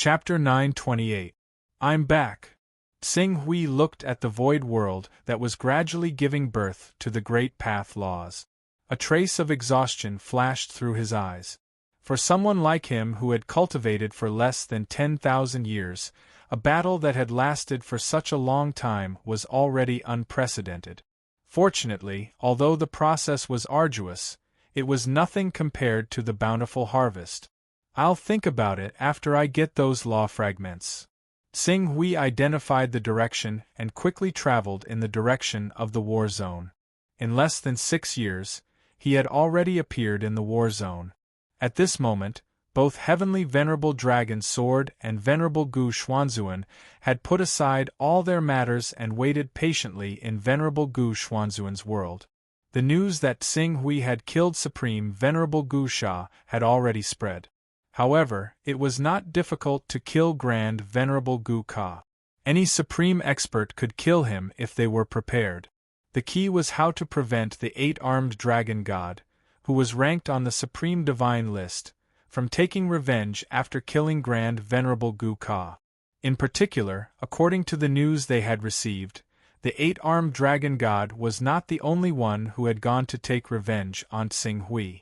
Chapter 928. I'm back. Tsing Hui looked at the void world that was gradually giving birth to the great path laws. A trace of exhaustion flashed through his eyes. For someone like him who had cultivated for less than 10,000 years, a battle that had lasted for such a long time was already unprecedented. Fortunately, although the process was arduous, it was nothing compared to the bountiful harvest. I'll think about it after I get those law fragments. Tsing Hui identified the direction and quickly traveled in the direction of the war zone. In less than 6 years, he had already appeared in the war zone. At this moment, both Heavenly Venerable Dragon Sword and Venerable Gu Xuanzuan had put aside all their matters and waited patiently in Venerable Gu Xuanzuan's world. The news that Tsing Hui had killed Supreme Venerable Gu Sha had already spread. However, it was not difficult to kill Grand Venerable Gu Ka. Any supreme expert could kill him if they were prepared. The key was how to prevent the 8-armed dragon god, who was ranked on the Supreme Divine list, from taking revenge after killing Grand Venerable Gu Ka. In particular, according to the news they had received, the 8-armed dragon god was not the only one who had gone to take revenge on Tsing Hui.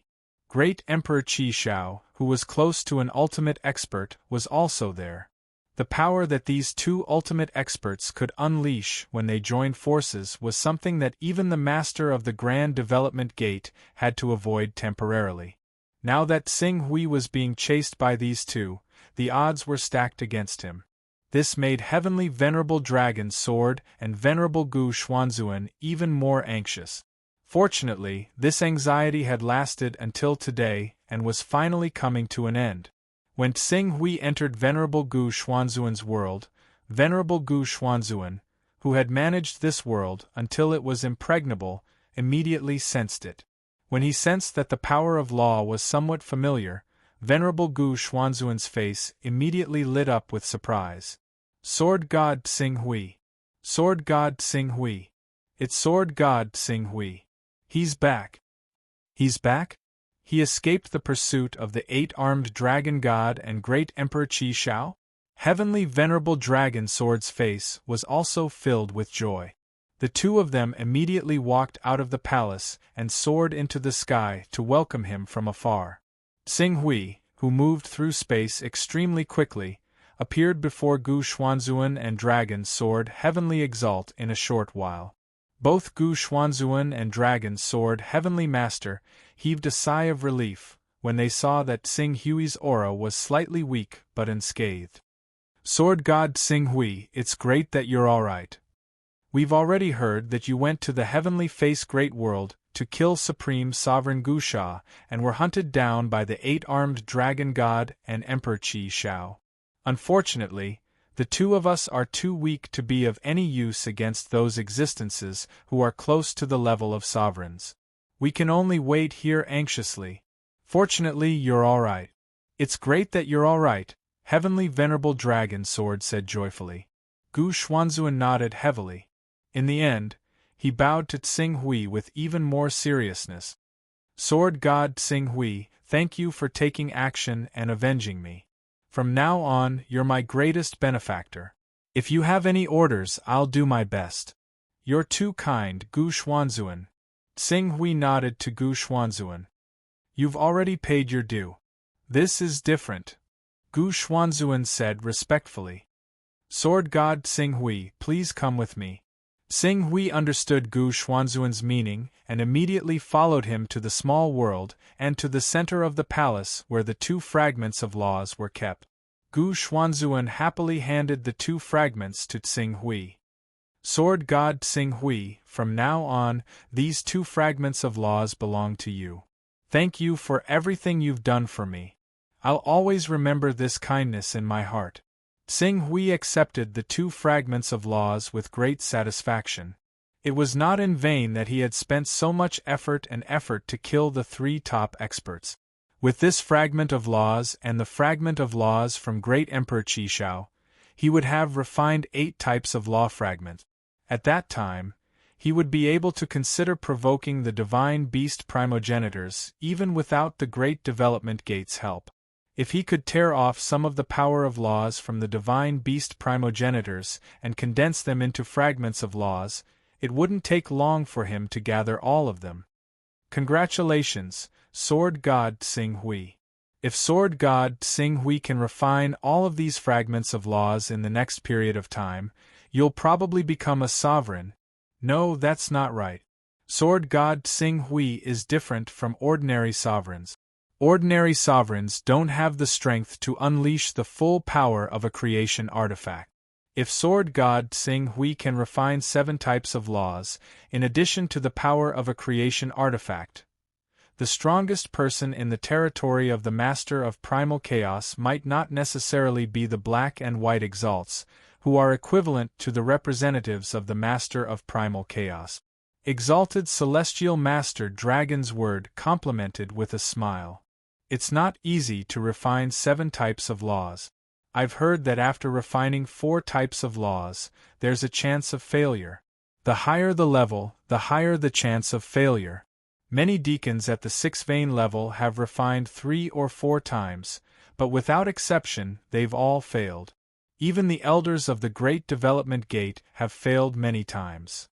Great Emperor Qi Shao, who was close to an ultimate expert, was also there. The power that these two ultimate experts could unleash when they joined forces was something that even the master of the Grand Development Gate had to avoid temporarily. Now that Tsing Hui was being chased by these two, the odds were stacked against him. This made Heavenly Venerable Dragon Sword and Venerable Gu Xuanzuan even more anxious. Fortunately, this anxiety had lasted until today and was finally coming to an end. When Tsing Hui entered Venerable Gu Xuanzuan's world, Venerable Gu Xuanzuan, who had managed this world until it was impregnable, immediately sensed it. When he sensed that the power of law was somewhat familiar, Venerable Gu Xuanzuan's face immediately lit up with surprise. Sword God Tsing Hui. Sword God Tsing Hui. It's Sword God Tsing Hui. He's back. He's back? He escaped the pursuit of the 8-armed dragon god and great Emperor Qi Shao? Heavenly Venerable Dragon Sword's face was also filled with joy. The two of them immediately walked out of the palace and soared into the sky to welcome him from afar. Tsing Hui, who moved through space extremely quickly, appeared before Gu Xuanzuan and Dragon Sword Heavenly Exalt in a short while. Both Gu Xuanzuan and Dragon Sword Heavenly Master heaved a sigh of relief when they saw that Tsing Hui's aura was slightly weak but unscathed. Sword God Tsing Hui, it's great that you're alright. We've already heard that you went to the Heavenly Face Great World to kill Supreme Sovereign Gu Sha and were hunted down by the 8-armed dragon god and Emperor Qi Shao. Unfortunately, the two of us are too weak to be of any use against those existences who are close to the level of sovereigns. We can only wait here anxiously. Fortunately, you're alright. It's great that you're alright, Heavenly Venerable Dragon Sword said joyfully. Gu Xuanzuan nodded heavily. In the end, he bowed to Tsing Hui with even more seriousness. Sword God Tsing Hui, thank you for taking action and avenging me. From now on, you're my greatest benefactor. If you have any orders, I'll do my best. You're too kind, Gu Xuanzuan. Tsing Hui nodded to Gu Xuanzuan. You've already paid your due. This is different, Gu Xuanzuan said respectfully. Sword God Tsing Hui, please come with me. Tsing Hui understood Gu Xuanzuan's meaning and immediately followed him to the small world and to the center of the palace where the 2 fragments of laws were kept. Gu Xuanzuan happily handed the 2 fragments to Tsing Hui. Sword God Tsing Hui, from now on, these 2 fragments of laws belong to you. Thank you for everything you've done for me. I'll always remember this kindness in my heart. Tsing Hui accepted the 2 fragments of laws with great satisfaction. It was not in vain that he had spent so much effort to kill the 3 top experts. With this fragment of laws and the fragment of laws from Great Emperor Qi Shao, he would have refined 8 types of law fragment. At that time, he would be able to consider provoking the divine beast primogenitors even without the Great Development Gate's help. If he could tear off some of the power of laws from the divine beast primogenitors and condense them into fragments of laws, it wouldn't take long for him to gather all of them. Congratulations, Sword God Tsing Hui. If Sword God Tsing Hui can refine all of these fragments of laws in the next period of time, you'll probably become a sovereign. No, that's not right. Sword God Tsing Hui is different from ordinary sovereigns. Ordinary sovereigns don't have the strength to unleash the full power of a creation artifact. If Sword God Tsing Hui can refine 7 types of laws, in addition to the power of a creation artifact, the strongest person in the territory of the Master of Primal Chaos might not necessarily be the Black and White Exalts, who are equivalent to the representatives of the Master of Primal Chaos. Exalted Celestial Master Dragon's Word complimented with a smile. It's not easy to refine 7 types of laws. I've heard that after refining 4 types of laws, there's a chance of failure. The higher the level, the higher the chance of failure. Many deacons at the 6 vein level have refined 3 or 4 times, but without exception, they've all failed. Even the elders of the Great Development Gate have failed many times.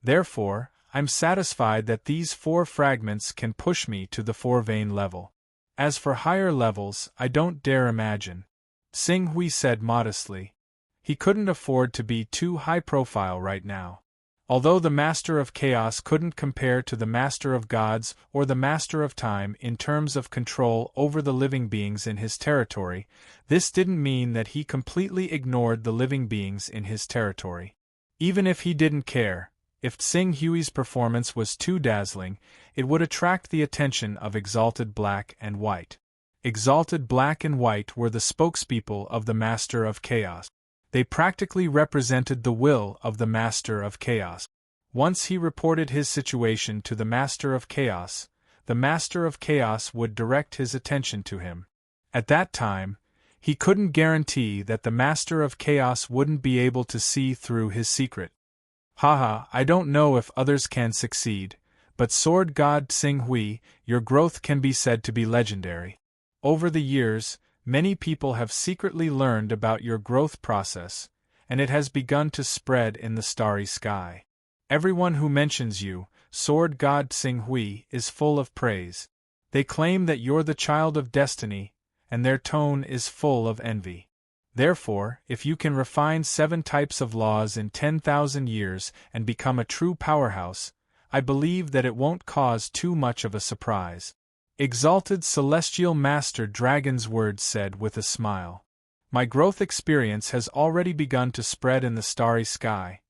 Therefore, I'm satisfied that these 4 fragments can push me to the 4 vein level. As for higher levels, I don't dare imagine. Tsing Hui said modestly. He couldn't afford to be too high-profile right now. Although the Master of Chaos couldn't compare to the Master of Gods or the Master of Time in terms of control over the living beings in his territory, this didn't mean that he completely ignored the living beings in his territory. Even if he didn't care, if Tsing Hui's performance was too dazzling, it would attract the attention of Exalted Black and White. Exalted Black and White were the spokespeople of the Master of Chaos. They practically represented the will of the Master of Chaos. Once he reported his situation to the Master of Chaos, the Master of Chaos would direct his attention to him. At that time, he couldn't guarantee that the Master of Chaos wouldn't be able to see through his secret. Haha, I don't know if others can succeed, but Sword God Tsing Hui, your growth can be said to be legendary. Over the years, many people have secretly learned about your growth process, and it has begun to spread in the starry sky. Everyone who mentions you, Sword God Tsing Hui, is full of praise. They claim that you're the child of destiny, and their tone is full of envy. Therefore, if you can refine 7 types of laws in 10,000 years and become a true powerhouse, I believe that it won't cause too much of a surprise. Exalted Celestial Master Dragon's Word said with a smile. My growth experience has already begun to spread in the starry sky.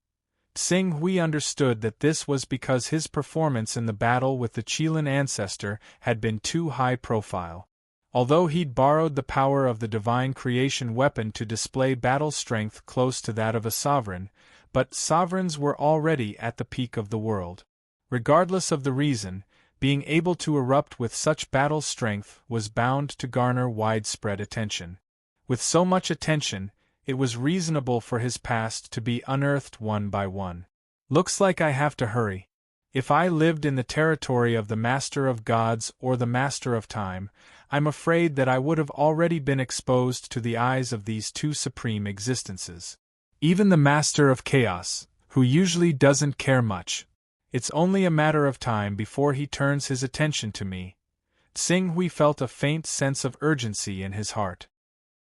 Tsing Hui understood that this was because his performance in the battle with the Qilin ancestor had been too high profile. Although he'd borrowed the power of the divine creation weapon to display battle strength close to that of a sovereign, but sovereigns were already at the peak of the world. Regardless of the reason, being able to erupt with such battle strength was bound to garner widespread attention. With so much attention, it was reasonable for his past to be unearthed one by one. Looks like I have to hurry. If I lived in the territory of the Master of Gods or the Master of Time, I'm afraid that I would have already been exposed to the eyes of these 2 supreme existences. Even the Master of Chaos, who usually doesn't care much. It's only a matter of time before he turns his attention to me. Tsing Hui felt a faint sense of urgency in his heart.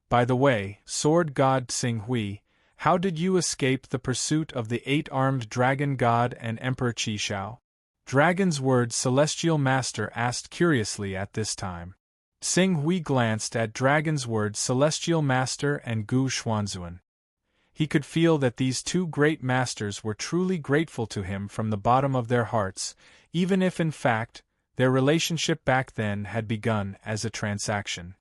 By the way, Sword God Tsing Hui, how did you escape the pursuit of the 8-armed dragon god and Emperor Qi Shao? Dragon's Word Celestial Master asked curiously at this time. Tsing Hui glanced at Dragon's Word Celestial Master and Gu Xuanzuan. He could feel that these 2 great masters were truly grateful to him from the bottom of their hearts, even if in fact, their relationship back then had begun as a transaction.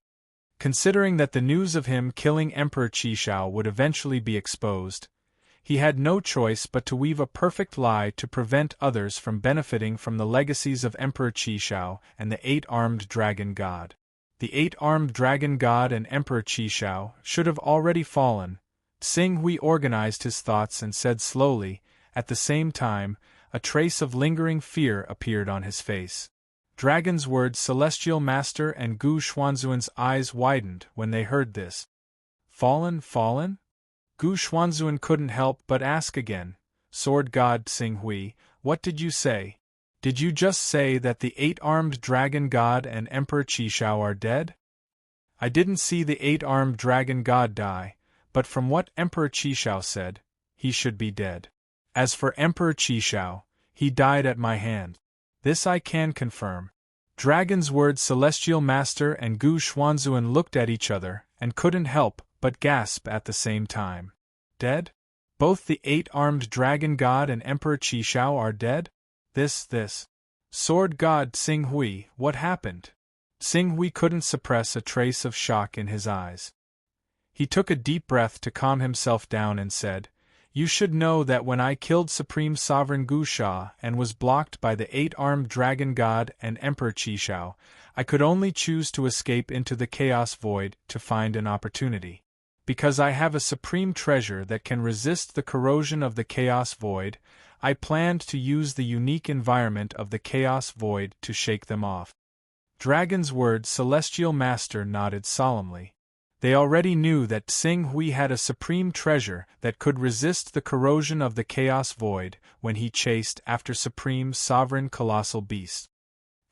Considering that the news of him killing Emperor Qi Shao would eventually be exposed, he had no choice but to weave a perfect lie to prevent others from benefiting from the legacies of Emperor Qi Shao and the 8-armed dragon god. The 8-armed dragon god and Emperor Qi Shao should have already fallen. Tsing Hui organized his thoughts and said slowly, at the same time, a trace of lingering fear appeared on his face. Dragon's Word's celestial master and Gu Xuanzuan's eyes widened when they heard this. Fallen, fallen? Gu Xuanzuan couldn't help but ask again, Sword God Xinghui, what did you say? Did you just say that the 8-armed dragon god and Emperor Qishao are dead? I didn't see the 8-armed dragon god die, but from what Emperor Qishao said, he should be dead. As for Emperor Qishao, he died at my hand. This I can confirm. Dragon's Word Celestial Master and Gu Xuanzuan looked at each other and couldn't help but gasp at the same time. Dead? Both the 8-armed dragon god and Emperor Qishao are dead? This. Sword God Xinghui, what happened? Xinghui couldn't suppress a trace of shock in his eyes. He took a deep breath to calm himself down and said, You should know that when I killed Supreme Sovereign Gu Sha and was blocked by the 8-armed dragon god and Emperor Qishao, I could only choose to escape into the chaos void to find an opportunity. Because I have a supreme treasure that can resist the corrosion of the chaos void, I planned to use the unique environment of the chaos void to shake them off. Dragon's Word Celestial Master nodded solemnly. They already knew that Xinghui had a supreme treasure that could resist the corrosion of the chaos void when he chased after Supreme Sovereign Colossal Beast.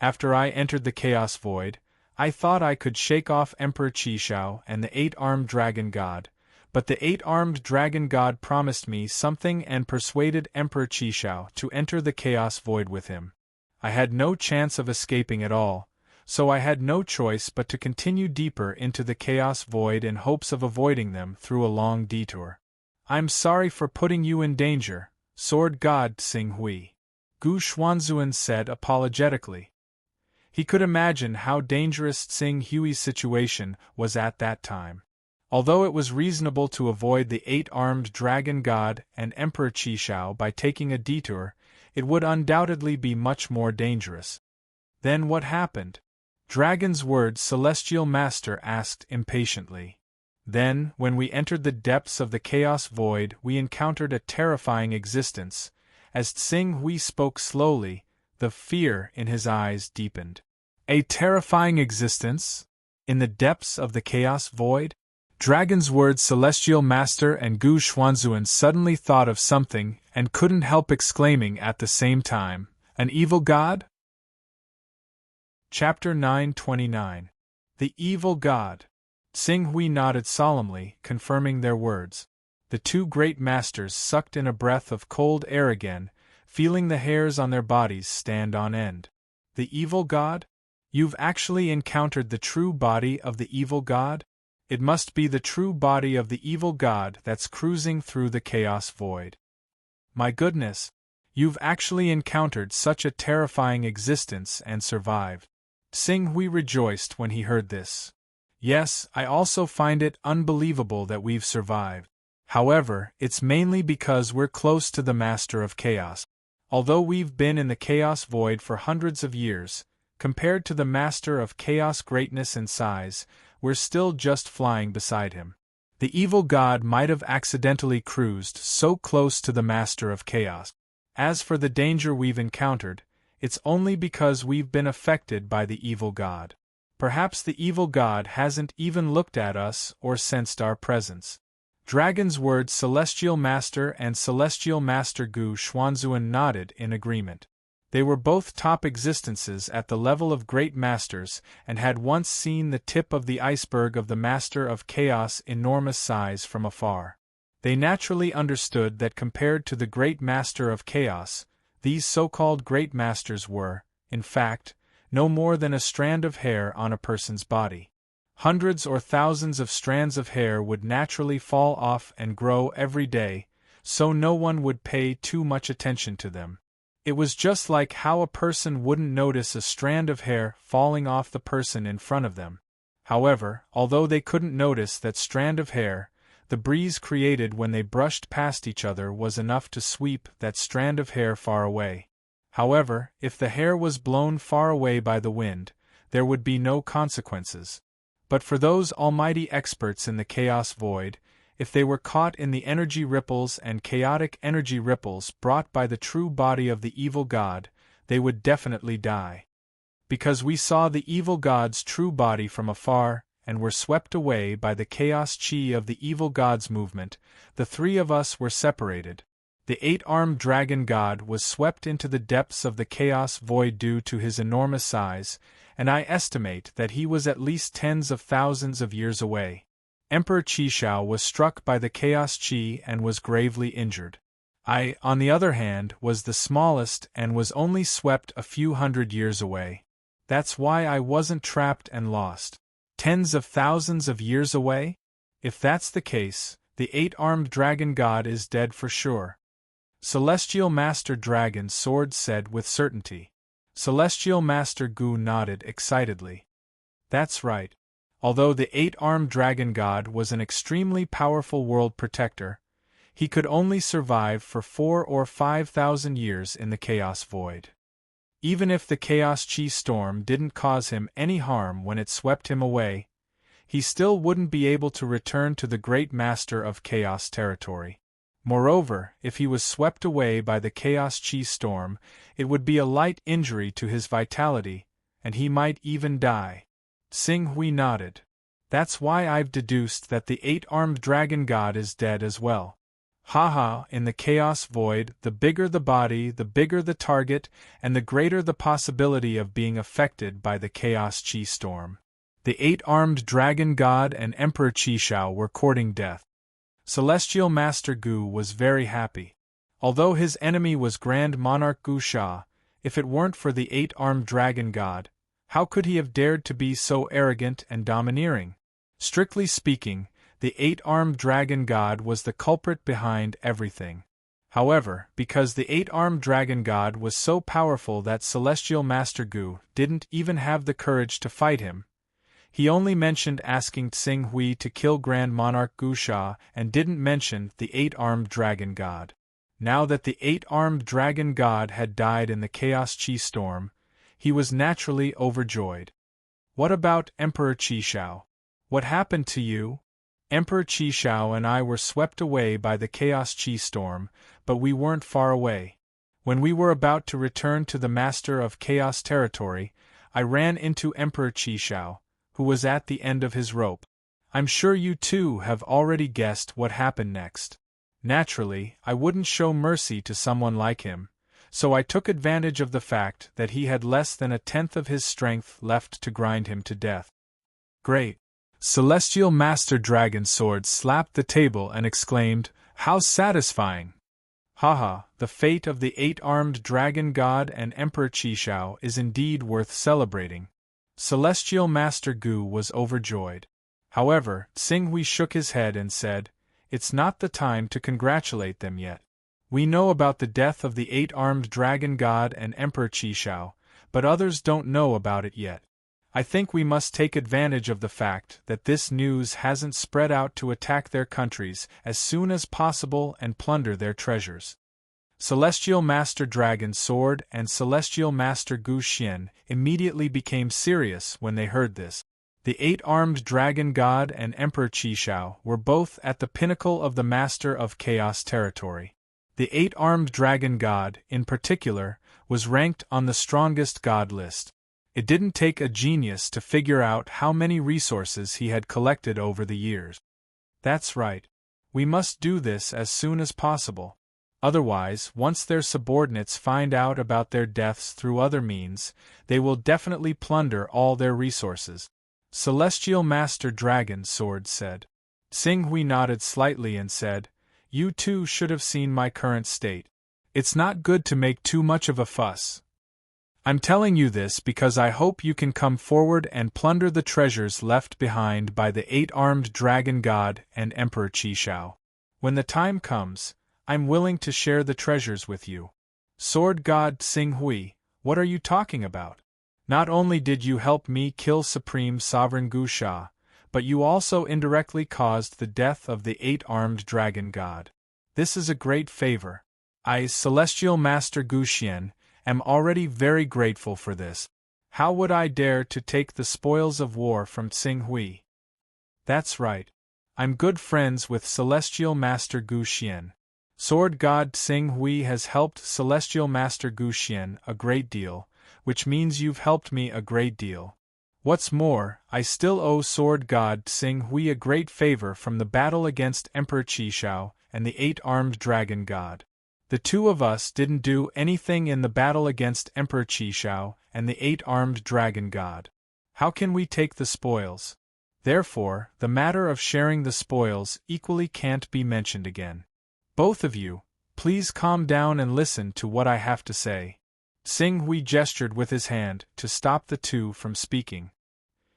After I entered the chaos void, I thought I could shake off Emperor Qishao and the 8-armed dragon god, but the 8-armed dragon god promised me something and persuaded Emperor Qishao to enter the chaos void with him. I had no chance of escaping at all, so I had no choice but to continue deeper into the chaos void in hopes of avoiding them through a long detour. I'm sorry for putting you in danger, Sword God Xinghui, Gu Xuanzuan said apologetically. He could imagine how dangerous Xinghui's situation was at that time. Although it was reasonable to avoid the 8-armed dragon god and Emperor Qishao by taking a detour, it would undoubtedly be much more dangerous. Then what happened? Dragon's Word Celestial Master asked impatiently. Then, when we entered the depths of the chaos void, we encountered a terrifying existence. As Xinghui spoke slowly, the fear in his eyes deepened. A terrifying existence? In the depths of the chaos void? Dragon's Word Celestial Master and Gu Xuanzuan suddenly thought of something and couldn't help exclaiming at the same time, An evil god? Chapter 929. The Evil God. Xinghui nodded solemnly, confirming their words. The two great masters sucked in a breath of cold air again, feeling the hairs on their bodies stand on end. The Evil God? You've actually encountered the true body of the Evil God? It must be the true body of the Evil God that's cruising through the chaos void. My goodness! You've actually encountered such a terrifying existence and survived. Xinghui rejoiced when he heard this. Yes, I also find it unbelievable that we've survived. However, it's mainly because we're close to the Master of Chaos. Although we've been in the Chaos Void for hundreds of years, compared to the Master of Chaos' greatness and size, we're still just flying beside him. The evil god might have accidentally cruised so close to the Master of Chaos. As for the danger we've encountered, it's only because we've been affected by the evil god. Perhaps the evil god hasn't even looked at us or sensed our presence. Dragon's Word Celestial Master and Celestial Master Gu Xuanzuan nodded in agreement. They were both top existences at the level of great masters and had once seen the tip of the iceberg of the Master of Chaos' enormous size from afar. They naturally understood that compared to the great Master of Chaos, these so-called great masters were, in fact, no more than a strand of hair on a person's body. Hundreds or thousands of strands of hair would naturally fall off and grow every day, so no one would pay too much attention to them. It was just like how a person wouldn't notice a strand of hair falling off the person in front of them. However, although they couldn't notice that strand of hair, the breeze created when they brushed past each other was enough to sweep that strand of hair far away. However, if the hair was blown far away by the wind, there would be no consequences. But for those almighty experts in the chaos void, if they were caught in the energy ripples and chaotic energy ripples brought by the true body of the evil god, they would definitely die. Because we saw the evil god's true body from afar, and were swept away by the chaos chi of the evil god's movement, the three of us were separated. The eight-armed dragon god was swept into the depths of the chaos void due to his enormous size, and I estimate that he was at least tens of thousands of years away. Emperor Qishao was struck by the chaos chi and was gravely injured. I, on the other hand, was the smallest and was only swept a few hundred years away. That's why I wasn't trapped and lost. Tens of thousands of years away? If that's the case, the eight-armed dragon god is dead for sure. Celestial Master Dragon Sword said with certainty. Celestial Master Gu nodded excitedly. That's right. Although the eight-armed dragon god was an extremely powerful world protector, he could only survive for 4,000 or 5,000 years in the chaos void. Even if the chaos chi storm didn't cause him any harm when it swept him away, he still wouldn't be able to return to the great master of chaos territory. Moreover, if he was swept away by the chaos chi storm, it would be a light injury to his vitality, and he might even die. Xing Hui nodded. That's why I've deduced that the eight-armed dragon god is dead as well. Haha, in the chaos void, the bigger the body, the bigger the target, and the greater the possibility of being affected by the chaos chi storm. The eight-armed dragon god and Emperor Qishao were courting death. Celestial Master Gu was very happy. Although his enemy was Grand Monarch Gu Sha, if it weren't for the eight-armed dragon god, how could he have dared to be so arrogant and domineering? Strictly speaking, the eight-armed dragon god was the culprit behind everything. However, because the eight-armed dragon god was so powerful that Celestial Master Gu didn't even have the courage to fight him, he only mentioned asking Xing Hui to kill Grand Monarch Gu Sha and didn't mention the eight-armed dragon god. Now that the eight-armed dragon god had died in the chaos chi storm, he was naturally overjoyed. What about Emperor Qishao? What happened to you? Emperor Qishao and I were swept away by the chaos chi storm, but we weren't far away. When we were about to return to the master of chaos territory, I ran into Emperor Qishao, who was at the end of his rope. I'm sure you too have already guessed what happened next. Naturally, I wouldn't show mercy to someone like him, so I took advantage of the fact that he had less than a tenth of his strength left to grind him to death. Great! Celestial Master Dragon Sword slapped the table and exclaimed, "How satisfying!" Haha, the fate of the eight-armed dragon god and Emperor Qishao is indeed worth celebrating. Celestial Master Gu was overjoyed. However, Xing Hui shook his head and said, "It's not the time to congratulate them yet. We know about the death of the eight-armed dragon god and Emperor Qishao, but others don't know about it yet. I think we must take advantage of the fact that this news hasn't spread out to attack their countries as soon as possible and plunder their treasures." Celestial Master Dragon Sword and Celestial Master Gu Xian immediately became serious when they heard this. The eight-armed dragon god and Emperor Qishao were both at the pinnacle of the Master of Chaos territory. The eight-armed dragon god, in particular, was ranked on the strongest god list. It didn't take a genius to figure out how many resources he had collected over the years. That's right. We must do this as soon as possible. Otherwise, once their subordinates find out about their deaths through other means, they will definitely plunder all their resources. Celestial Master Dragon Sword said. Xing Hui nodded slightly and said, "You too should have seen my current state. It's not good to make too much of a fuss. I'm telling you this because I hope you can come forward and plunder the treasures left behind by the eight-armed dragon god and Emperor Qishao. When the time comes, I'm willing to share the treasures with you." Sword God Xing Hui, what are you talking about? Not only did you help me kill Supreme Sovereign Gu Sha, but you also indirectly caused the death of the eight-armed dragon god. This is a great favor. I, Celestial Master Gu Xian, am already very grateful for this. How would I dare to take the spoils of war from Xing Hui? That's right. I'm good friends with Celestial Master Gu Xian. Sword God Xing Hui has helped Celestial Master Gu Xian a great deal, which means you've helped me a great deal. What's more, I still owe Sword God Tsing Hui a great favor from the battle against Emperor Qishao and the eight-armed dragon god. The two of us didn't do anything in the battle against Emperor Qishao and the eight-armed dragon god. How can we take the spoils? Therefore, the matter of sharing the spoils equally can't be mentioned again. Both of you, please calm down and listen to what I have to say. Tsing Hui gestured with his hand to stop the two from speaking.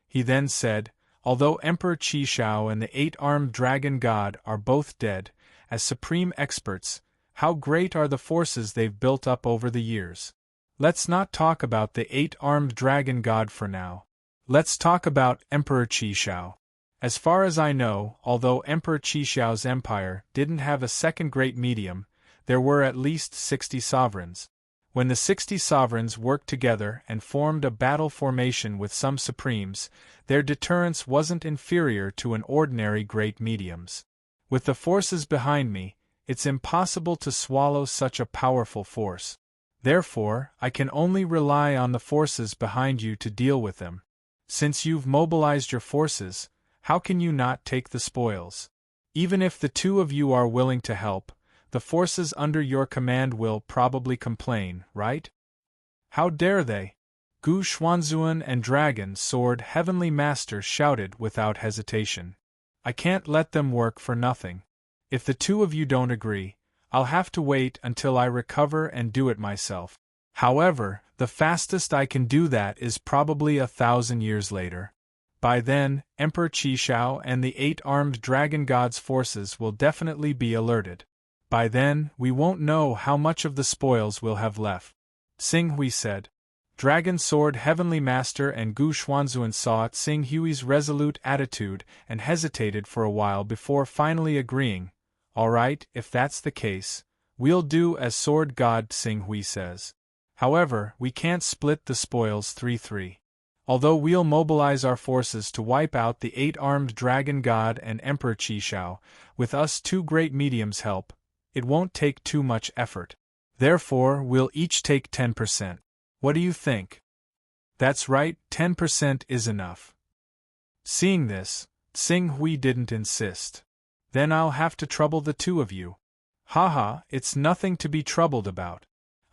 He then said, although Emperor Qishao and the eight-armed dragon god are both dead, as supreme experts, how great are the forces they've built up over the years. Let's not talk about the eight-armed dragon god for now. Let's talk about Emperor Qishao. As far as I know, although Emperor Qishao's empire didn't have a second great medium, there were at least 60 sovereigns. When the 60 sovereigns worked together and formed a battle formation with some supremes, their deterrence wasn't inferior to an ordinary great medium's. With the forces behind me, it's impossible to swallow such a powerful force. Therefore, I can only rely on the forces behind you to deal with them. Since you've mobilized your forces, how can you not take the spoils? Even if the two of you are willing to help, the forces under your command will probably complain, right? How dare they? Gu Xuanzuan and Dragon Sword Heavenly Master shouted without hesitation. I can't let them work for nothing. If the two of you don't agree, I'll have to wait until I recover and do it myself. However, the fastest I can do that is probably 1,000 years later. By then, Emperor Qishao and the eight-armed dragon god's forces will definitely be alerted. By then, we won't know how much of the spoils we'll have left. Tsing Hui said. Dragon Sword Heavenly Master and Gu Xuanzuan saw Tsing Hui's resolute attitude and hesitated for a while before finally agreeing. All right, if that's the case, we'll do as Sword God Tsing Hui says. However, we can't split the spoils 3-3. Although we'll mobilize our forces to wipe out the eight-armed dragon god and Emperor Qishao, with us two great mediums' help, it won't take too much effort. Therefore, we'll each take 10%. What do you think? That's right, 10% is enough. Seeing this, Tsing Hui didn't insist. Then I'll have to trouble the two of you. Haha, it's nothing to be troubled about.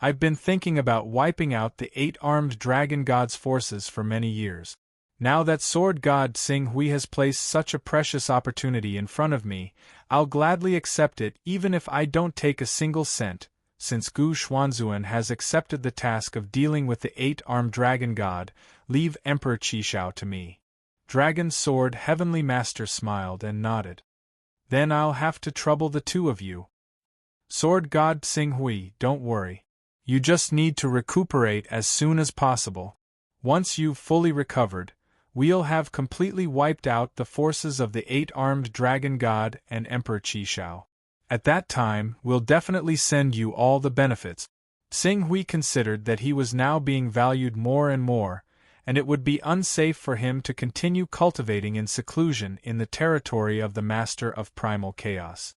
I've been thinking about wiping out the eight-armed dragon god's forces for many years. Now that Sword God Tsing Hui has placed such a precious opportunity in front of me, I'll gladly accept it even if I don't take a single cent, since Gu Xuanzuan has accepted the task of dealing with the eight-armed dragon god. Leave Emperor Qishao to me. Dragon Sword Heavenly Master smiled and nodded. Then I'll have to trouble the two of you. Sword God Tsing Hui, don't worry. You just need to recuperate as soon as possible. Once you've fully recovered, we'll have completely wiped out the forces of the eight-armed dragon god and Emperor Qishao. At that time, we'll definitely send you all the benefits. Tsing Hui considered that he was now being valued more and more, and it would be unsafe for him to continue cultivating in seclusion in the territory of the Master of Primal Chaos.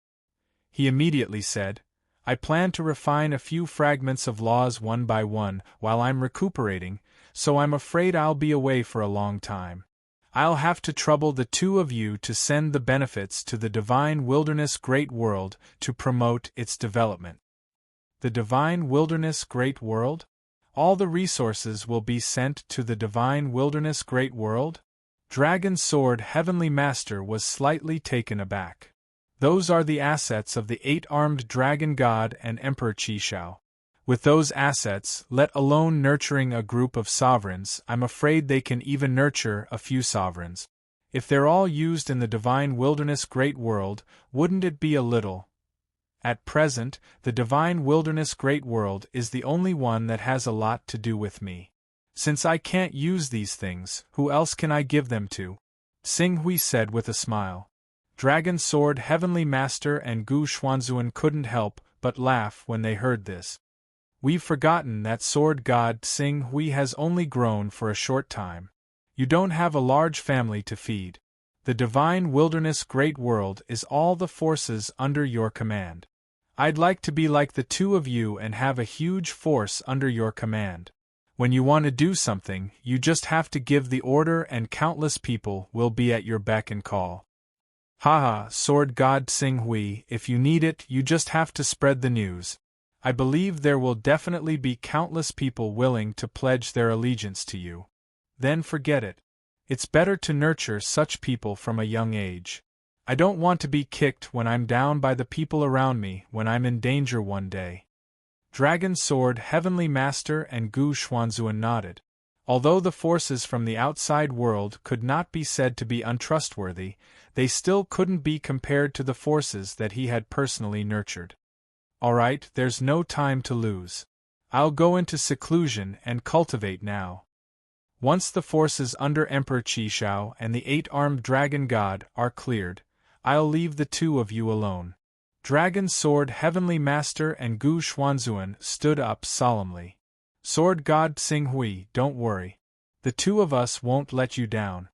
He immediately said, I plan to refine a few fragments of laws one by one while I'm recuperating, so I'm afraid I'll be away for a long time. I'll have to trouble the two of you to send the benefits to the Divine Wilderness Great World to promote its development. The Divine Wilderness Great World? All the resources will be sent to the Divine Wilderness Great World? Dragon Sword Heavenly Master was slightly taken aback. Those are the assets of the eight-armed dragon god and Emperor Qishao. With those assets, let alone nurturing a group of sovereigns, I'm afraid they can even nurture a few sovereigns. If they're all used in the Divine Wilderness Great World, wouldn't it be a little? At present, the Divine Wilderness Great World is the only one that has a lot to do with me. Since I can't use these things, who else can I give them to? Tsing Hui said with a smile. Dragon Sword Heavenly Master and Gu Xuanzuan couldn't help but laugh when they heard this. We've forgotten that Sword God Tsing Hui has only grown for a short time. You don't have a large family to feed. The Divine Wilderness Great World is all the forces under your command. I'd like to be like the two of you and have a huge force under your command. When you want to do something, you just have to give the order and countless people will be at your beck and call. Haha, Sword God Tsing Hui, if you need it, you just have to spread the news. I believe there will definitely be countless people willing to pledge their allegiance to you. Then forget it. It's better to nurture such people from a young age. I don't want to be kicked when I'm down by the people around me when I'm in danger one day. Dragon Sword Heavenly Master and Gu Xuanzuan nodded. Although the forces from the outside world could not be said to be untrustworthy, they still couldn't be compared to the forces that he had personally nurtured. Alright, there's no time to lose. I'll go into seclusion and cultivate now. Once the forces under Emperor Qishao and the 8-armed dragon god are cleared, I'll leave the two of you alone. Dragon Sword Heavenly Master and Gu Xuanzuan stood up solemnly. Sword God Tsing Hui, don't worry. The two of us won't let you down.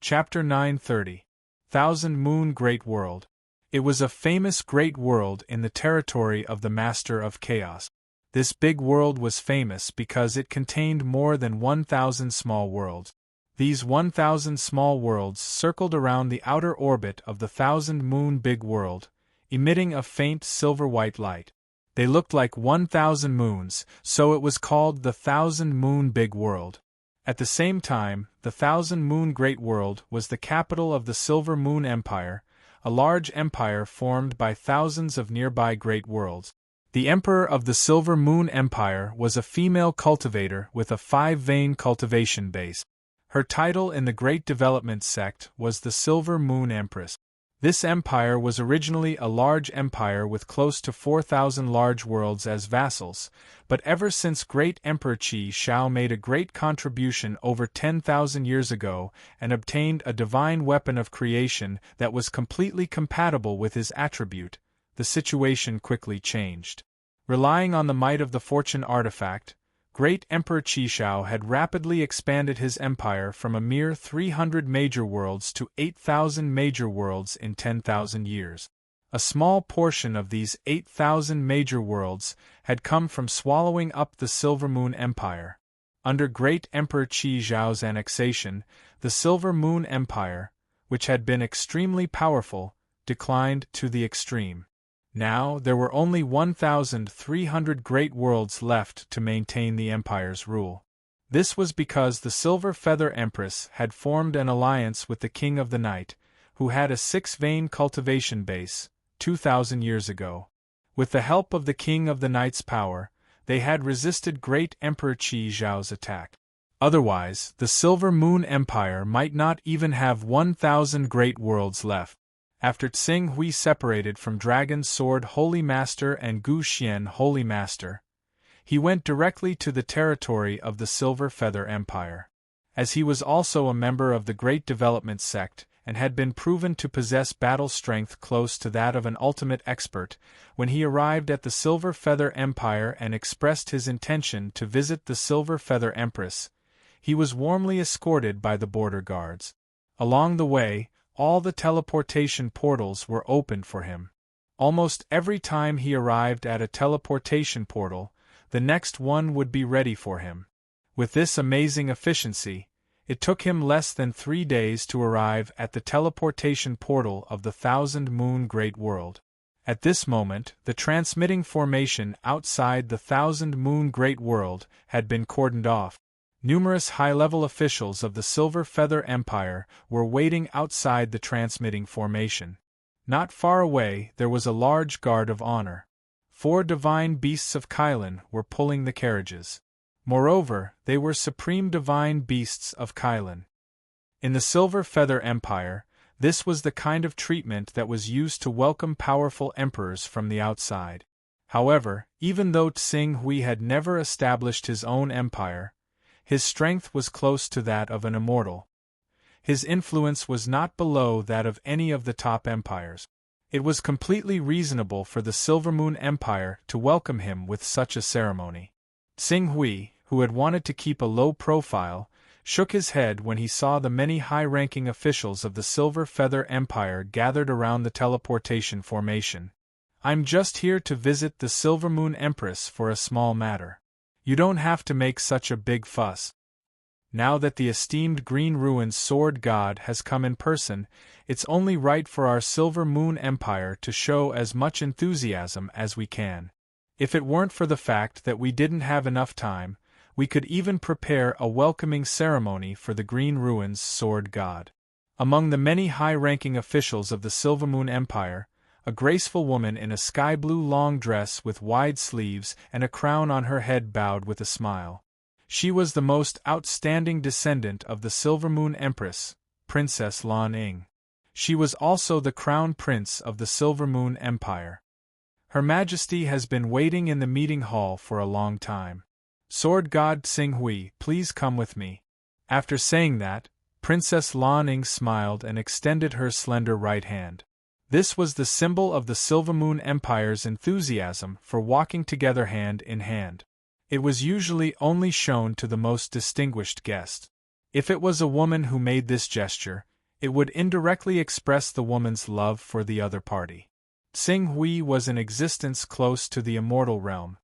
Chapter 930. Thousand Moon Great World. It was a famous great world in the territory of the Master of Chaos. This big world was famous because it contained more than 1,000 small worlds. These 1,000 small worlds circled around the outer orbit of the 1,000-moon big world, emitting a faint silver-white light. They looked like 1,000 moons, so it was called the 1,000-moon big world. At the same time, the 1,000-moon great world was the capital of the Silver Moon Empire, a large empire formed by thousands of nearby great worlds. The emperor of the Silver Moon Empire was a female cultivator with a 5-vein cultivation base. Her title in the Great Development sect was the Silver Moon Empress. This empire was originally a large empire with close to 4,000 large worlds as vassals, but ever since Great Emperor Qi Shao made a great contribution over 10,000 years ago and obtained a divine weapon of creation that was completely compatible with his attribute, the situation quickly changed. Relying on the might of the fortune artifact, Great Emperor Qishao had rapidly expanded his empire from a mere 300 major worlds to 8,000 major worlds in 10,000 years. A small portion of these 8,000 major worlds had come from swallowing up the Silver Moon Empire. Under Great Emperor Qizao's annexation, the Silver Moon Empire, which had been extremely powerful, declined to the extreme. Now there were only 1,300 great worlds left to maintain the empire's rule. This was because the Silver Feather Empress had formed an alliance with the King of the Night, who had a 6-vein cultivation base, 2,000 years ago. With the help of the King of the Night's power, they had resisted Great Emperor Qi Zhao's attack. Otherwise, the Silver Moon Empire might not even have 1,000 great worlds left. After Tsing Hui separated from Dragon Sword Holy Master and Gu Xian Holy Master, he went directly to the territory of the Silver Feather Empire. As he was also a member of the Great Development sect and had been proven to possess battle strength close to that of an ultimate expert, when he arrived at the Silver Feather Empire and expressed his intention to visit the Silver Feather Empress, he was warmly escorted by the border guards. Along the way, all the teleportation portals were opened for him. Almost every time he arrived at a teleportation portal, the next one would be ready for him. With this amazing efficiency, it took him less than 3 days to arrive at the teleportation portal of the 1,000-moon Great World. At this moment, the transmitting formation outside the 1,000-moon Great World had been cordoned off. Numerous high-level officials of the Silver Feather Empire were waiting outside the transmitting formation. Not far away there was a large guard of honor. 4 divine beasts of Kylan were pulling the carriages. Moreover, they were supreme divine beasts of Kylan. In the Silver Feather Empire, this was the kind of treatment that was used to welcome powerful emperors from the outside. However, even though Tsing Hui had never established his own empire, his strength was close to that of an immortal. His influence was not below that of any of the top empires. It was completely reasonable for the Silver Moon Empire to welcome him with such a ceremony. Tsing Hui, who had wanted to keep a low profile, shook his head when he saw the many high-ranking officials of the Silver Feather Empire gathered around the teleportation formation. "I'm just here to visit the Silver Moon Empress for a small matter. You don't have to make such a big fuss. Now that the esteemed Green Ruins Sword God has come in person, it's only right for our Silver Moon Empire to show as much enthusiasm as we can. If it weren't for the fact that we didn't have enough time, we could even prepare a welcoming ceremony for the Green Ruins Sword God. Among the many high-ranking officials of the Silvermoon Empire, a graceful woman in a sky-blue long dress with wide sleeves and a crown on her head bowed with a smile. She was the most outstanding descendant of the Silvermoon Empress, Princess Lan Ying. She was also the Crown Prince of the Silvermoon Empire. Her Majesty has been waiting in the meeting hall for a long time. Sword God Xinghui, please come with me. After saying that, Princess Lan Ying smiled and extended her slender right hand. This was the symbol of the Silvermoon Empire's enthusiasm for walking together hand in hand. It was usually only shown to the most distinguished guest. If it was a woman who made this gesture, it would indirectly express the woman's love for the other party. Xinghui was in existence close to the immortal realm.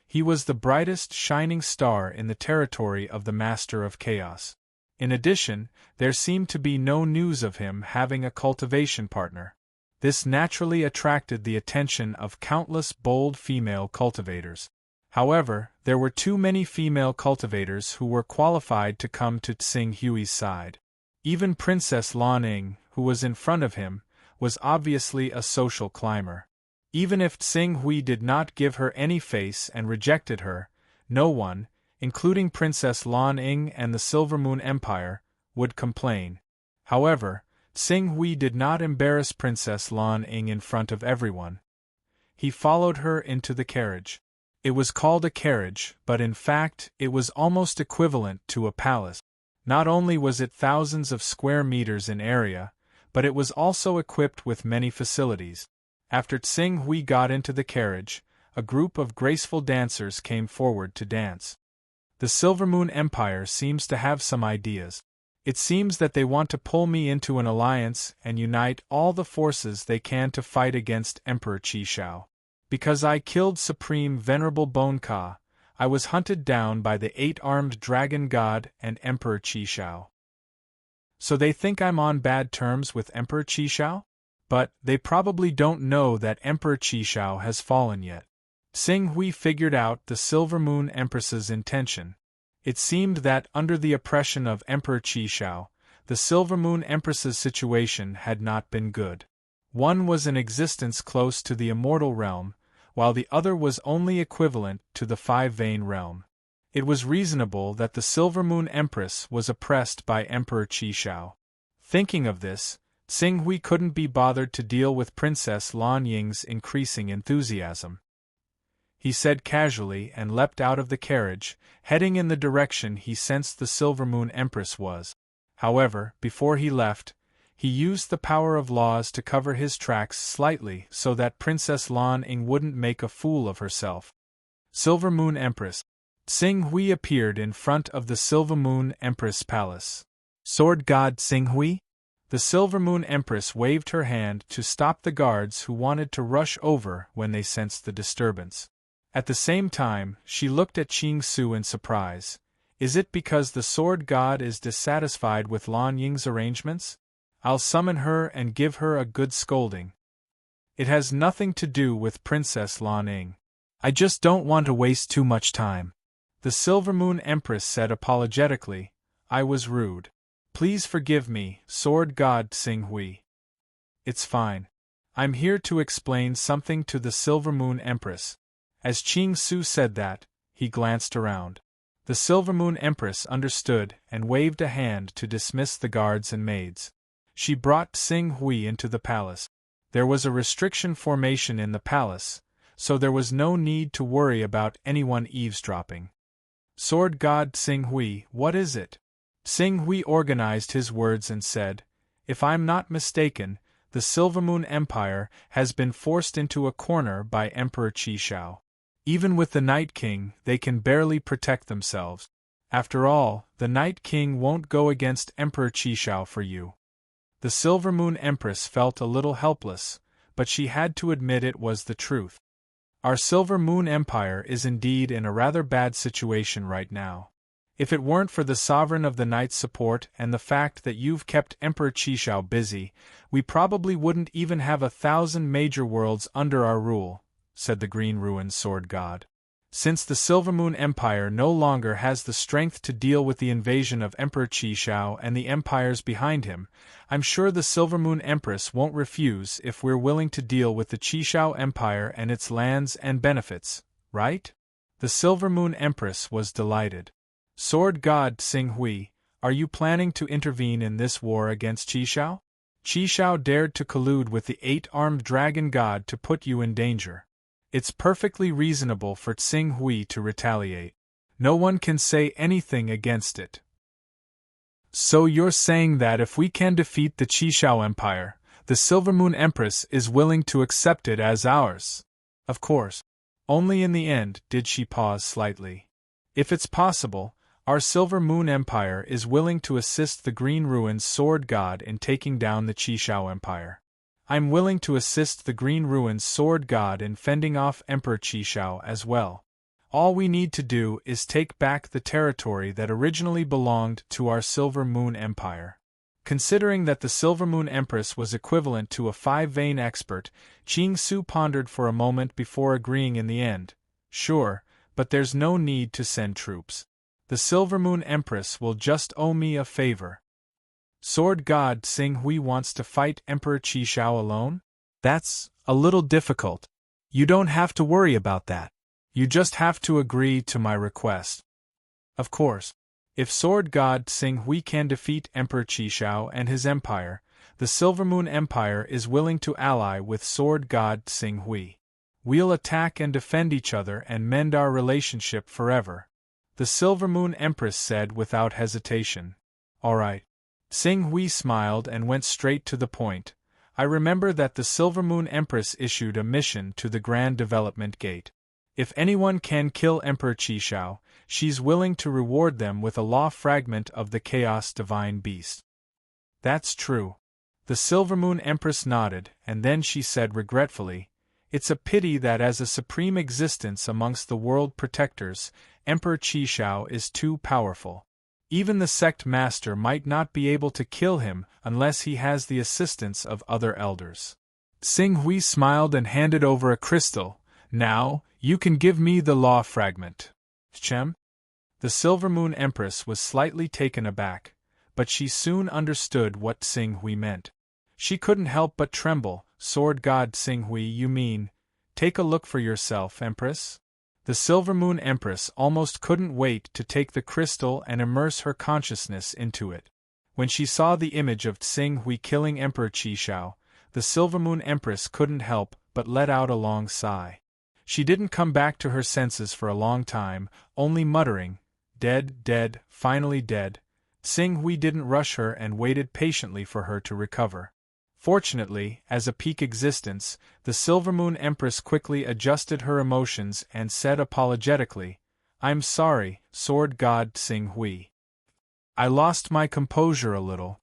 He was the brightest shining star in the territory of the Master of Chaos. In addition, there seemed to be no news of him having a cultivation partner. This naturally attracted the attention of countless bold female cultivators. However, there were too many female cultivators who were qualified to come to Xinghui's side. Even Princess Lan Ying, who was in front of him, was obviously a social climber. Even if Xinghui did not give her any face and rejected her, no one, including Princess Lan Ying and the Silvermoon Empire, would complain. However, Xinghui did not embarrass Princess Lan Ying in front of everyone. He followed her into the carriage. It was called a carriage, but in fact, it was almost equivalent to a palace. Not only was it thousands of square meters in area, but it was also equipped with many facilities. After Xinghui got into the carriage, a group of graceful dancers came forward to dance. The Silvermoon Empire seems to have some ideas. It seems that they want to pull me into an alliance and unite all the forces they can to fight against Emperor Qishao. Because I killed Supreme Venerable Bone Ka, I was hunted down by the 8-armed dragon god and Emperor Qishao. So they think I'm on bad terms with Emperor Qishao? But they probably don't know that Emperor Qishao has fallen yet. Xinghui figured out the Silvermoon Empress's intention. It seemed that under the oppression of Emperor Qishao, the Silvermoon Empress's situation had not been good. One was in existence close to the immortal realm, while the other was only equivalent to the Five-Vein realm. It was reasonable that the Silvermoon Empress was oppressed by Emperor Qishao. Thinking of this, Xinghui couldn't be bothered to deal with Princess Lan Ying's increasing enthusiasm. He said casually and leapt out of the carriage, heading in the direction he sensed the Silvermoon Empress was. However, before he left, he used the power of laws to cover his tracks slightly so that Princess Lan Ying wouldn't make a fool of herself. Silvermoon Empress. Xinghui appeared in front of the Silvermoon Empress Palace. Sword God Xinghui? The Silvermoon Empress waved her hand to stop the guards who wanted to rush over when they sensed the disturbance. At the same time, she looked at Qing Su in surprise. Is it because the Sword God is dissatisfied with Lan Ying's arrangements? I'll summon her and give her a good scolding. It has nothing to do with Princess Lan Ying. I just don't want to waste too much time. The Silvermoon Empress said apologetically, I was rude. Please forgive me, Sword God Xinghui. It's fine. I'm here to explain something to the Silvermoon Empress. As Qing Su said that, he glanced around. The Silvermoon Empress understood and waved a hand to dismiss the guards and maids. She brought Xinghui into the palace. There was a restriction formation in the palace, so there was no need to worry about anyone eavesdropping. Sword God Xinghui, what is it? Xinghui organized his words and said, If I'm not mistaken, the Silvermoon Empire has been forced into a corner by Emperor Qishao. Even with the Night King, they can barely protect themselves. After all, the Night King won't go against Emperor Qishao for you. The Silvermoon Empress felt a little helpless, but she had to admit it was the truth. Our Silver Moon Empire is indeed in a rather bad situation right now. If it weren't for the Sovereign of the Night's support and the fact that you've kept Emperor Qishao busy, we probably wouldn't even have 1,000 major worlds under our rule, said the Green Ruined Sword God. Since the Silver Moon Empire no longer has the strength to deal with the invasion of Emperor Qishao and the empires behind him, I'm sure the Silver Moon Empress won't refuse if we're willing to deal with the Qishao Empire and its lands and benefits, right? The Silver Moon Empress was delighted. Sword God Xinghui, are you planning to intervene in this war against Qishao? Qishao dared to collude with the 8-armed dragon god to put you in danger. It's perfectly reasonable for Xinghui to retaliate. No one can say anything against it. So you're saying that if we can defeat the Qishao Empire, the Silver Moon Empress is willing to accept it as ours? Of course. Only in the end did she pause slightly. If it's possible, our Silver Moon Empire is willing to assist the Green Ruined Sword God in taking down the Qishao Empire. I'm willing to assist the Green Ruined Sword God in fending off Emperor Qishao as well. All we need to do is take back the territory that originally belonged to our Silver Moon Empire. Considering that the Silver Moon Empress was equivalent to a 5-vein expert, Qing Su pondered for a moment before agreeing in the end. Sure, but there's no need to send troops. The Silver Moon Empress will just owe me a favor. Sword God Xinghui wants to fight Emperor Qishao alone? That's a little difficult. You don't have to worry about that. You just have to agree to my request. Of course. If Sword God Xinghui can defeat Emperor Qishao and his empire, the Silver Moon Empire is willing to ally with Sword God Xinghui. We'll attack and defend each other and mend our relationship forever. The Silver Moon Empress said without hesitation. All right. Xinghui smiled and went straight to the point. I remember that the Silver Moon Empress issued a mission to the Grand Development Gate. If anyone can kill Emperor Qishao, she's willing to reward them with a law fragment of the Chaos Divine Beast. That's true. The Silver Moon Empress nodded, and then she said regretfully, it's a pity that as a supreme existence amongst the world protectors, Emperor Qishao is too powerful. Even the sect master might not be able to kill him unless he has the assistance of other elders. Xinghui smiled and handed over a crystal. Now, you can give me the law fragment. Chem? The Silver Moon Empress was slightly taken aback, but she soon understood what Xinghui meant. She couldn't help but tremble. Sword God Xinghui, you mean, take a look for yourself, Empress? The Silver Moon Empress almost couldn't wait to take the crystal and immerse her consciousness into it. When she saw the image of Xinghui killing Emperor Qishao, the Silver Moon Empress couldn't help but let out a long sigh. She didn't come back to her senses for a long time, only muttering, dead, dead, finally dead. Xinghui didn't rush her and waited patiently for her to recover. Fortunately, as a peak existence, the Silver Moon Empress quickly adjusted her emotions and said apologetically, I'm sorry, Sword God Xinghui. I lost my composure a little.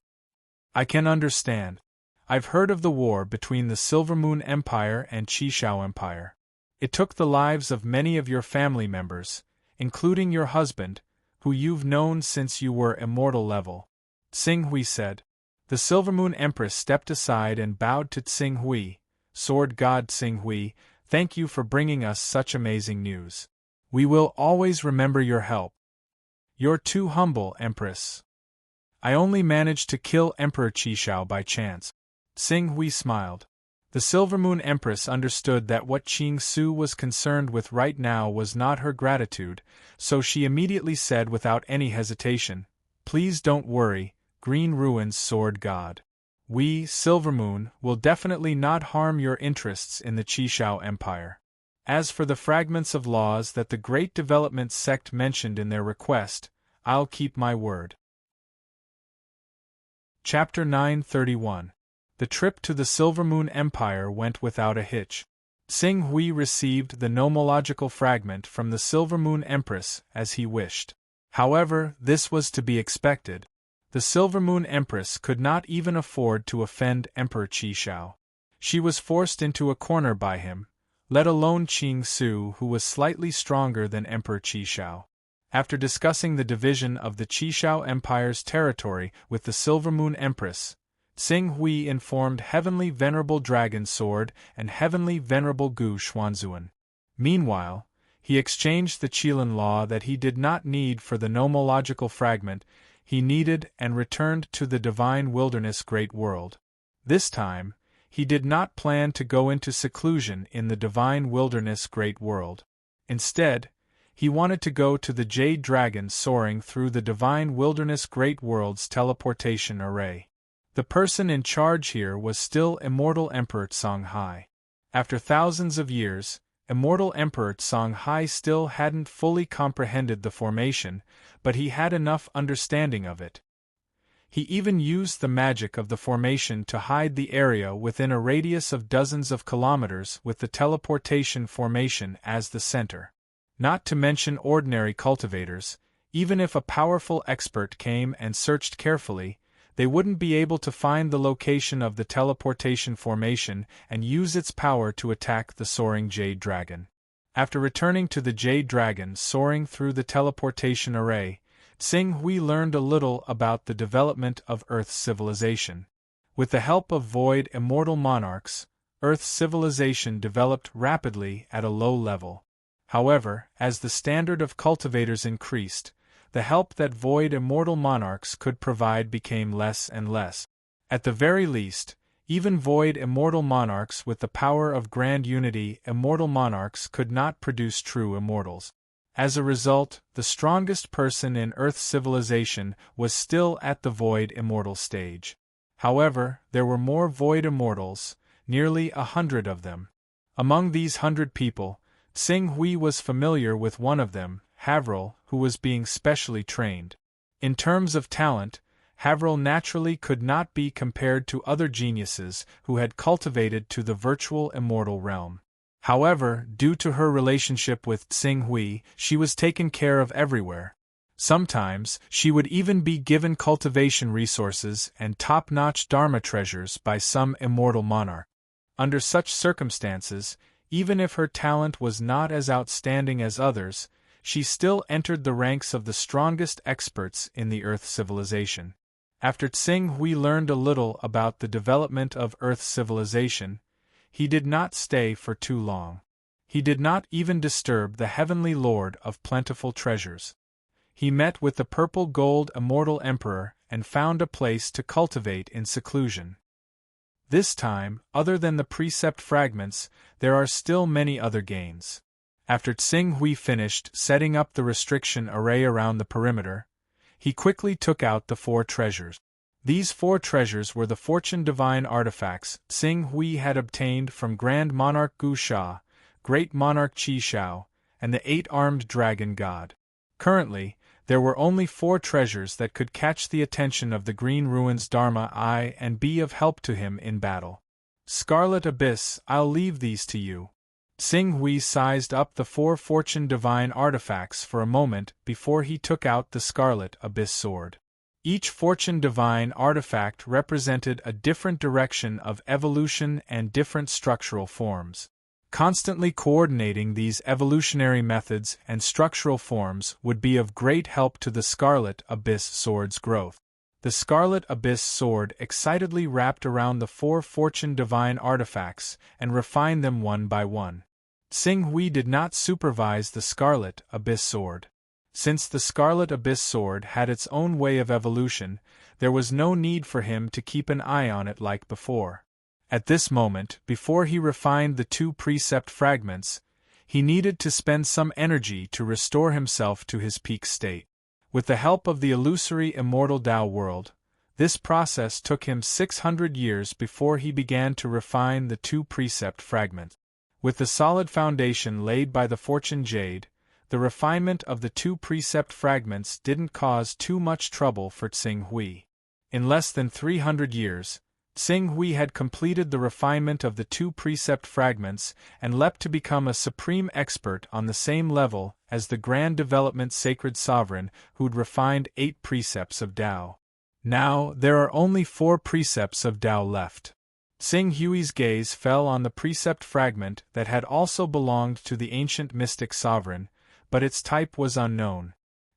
I can understand. I've heard of the war between the Silver Moon Empire and Qishao Empire. It took the lives of many of your family members, including your husband, who you've known since you were immortal level. Xinghui said. The Silver Moon Empress stepped aside and bowed to Xinghui. Sword God Xinghui, thank you for bringing us such amazing news. We will always remember your help. You're too humble, Empress. I only managed to kill Emperor Qishao by chance. Xinghui smiled. The Silver Moon Empress understood that what Qing Su was concerned with right now was not her gratitude, so she immediately said without any hesitation, please don't worry, Green Ruin's Sword God. We, Silver Moon, will definitely not harm your interests in the Qishao Empire. As for the fragments of laws that the Great Development Sect mentioned in their request, I'll keep my word. Chapter 931. The trip to the Silver Moon Empire went without a hitch. Xinghui received the nomological fragment from the Silver Moon Empress as he wished. However, this was to be expected. The Silver Moon Empress could not even afford to offend Emperor Qishao. She was forced into a corner by him, let alone Qing Su, who was slightly stronger than Emperor Qishao. After discussing the division of the Qishao Empire's territory with the Silver Moon Empress, Tsing Hui informed Heavenly Venerable Dragon Sword and Heavenly Venerable Gu Xuanzuan. Meanwhile, he exchanged the Qilin law that he did not need for the nomological fragment he needed and returned to the divine wilderness Great World. This time, he did not plan to go into seclusion in the divine wilderness Great World. Instead, he wanted to go to the Jade Dragon soaring through the divine wilderness Great World's teleportation array. The person in charge here was still Immortal Emperor Songhai. After thousands of years, Immortal Emperor Songhai still hadn't fully comprehended the formation, but he had enough understanding of it. He even used the magic of the formation to hide the area within a radius of dozens of kilometers with the teleportation formation as the center. Not to mention ordinary cultivators, even if a powerful expert came and searched carefully, they wouldn't be able to find the location of the teleportation formation and use its power to attack the soaring Jade Dragon. After returning to the Jade Dragon soaring through the teleportation array, Tsing Hui learned a little about the development of Earth's civilization. With the help of void immortal monarchs, Earth's civilization developed rapidly at a low level. However, as the standard of cultivators increased, the help that void immortal monarchs could provide became less and less. At the very least, even void immortal monarchs with the power of grand unity immortal monarchs could not produce true immortals. As a result, the strongest person in Earth's civilization was still at the void immortal stage. However, there were more void immortals, nearly 100 of them. Among these 100 people, Tsing Hui was familiar with one of them, Havril, who was being specially trained. In terms of talent, Havril naturally could not be compared to other geniuses who had cultivated to the virtual immortal realm. However, due to her relationship with Tsing Hui, she was taken care of everywhere. Sometimes, she would even be given cultivation resources and top-notch Dharma treasures by some immortal monarch. Under such circumstances, even if her talent was not as outstanding as others, she still entered the ranks of the strongest experts in the Earth civilization. After Tsing Hui learned a little about the development of Earth civilization, he did not stay for too long. He did not even disturb the Heavenly Lord of Plentiful Treasures. He met with the Purple Gold Immortal Emperor and found a place to cultivate in seclusion. This time, other than the precept fragments, there are still many other gains. After Tsing Hui finished setting up the restriction array around the perimeter, he quickly took out the 4 treasures. These 4 treasures were the Fortune Divine artifacts Tsing Hui had obtained from Grand Monarch Gu Sha, Great Monarch Qishao, and the 8-armed Dragon God. Currently, there were only 4 treasures that could catch the attention of the Green Ruins Dharma Eye and be of help to him in battle. Scarlet Abyss, I'll leave these to you. Tsing Hui sized up the 4 Fortune Divine artifacts for a moment before he took out the Scarlet Abyss sword. Each Fortune Divine artifact represented a different direction of evolution and different structural forms. Constantly coordinating these evolutionary methods and structural forms would be of great help to the Scarlet Abyss sword's growth. The Scarlet Abyss sword excitedly wrapped around the 4 Fortune Divine artifacts and refined them one by one. Tsing Hui did not supervise the Scarlet Abyss sword. Since the Scarlet Abyss sword had its own way of evolution, there was no need for him to keep an eye on it like before. At this moment, before he refined the 2 precept fragments, he needed to spend some energy to restore himself to his peak state. With the help of the illusory immortal Tao world, this process took him 600 years before he began to refine the 2 precept fragments. With the solid foundation laid by the Fortune Jade, the refinement of the 2 precept fragments didn't cause too much trouble for Tsing Hui. In less than 300 years, Tsing Hui had completed the refinement of the 2 precept fragments and leapt to become a supreme expert on the same level as the Grand Development Sacred Sovereign who'd refined 8 precepts of Tao. Now, there are only 4 precepts of Tao left. Sing Hui's gaze fell on the precept fragment that had also belonged to the ancient mystic sovereign, but its type was unknown.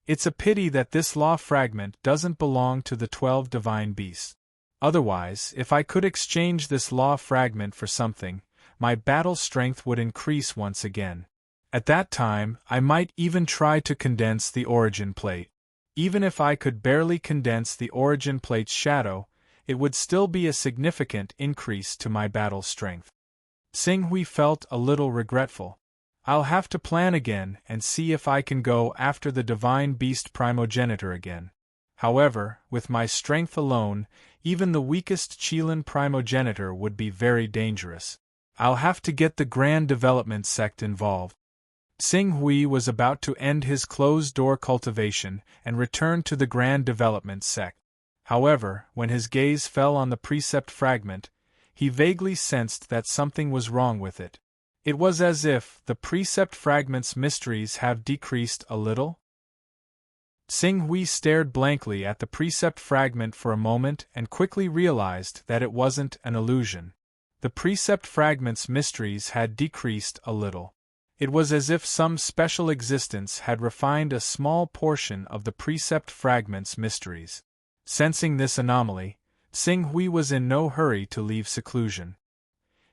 It's a pity that this law fragment doesn't belong to the 12 divine beasts. Otherwise, if I could exchange this law fragment for something, my battle strength would increase once again. At that time, I might even try to condense the origin plate. Even if I could barely condense the origin plate's shadow, it would still be a significant increase to my battle strength. Sing Hui felt a little regretful. I'll have to plan again and see if I can go after the divine beast primogenitor again. However, with my strength alone, even the weakest Qilin primogenitor would be very dangerous. I'll have to get the Grand Development Sect involved. Sing Hui was about to end his closed-door cultivation and return to the Grand Development Sect. However, when his gaze fell on the precept fragment, he vaguely sensed that something was wrong with it. It was as if the precept fragment's mysteries have decreased a little. Sing Hui stared blankly at the precept fragment for a moment and quickly realized that it wasn't an illusion. The precept fragment's mysteries had decreased a little. It was as if some special existence had refined a small portion of the precept fragment's mysteries. Sensing this anomaly, Sing Hui was in no hurry to leave seclusion.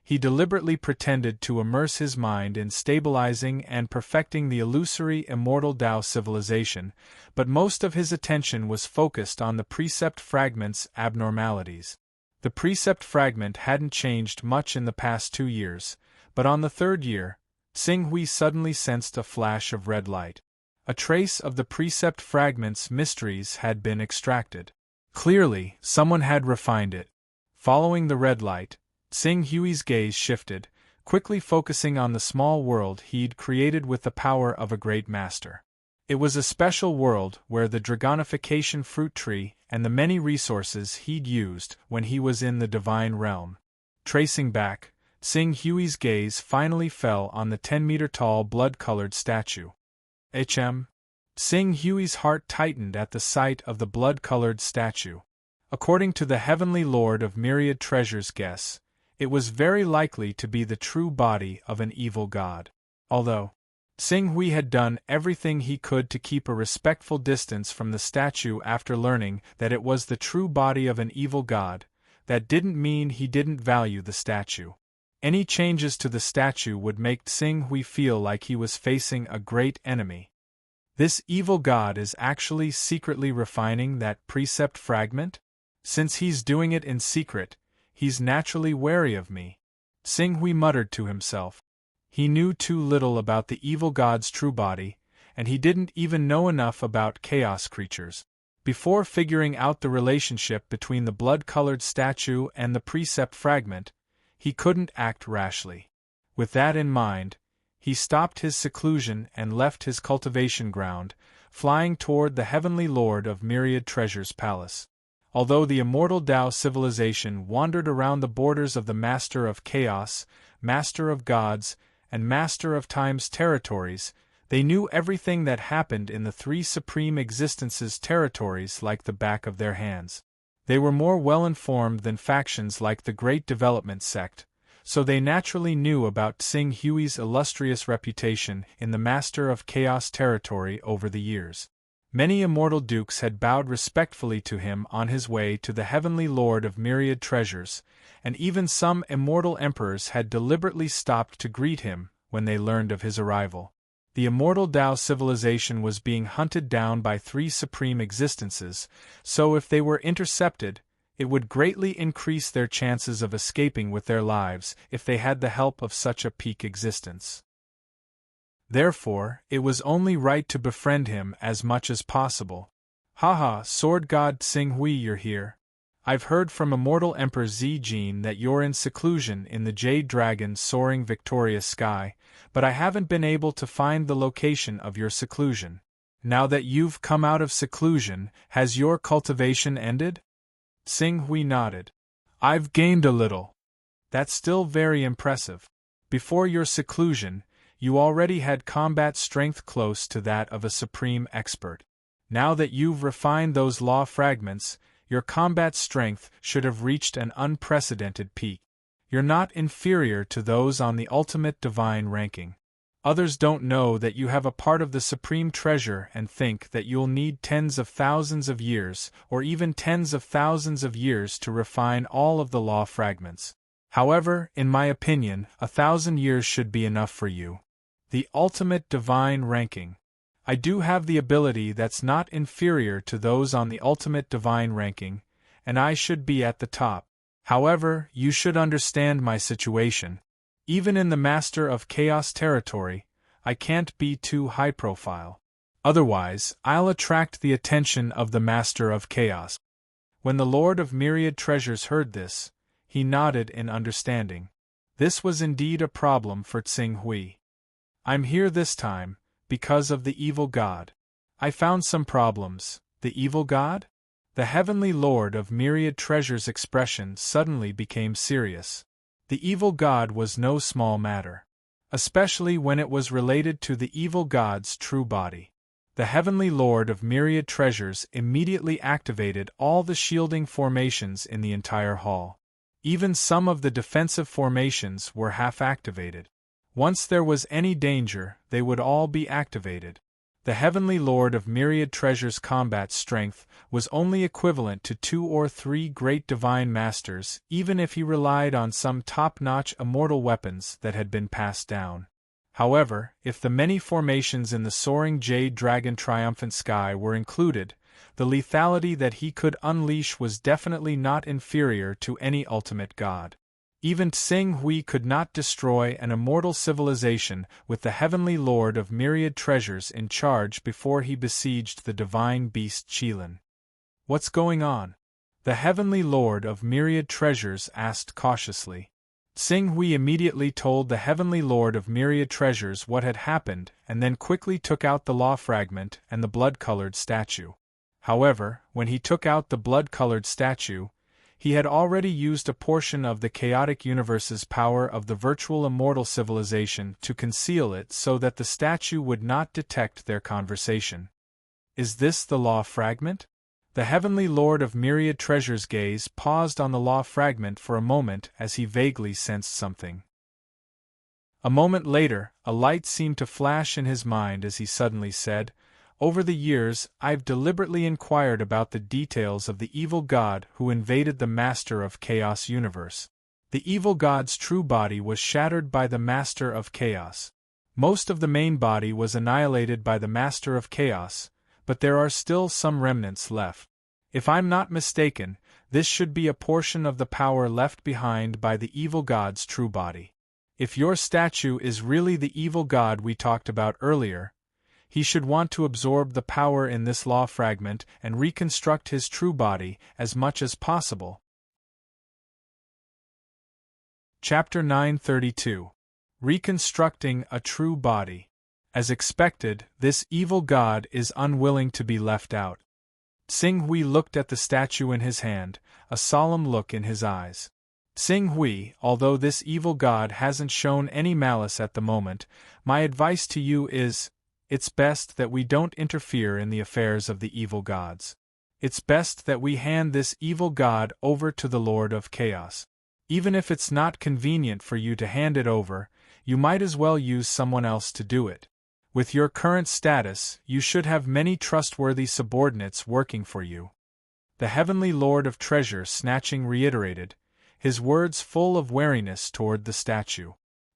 He deliberately pretended to immerse his mind in stabilizing and perfecting the illusory immortal Tao civilization, but most of his attention was focused on the precept fragment's abnormalities. The precept fragment hadn't changed much in the past 2 years, but on the 3rd year, Sing Hui suddenly sensed a flash of red light. A trace of the precept fragment's mysteries had been extracted. Clearly, someone had refined it. Following the red light, Sing Hui's gaze shifted, quickly focusing on the small world he'd created with the power of a great master. It was a special world where the dragonification fruit tree and the many resources he'd used when he was in the divine realm. Tracing back, Sing Hui's gaze finally fell on the 10-meter-tall blood-colored statue. Sing Hui's heart tightened at the sight of the blood-colored statue. According to the Heavenly Lord of Myriad Treasures' guess, it was very likely to be the true body of an evil god. Although Sing Hui had done everything he could to keep a respectful distance from the statue after learning that it was the true body of an evil god, that didn't mean he didn't value the statue. Any changes to the statue would make Sing Hui feel like he was facing a great enemy. This evil god is actually secretly refining that precept fragment? Since he's doing it in secret, he's naturally wary of me. Sing Hui muttered to himself. He knew too little about the evil god's true body, and he didn't even know enough about chaos creatures. Before figuring out the relationship between the blood-colored statue and the precept fragment, he couldn't act rashly. With that in mind, he stopped his seclusion and left his cultivation ground, flying toward the Heavenly Lord of Myriad Treasures' palace. Although the immortal Tao civilization wandered around the borders of the Master of Chaos, Master of Gods, and Master of Time's territories, they knew everything that happened in the 3 supreme existences' territories like the back of their hands. They were more well-informed than factions like the Great Development Sect, so they naturally knew about Sing Hui's illustrious reputation in the Master of Chaos territory over the years. Many immortal dukes had bowed respectfully to him on his way to the Heavenly Lord of Myriad Treasures, and even some immortal emperors had deliberately stopped to greet him when they learned of his arrival. The immortal Tao civilization was being hunted down by 3 supreme existences, so if they were intercepted, it would greatly increase their chances of escaping with their lives if they had the help of such a peak existence. Therefore, it was only right to befriend him as much as possible. Haha, Sword God Sing Hui, you're here. I've heard from Immortal Emperor Zijin that you're in seclusion in the Jade Dragon's soaring victorious sky, but I haven't been able to find the location of your seclusion. Now that you've come out of seclusion, has your cultivation ended? Sing Hui nodded. I've gained a little. That's still very impressive. Before your seclusion, you already had combat strength close to that of a supreme expert. Now that you've refined those law fragments, your combat strength should have reached an unprecedented peak. You're not inferior to those on the ultimate divine ranking. Others don't know that you have a part of the supreme treasure and think that you'll need tens of thousands of years, or even tens of thousands of years to refine all of the law fragments. However, in my opinion, 1,000 years should be enough for you. The ultimate divine ranking. I do have the ability that's not inferior to those on the ultimate divine ranking, and I should be at the top. However, you should understand my situation. Even in the Master of Chaos territory, I can't be too high profile. Otherwise, I'll attract the attention of the Master of Chaos. When the Lord of Myriad Treasures heard this, he nodded in understanding. This was indeed a problem for Tsing Hui. I'm here this time, because of the evil god. I found some problems. The evil god? The heavenly Lord of Myriad Treasures' expression suddenly became serious. The evil god was no small matter, especially when it was related to the evil god's true body. The heavenly Lord of Myriad Treasures immediately activated all the shielding formations in the entire hall. Even some of the defensive formations were half-activated. Once there was any danger, they would all be activated. The heavenly Lord of Myriad Treasures' combat strength was only equivalent to 2 or 3 great divine masters, even if he relied on some top-notch immortal weapons that had been passed down. However, if the many formations in the soaring Jade Dragon Triumphant Sky were included, the lethality that he could unleash was definitely not inferior to any ultimate god. Even Tsing Hui could not destroy an immortal civilization with the heavenly Lord of Myriad Treasures in charge before he besieged the divine beast Qilin. What's going on? The heavenly Lord of Myriad Treasures asked cautiously. Tsing Hui immediately told the heavenly Lord of Myriad Treasures what had happened and then quickly took out the law fragment and the blood-colored statue. However, when he took out the blood-colored statue, he had already used a portion of the chaotic universe's power of the virtual immortal civilization to conceal it so that the statue would not detect their conversation. Is this the law fragment? The heavenly Lord of Myriad Treasures' gaze paused on the law fragment for a moment as he vaguely sensed something. A moment later, a light seemed to flash in his mind as he suddenly said, "Over the years, I've deliberately inquired about the details of the evil god who invaded the Master of Chaos universe. The evil god's true body was shattered by the Master of Chaos. Most of the main body was annihilated by the Master of Chaos, but there are still some remnants left. If I'm not mistaken, this should be a portion of the power left behind by the evil god's true body. If your statue is really the evil god we talked about earlier, he should want to absorb the power in this law fragment and reconstruct his true body as much as possible." Chapter 932. Reconstructing a True Body. As expected, this evil god is unwilling to be left out. Tsing Hui looked at the statue in his hand, a solemn look in his eyes. Tsing Hui, although this evil god hasn't shown any malice at the moment, my advice to you is, it's best that we don't interfere in the affairs of the evil gods. It's best that we hand this evil god over to the Lord of Chaos. Even if it's not convenient for you to hand it over, you might as well use someone else to do it. With your current status, you should have many trustworthy subordinates working for you." The heavenly Lord of Treasure snatching reiterated, his words full of wariness toward the statue.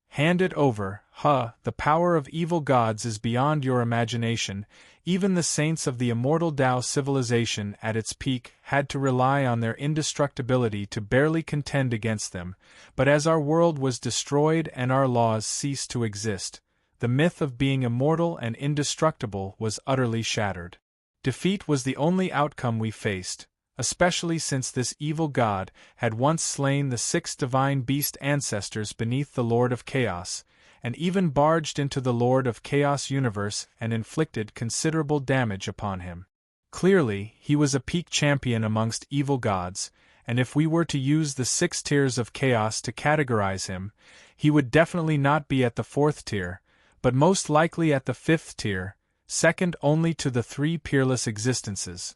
"Hand it over, the power of evil gods is beyond your imagination. Even the saints of the immortal Tao civilization at its peak had to rely on their indestructibility to barely contend against them, but as our world was destroyed and our laws ceased to exist, the myth of being immortal and indestructible was utterly shattered. Defeat was the only outcome we faced, especially since this evil god had once slain the 6 divine beast ancestors beneath the Lord of Chaos, and even barged into the Lord of Chaos universe and inflicted considerable damage upon him. Clearly, he was a peak champion amongst evil gods, and if we were to use the 6 tiers of chaos to categorize him, he would definitely not be at the 4th tier, but most likely at the 5th tier, second only to the 3 peerless existences: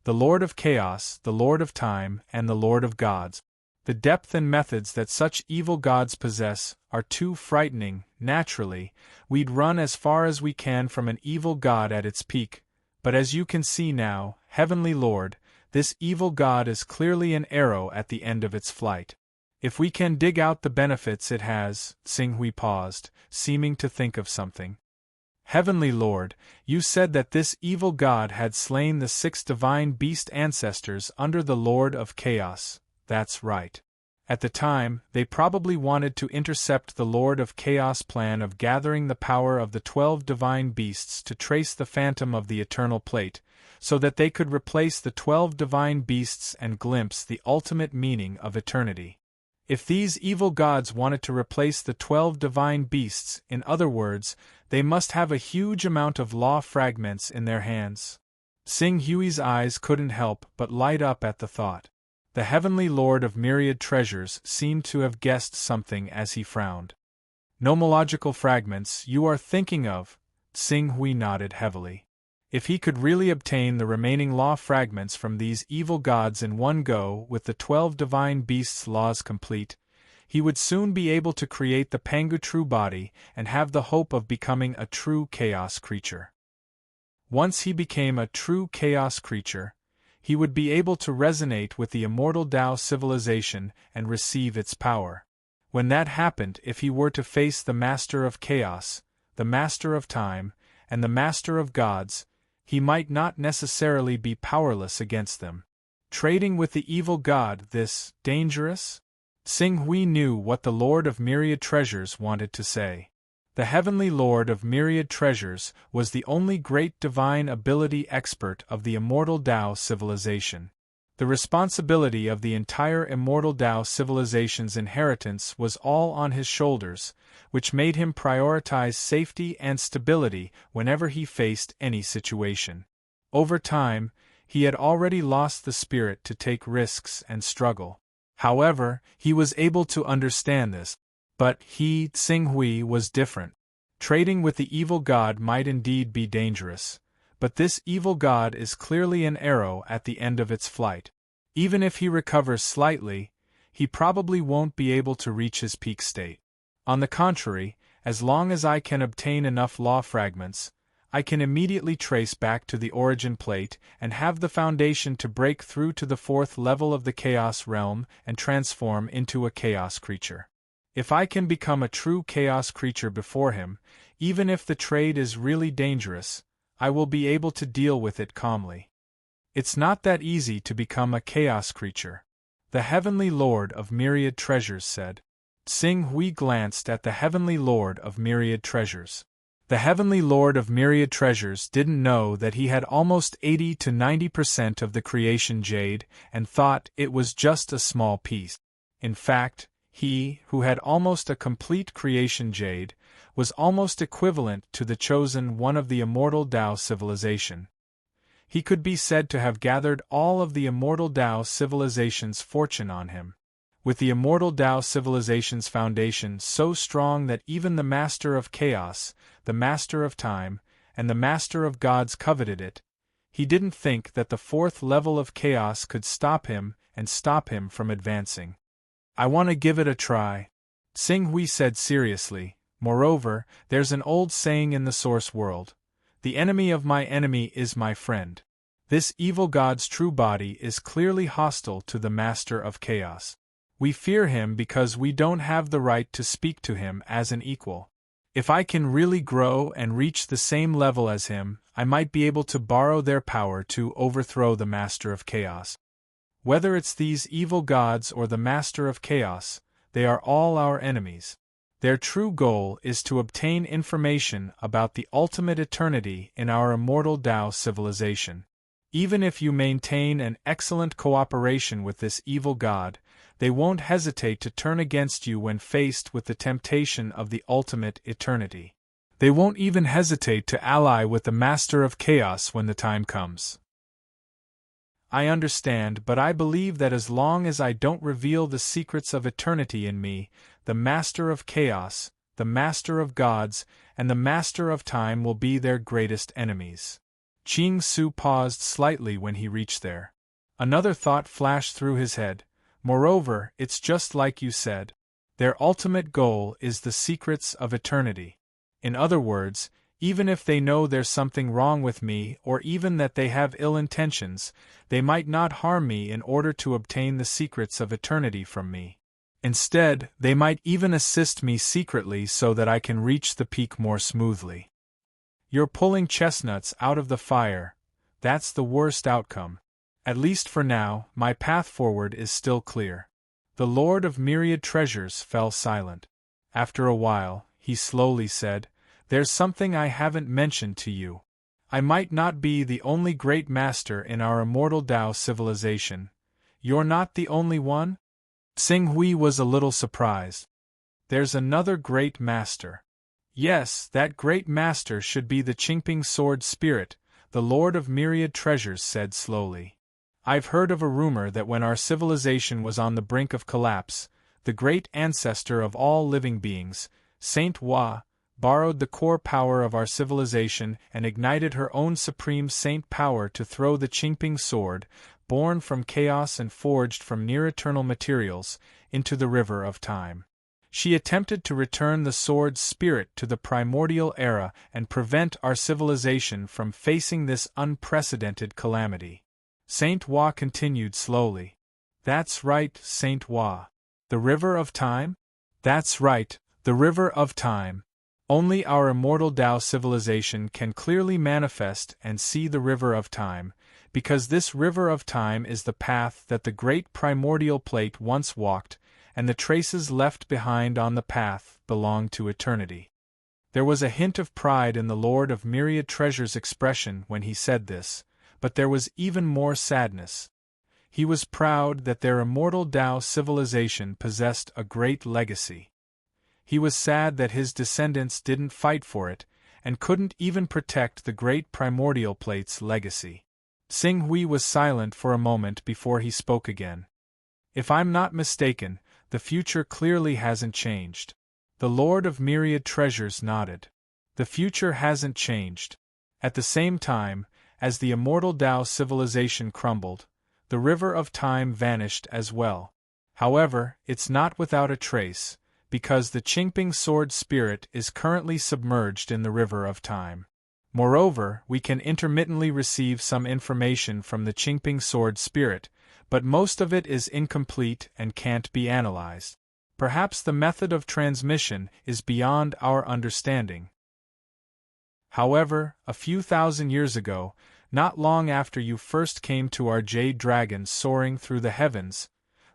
the Lord of Chaos, the Lord of Time, and the Lord of Gods. The depth and methods that such evil gods possess are too frightening. Naturally, we'd run as far as we can from an evil god at its peak, but as you can see now, Heavenly Lord, this evil god is clearly an arrow at the end of its flight. If we can dig out the benefits it has, Xinghui paused, seeming to think of something. Heavenly Lord, you said that this evil god had slain the 6 divine beast ancestors under the Lord of Chaos. That's right. At the time, they probably wanted to intercept the Lord of Chaos' plan of gathering the power of the 12 divine beasts to trace the phantom of the eternal plate, so that they could replace the 12 divine beasts and glimpse the ultimate meaning of eternity. If these evil gods wanted to replace the 12 divine beasts, in other words, they must have a huge amount of law fragments in their hands. Xinghui's eyes couldn't help but light up at the thought. The Heavenly Lord of Myriad Treasures seemed to have guessed something as he frowned. Nomological fragments you are thinking of, Xinghui nodded heavily. If he could really obtain the remaining law fragments from these evil gods in one go with the 12 divine beasts' laws complete, he would soon be able to create the Pangu true body and have the hope of becoming a true chaos creature. Once he became a true chaos creature, he would be able to resonate with the immortal Tao civilization and receive its power. When that happened, if he were to face the Master of Chaos, the Master of Time, and the Master of Gods, he might not necessarily be powerless against them. Trading with the evil god this dangerous? Xinghui knew what the Lord of Myriad Treasures wanted to say. The Heavenly Lord of Myriad Treasures was the only great divine ability expert of the immortal Tao civilization. The responsibility of the entire immortal Tao civilization's inheritance was all on his shoulders, which made him prioritize safety and stability whenever he faced any situation. Over time, he had already lost the spirit to take risks and struggle. However, he was able to understand this. But he, Xinghui, was different. Trading with the evil god might indeed be dangerous, but this evil god is clearly an arrow at the end of its flight. Even if he recovers slightly, he probably won't be able to reach his peak state. On the contrary, as long as I can obtain enough law fragments, I can immediately trace back to the origin plate and have the foundation to break through to the 4th level of the chaos realm and transform into a chaos creature. If I can become a true chaos creature before him, even if the trade is really dangerous, I will be able to deal with it calmly. It's not that easy to become a chaos creature, the Heavenly Lord of Myriad Treasures said. Xinghui glanced at the Heavenly Lord of Myriad Treasures. The Heavenly Lord of Myriad Treasures didn't know that he had almost 80 to 90% of the creation jade and thought it was just a small piece. In fact, he, who had almost a complete creation jade, was almost equivalent to the chosen one of the immortal Tao civilization. He could be said to have gathered all of the immortal Tao civilization's fortune on him. With the immortal Tao civilization's foundation so strong that even the Master of Chaos, the Master of Time, and the Master of Gods coveted it, he didn't think that the 4th level of chaos could stop him and stop him from advancing. I want to give it a try, Xinghui said seriously. Moreover, there's an old saying in the source world. The enemy of my enemy is my friend. This evil god's true body is clearly hostile to the Master of Chaos. We fear him because we don't have the right to speak to him as an equal. If I can really grow and reach the same level as him, I might be able to borrow their power to overthrow the Master of Chaos. Whether it's these evil gods or the Master of Chaos, they are all our enemies. Their true goal is to obtain information about the ultimate eternity in our immortal Tao civilization. Even if you maintain an excellent cooperation with this evil god, they won't hesitate to turn against you when faced with the temptation of the ultimate eternity. They won't even hesitate to ally with the Master of Chaos when the time comes. I understand, but I believe that as long as I don't reveal the secrets of eternity in me, the Master of Chaos, the Master of Gods, and the Master of Time will be their greatest enemies. Qing Su paused slightly when he reached there. Another thought flashed through his head. Moreover, it's just like you said. Their ultimate goal is the secrets of eternity. In other words, even if they know there's something wrong with me or even that they have ill intentions, they might not harm me in order to obtain the secrets of eternity from me. Instead, they might even assist me secretly so that I can reach the peak more smoothly. You're pulling chestnuts out of the fire. That's the worst outcome. At least for now, my path forward is still clear. The Lord of Myriad Treasures fell silent. After a while, he slowly said, "There's something I haven't mentioned to you. I might not be the only great master in our immortal Tao civilization. You're not the only one?" Xing Hui was a little surprised. "There's another great master." "Yes, that great master should be the Qingping Sword Spirit," the Lord of Myriad Treasures said slowly. "I've heard of a rumor that when our civilization was on the brink of collapse, the great ancestor of all living beings, Saint Hua, borrowed the core power of our civilization and ignited her own supreme saint power to throw the Qingping sword, born from chaos and forged from near-eternal materials, into the river of time. She attempted to return the sword's spirit to the primordial era and prevent our civilization from facing this unprecedented calamity." Saint Hua continued slowly. "That's right, Saint Hua. The river of time?" "That's right, the river of time. Only our immortal Tao civilization can clearly manifest and see the river of time, because this river of time is the path that the great primordial plate once walked, and the traces left behind on the path belong to eternity." There was a hint of pride in the Lord of Myriad Treasures' expression when he said this, but there was even more sadness. He was proud that their immortal Tao civilization possessed a great legacy. He was sad that his descendants didn't fight for it, and couldn't even protect the great primordial plate's legacy. Xing Hui was silent for a moment before he spoke again. "If I'm not mistaken, the future clearly hasn't changed." The Lord of Myriad Treasures nodded. "The future hasn't changed. At the same time, as the immortal Tao civilization crumbled, the river of time vanished as well. However, it's not without a trace, because the Qingping sword spirit is currently submerged in the river of time. Moreover, we can intermittently receive some information from the Qingping sword spirit, but most of it is incomplete and can't be analyzed. Perhaps the method of transmission is beyond our understanding. However, a few thousand years ago, not long after you first came to our jade dragon soaring through the heavens,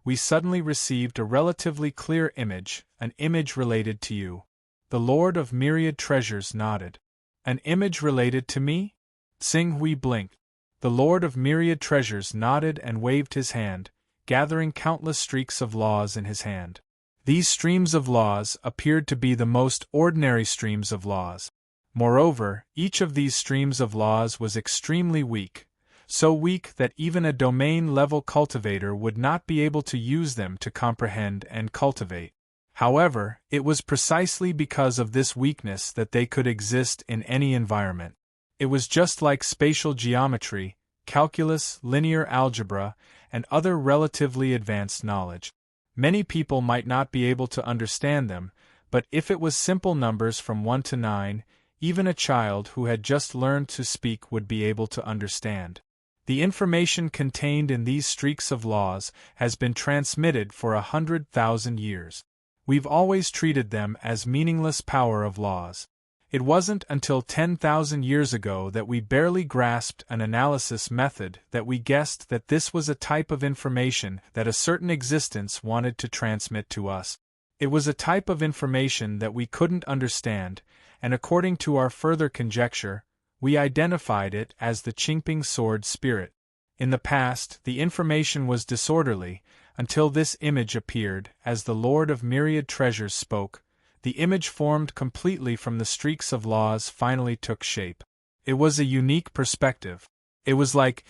we suddenly received a relatively clear image, an image related to you." The Lord of Myriad Treasures nodded. "An image related to me?" Xing Hui blinked. The Lord of Myriad Treasures nodded and waved his hand, gathering countless streaks of laws in his hand. These streams of laws appeared to be the most ordinary streams of laws. Moreover, each of these streams of laws was extremely weak, so weak that even a domain-level cultivator would not be able to use them to comprehend and cultivate. However, it was precisely because of this weakness that they could exist in any environment. It was just like spatial geometry, calculus, linear algebra, and other relatively advanced knowledge. Many people might not be able to understand them, but if it was simple numbers from 1 to 9, even a child who had just learned to speak would be able to understand. The information contained in these streaks of laws has been transmitted for 100,000 years. We've always treated them as meaningless power of laws. It wasn't until 10,000 years ago that we barely grasped an analysis method that we guessed that this was a type of information that a certain existence wanted to transmit to us. It was a type of information that we couldn't understand, and according to our further conjecture, we identified it as the Qingping sword spirit. In the past, the information was disorderly, until this image appeared. As the Lord of Myriad Treasures spoke, the image formed completely from the streaks of laws finally took shape. It was a unique perspective. It was like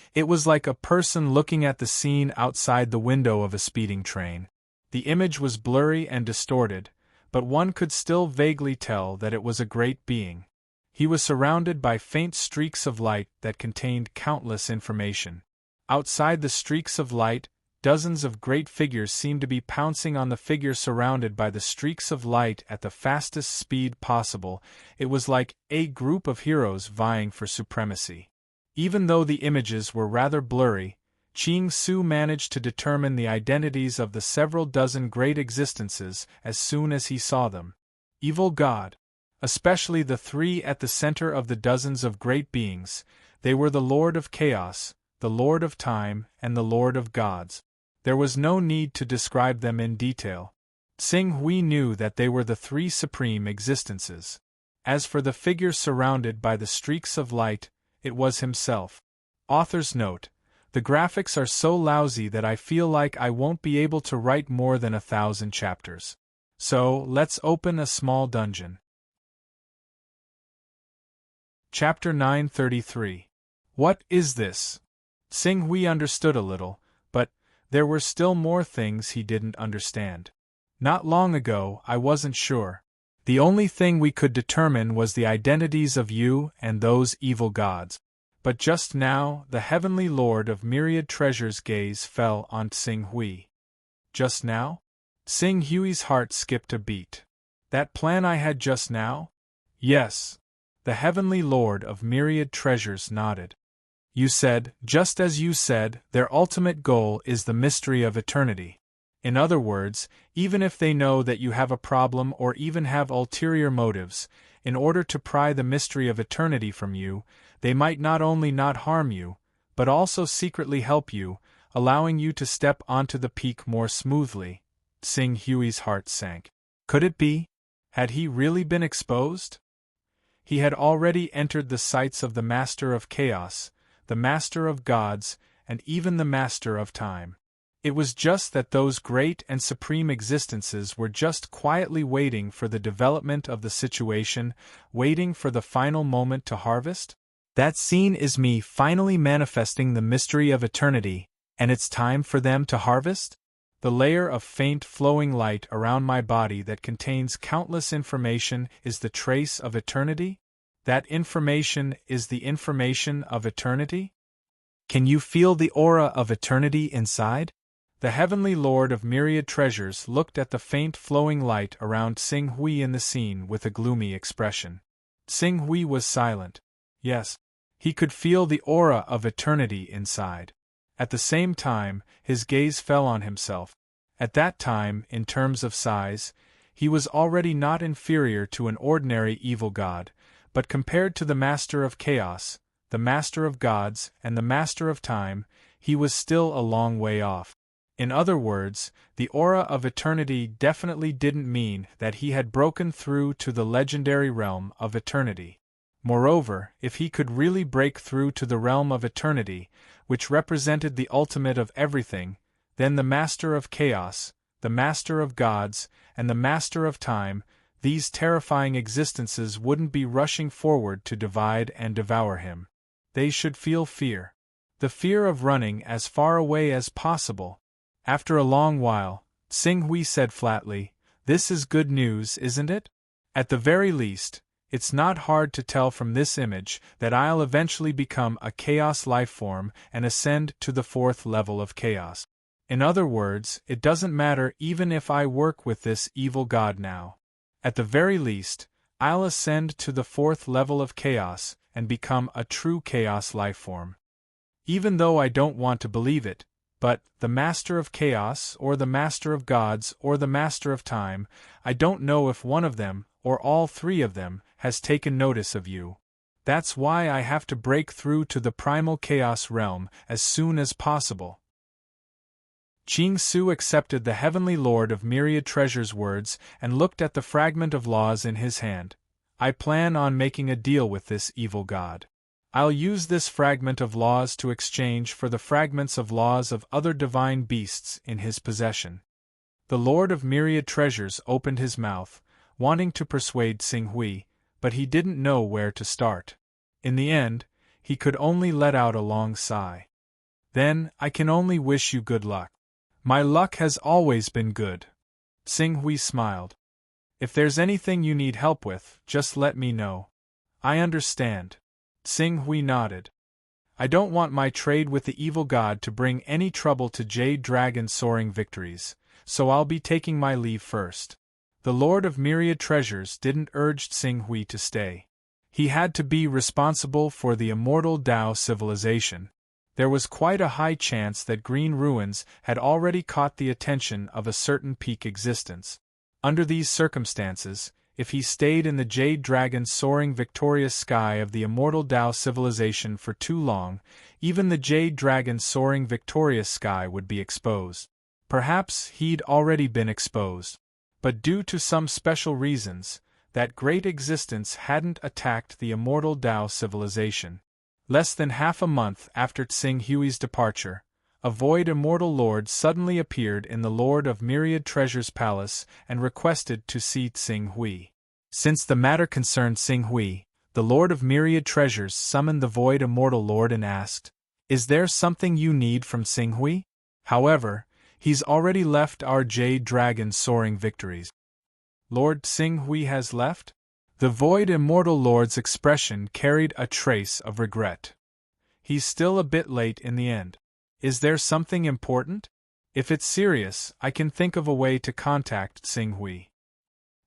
a person looking at the scene outside the window of a speeding train. The image was blurry and distorted, but one could still vaguely tell that it was a great being. He was surrounded by faint streaks of light that contained countless information. Outside the streaks of light, Dozens of great figures seemed to be pouncing on the figure surrounded by the streaks of light at the fastest speed possible. It was like a group of heroes vying for supremacy. Even though the images were rather blurry, Qing Su managed to determine the identities of the several dozen great existences as soon as he saw them. Evil God. Especially the three at the center of the dozens of great beings, they were the Lord of Chaos, the Lord of Time, and the Lord of Gods. There was no need to describe them in detail. Xing Hui knew that they were the three supreme existences. As for the figure surrounded by the streaks of light, it was himself. Author's note: the graphics are so lousy that I feel like I won't be able to write more than 1,000 chapters. So, let's open a small dungeon. Chapter 933. What is this? Xing Hui understood a little, but there were still more things he didn't understand. Not long ago, I wasn't sure. The only thing we could determine was the identities of you and those evil gods. But just now, the heavenly lord of myriad treasures' gaze fell on Xing Hui. Just now? Xing Hui's heart skipped a beat. That plan I had just now? Yes. The heavenly lord of myriad treasures nodded. You said, just as you said, their ultimate goal is the mystery of eternity. In other words, even if they know that you have a problem or even have ulterior motives, in order to pry the mystery of eternity from you, they might not only not harm you, but also secretly help you, allowing you to step onto the peak more smoothly. Xing Hui's heart sank. Could it be? Had he really been exposed? He had already entered the sights of the Master of Chaos, the Master of Gods, and even the Master of Time. It was just that those great and supreme existences were just quietly waiting for the development of the situation, waiting for the final moment to harvest. That scene is me finally manifesting the mystery of eternity, and it's time for them to harvest? The layer of faint flowing light around my body that contains countless information is the trace of eternity? That information is the information of eternity? Can you feel the aura of eternity inside? The heavenly lord of myriad treasures looked at the faint flowing light around Xing Hui in the scene with a gloomy expression. Xing Hui was silent. Yes, he could feel the aura of eternity inside. At the same time, his gaze fell on himself. At that time, in terms of size, he was already not inferior to an ordinary evil god, but compared to the Master of Chaos, the Master of Gods, and the Master of Time, he was still a long way off. In other words, the aura of eternity definitely didn't mean that he had broken through to the legendary realm of eternity. Moreover, if he could really break through to the realm of eternity, which represented the ultimate of everything, then the Master of Chaos, the Master of Gods, and the Master of Time, these terrifying existences wouldn't be rushing forward to divide and devour him. They should feel fear. The fear of running as far away as possible. After a long while, Xing Hui said flatly, "This is good news, isn't it? At the very least, it's not hard to tell from this image that I'll eventually become a chaos lifeform and ascend to the 4th level of chaos. In other words, it doesn't matter even if I work with this evil god now. At the very least, I'll ascend to the 4th level of chaos and become a true chaos lifeform. Even though I don't want to believe it, but the Master of Chaos, or the Master of Gods, or the Master of Time, I don't know if one of them, or all three of them, has taken notice of you. That's why I have to break through to the primal chaos realm as soon as possible." Qing Su accepted the heavenly lord of myriad treasures' words and looked at the fragment of laws in his hand. "I plan on making a deal with this evil god. I'll use this fragment of laws to exchange for the fragments of laws of other divine beasts in his possession." The Lord of Myriad Treasures opened his mouth, wanting to persuade Xing Hui, but he didn't know where to start. In the end, he could only let out a long sigh. "Then, I can only wish you good luck." "My luck has always been good." Xing Hui smiled. "If there's anything you need help with, just let me know." "I understand." Xing Hui nodded. I don't want my trade with the evil god to bring any trouble to Jade Dragon's soaring victories, so I'll be taking my leave first. The Lord of Myriad Treasures didn't urge Xing Hui to stay. He had to be responsible for the immortal Dao civilization. There was quite a high chance that Green Ruins had already caught the attention of a certain peak existence. Under these circumstances, if he stayed in the Jade Dragon's soaring victorious sky of the immortal Dao civilization for too long, even the Jade Dragon's soaring victorious sky would be exposed. Perhaps he'd already been exposed. But due to some special reasons, that great existence hadn't attacked the immortal Dao civilization. Less than half a month after Xing Hui's departure, a void immortal lord suddenly appeared in the Lord of Myriad Treasures palace and requested to see Xing Hui. Since the matter concerned Xing Hui, the Lord of Myriad Treasures summoned the void immortal lord and asked, "Is there something you need from Xing Hui? However, he's already left our Jade Dragon's soaring victories." "Lord Xing Hui has left?" The void immortal lord's expression carried a trace of regret. "He's still a bit late in the end. Is there something important? If it's serious, I can think of a way to contact Xing Hui."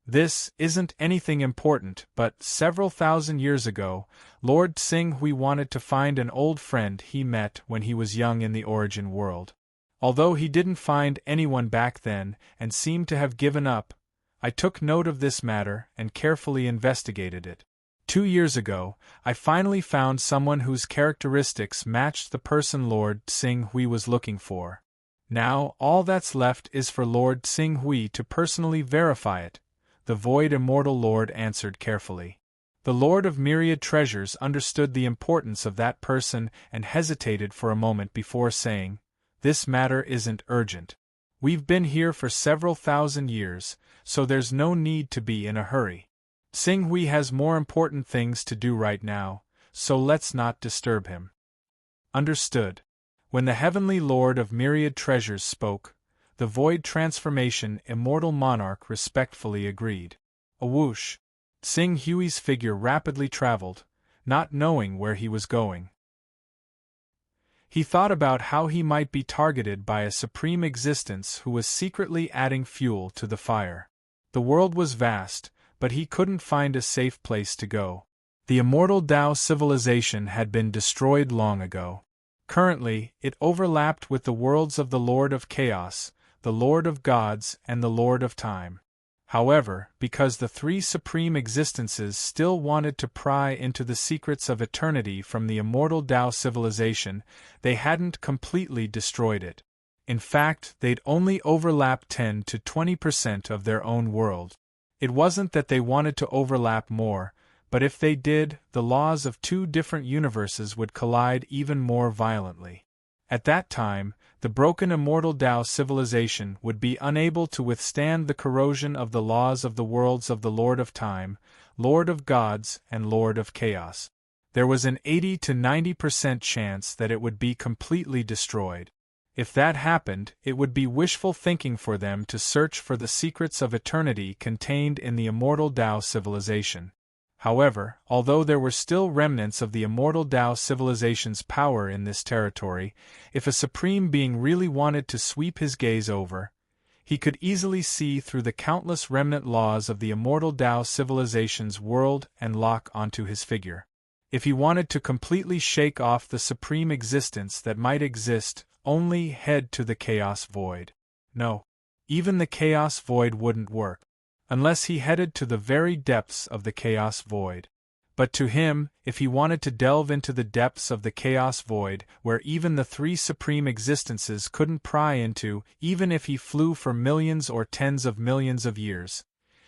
"This isn't anything important, but several thousand years ago, Lord Xing Hui wanted to find an old friend he met when he was young in the origin world. Although he didn't find anyone back then and seemed to have given up, I took note of this matter and carefully investigated it. 2 years ago, I finally found someone whose characteristics matched the person Lord Xing Hui was looking for. Now, all that's left is for Lord Xing Hui to personally verify it," the void immortal lord answered carefully. The Lord of Myriad Treasures understood the importance of that person and hesitated for a moment before saying, "This matter isn't urgent. We've been here for several thousand years, so there's no need to be in a hurry. Xing Hui has more important things to do right now, so let's not disturb him." "Understood." When the Heavenly Lord of Myriad Treasures spoke, the Void Transformation Immortal Monarch respectfully agreed. A whoosh. Xing Hui's figure rapidly traveled, not knowing where he was going. He thought about how he might be targeted by a supreme existence who was secretly adding fuel to the fire. The world was vast, but he couldn't find a safe place to go. The immortal Dao civilization had been destroyed long ago. Currently, it overlapped with the worlds of the Lord of Chaos, the Lord of Gods, and the Lord of Time. However, because the three supreme existences still wanted to pry into the secrets of eternity from the immortal Dao civilization, they hadn't completely destroyed it. In fact, they'd only overlapped 10 to 20% of their own world. It wasn't that they wanted to overlap more, but if they did, the laws of 2 different universes would collide even more violently. At that time, the broken immortal Dao civilization would be unable to withstand the corrosion of the laws of the worlds of the Lord of Time, Lord of Gods, and Lord of Chaos. There was an 80 to 90% chance that it would be completely destroyed. If that happened, it would be wishful thinking for them to search for the secrets of eternity contained in the immortal Dao civilization. However, although there were still remnants of the immortal Dao civilization's power in this territory, if a supreme being really wanted to sweep his gaze over, he could easily see through the countless remnant laws of the immortal Dao civilization's world and lock onto his figure. If he wanted to completely shake off the supreme existence that might exist, only head to the Chaos Void. No, even the Chaos Void wouldn't work. Unless he headed to the very depths of the Chaos Void. But to him, if he wanted to delve into the depths of the Chaos Void, where even the 3 supreme existences couldn't pry into, even if he flew for millions or tens of millions of years,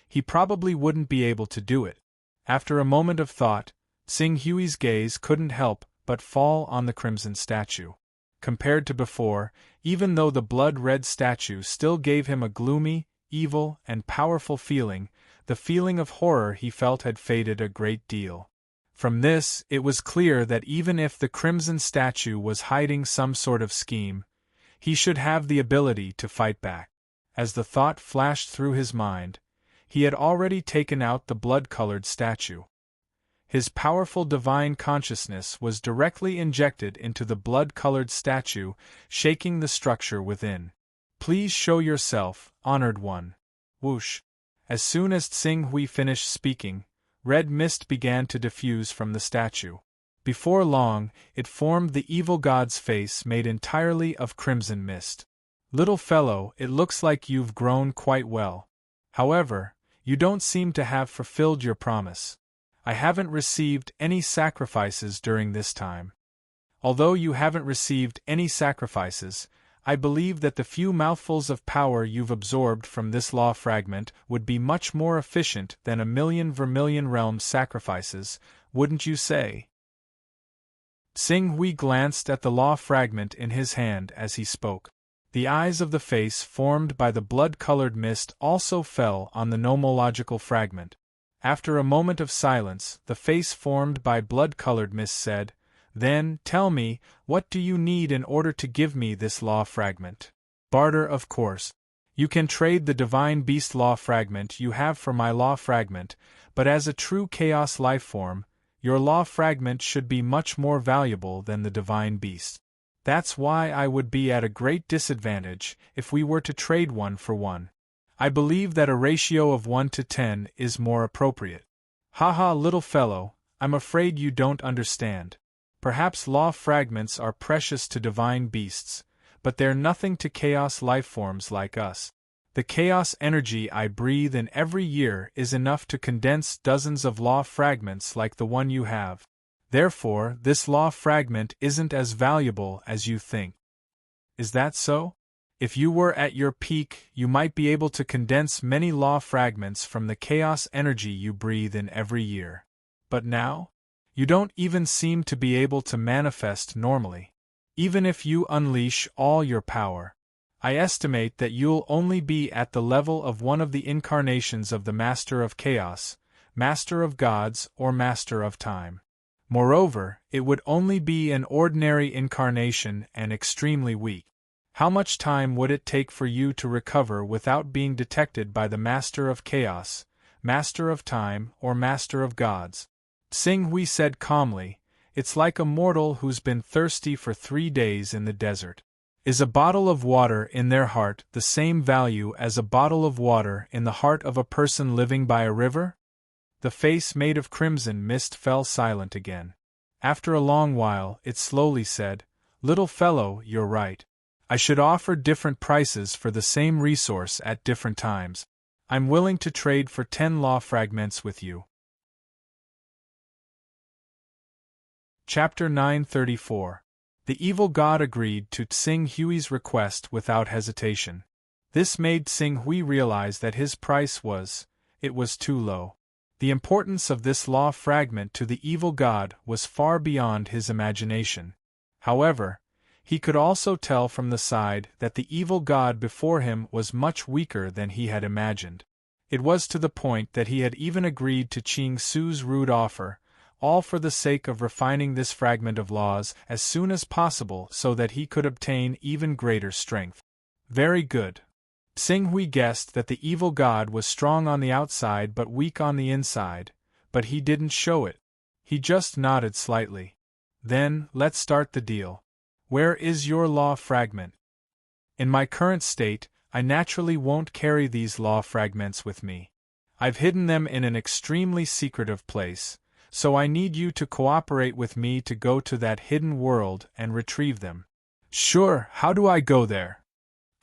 he probably wouldn't be able to do it. After a moment of thought, Xing Hui's gaze couldn't help but fall on the crimson statue. Compared to before, even though the blood-red statue still gave him a gloomy, evil, and powerful feeling, the feeling of horror he felt had faded a great deal. From this, it was clear that even if the crimson statue was hiding some sort of scheme, he should have the ability to fight back. As the thought flashed through his mind, he had already taken out the blood-colored statue. His powerful divine consciousness was directly injected into the blood-colored statue, shaking the structure within. "Please show yourself, honored one." Whoosh! As soon as Tsing Hui finished speaking, red mist began to diffuse from the statue. Before long, it formed the evil god's face made entirely of crimson mist. "Little fellow, it looks like you've grown quite well. However, you don't seem to have fulfilled your promise. I haven't received any sacrifices during this time." "Although you haven't received any sacrifices, I believe that the few mouthfuls of power you've absorbed from this law fragment would be much more efficient than a million vermilion realms sacrifices, wouldn't you say?" Tsing Hui glanced at the law fragment in his hand as he spoke. The eyes of the face formed by the blood-colored mist also fell on the nomological fragment. After a moment of silence, the face formed by blood-colored mist said, "Then, tell me, what do you need in order to give me this law fragment?" "Barter, of course. You can trade the divine beast law fragment you have for my law fragment, but as a true chaos lifeform, your law fragment should be much more valuable than the divine beast. That's why I would be at a great disadvantage if we were to trade one for one. I believe that a ratio of 1 to 10 is more appropriate." "Haha, little fellow, I'm afraid you don't understand. Perhaps law fragments are precious to divine beasts, but they're nothing to chaos lifeforms like us. The chaos energy I breathe in every year is enough to condense dozens of law fragments like the one you have. Therefore, this law fragment isn't as valuable as you think." "Is that so? If you were at your peak, you might be able to condense many law fragments from the chaos energy you breathe in every year. But now? You don't even seem to be able to manifest normally. Even if you unleash all your power, I estimate that you'll only be at the level of one of the incarnations of the Master of Chaos, Master of Gods, or Master of Time. Moreover, it would only be an ordinary incarnation and extremely weak. How much time would it take for you to recover without being detected by the Master of Chaos, Master of Time, or Master of Gods?" Tsing Hui said calmly, "It's like a mortal who's been thirsty for 3 days in the desert. Is a bottle of water in their heart the same value as a bottle of water in the heart of a person living by a river?" The face made of crimson mist fell silent again. After a long while, it slowly said, "Little fellow, you're right. I should offer different prices for the same resource at different times. I'm willing to trade for 10 law fragments with you." Chapter 934. The evil god agreed to Tsing Hui's request without hesitation. This made Tsing Hui realize that his price was too low. The importance of this law fragment to the evil god was far beyond his imagination. However, he could also tell from the side that the evil god before him was much weaker than he had imagined. It was to the point that he had even agreed to Ching Su's rude offer, all for the sake of refining this fragment of laws as soon as possible so that he could obtain even greater strength. Very good. Tsing Hui guessed that the evil god was strong on the outside but weak on the inside, but he didn't show it. He just nodded slightly. "Then, let's start the deal. Where is your law fragment?" "In my current state, I naturally won't carry these law fragments with me. I've hidden them in an extremely secretive place, so I need you to cooperate with me to go to that hidden world and retrieve them." "Sure, how do I go there?"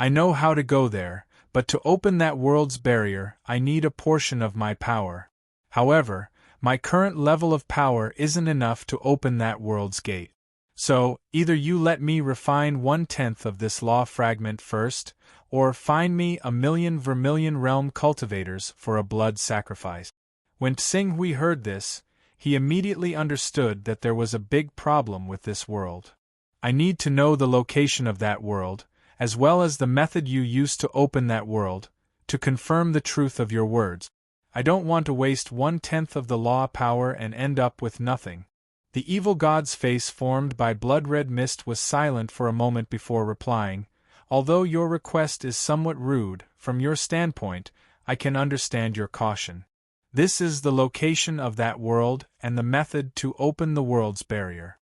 "I know how to go there, but to open that world's barrier, I need a portion of my power. However, my current level of power isn't enough to open that world's gate. So, either you let me refine 1/10 of this law fragment first, or find me 1,000,000 vermilion realm cultivators for a blood sacrifice." When Tsing Hui heard this, he immediately understood that there was a big problem with this world. "I need to know the location of that world, as well as the method you used to open that world, to confirm the truth of your words. I don't want to waste 1/10 of the law power and end up with nothing." The evil god's face formed by blood-red mist was silent for a moment before replying, "Although your request is somewhat rude, from your standpoint, I can understand your caution. This is the location of that world and the method to open the world's barrier.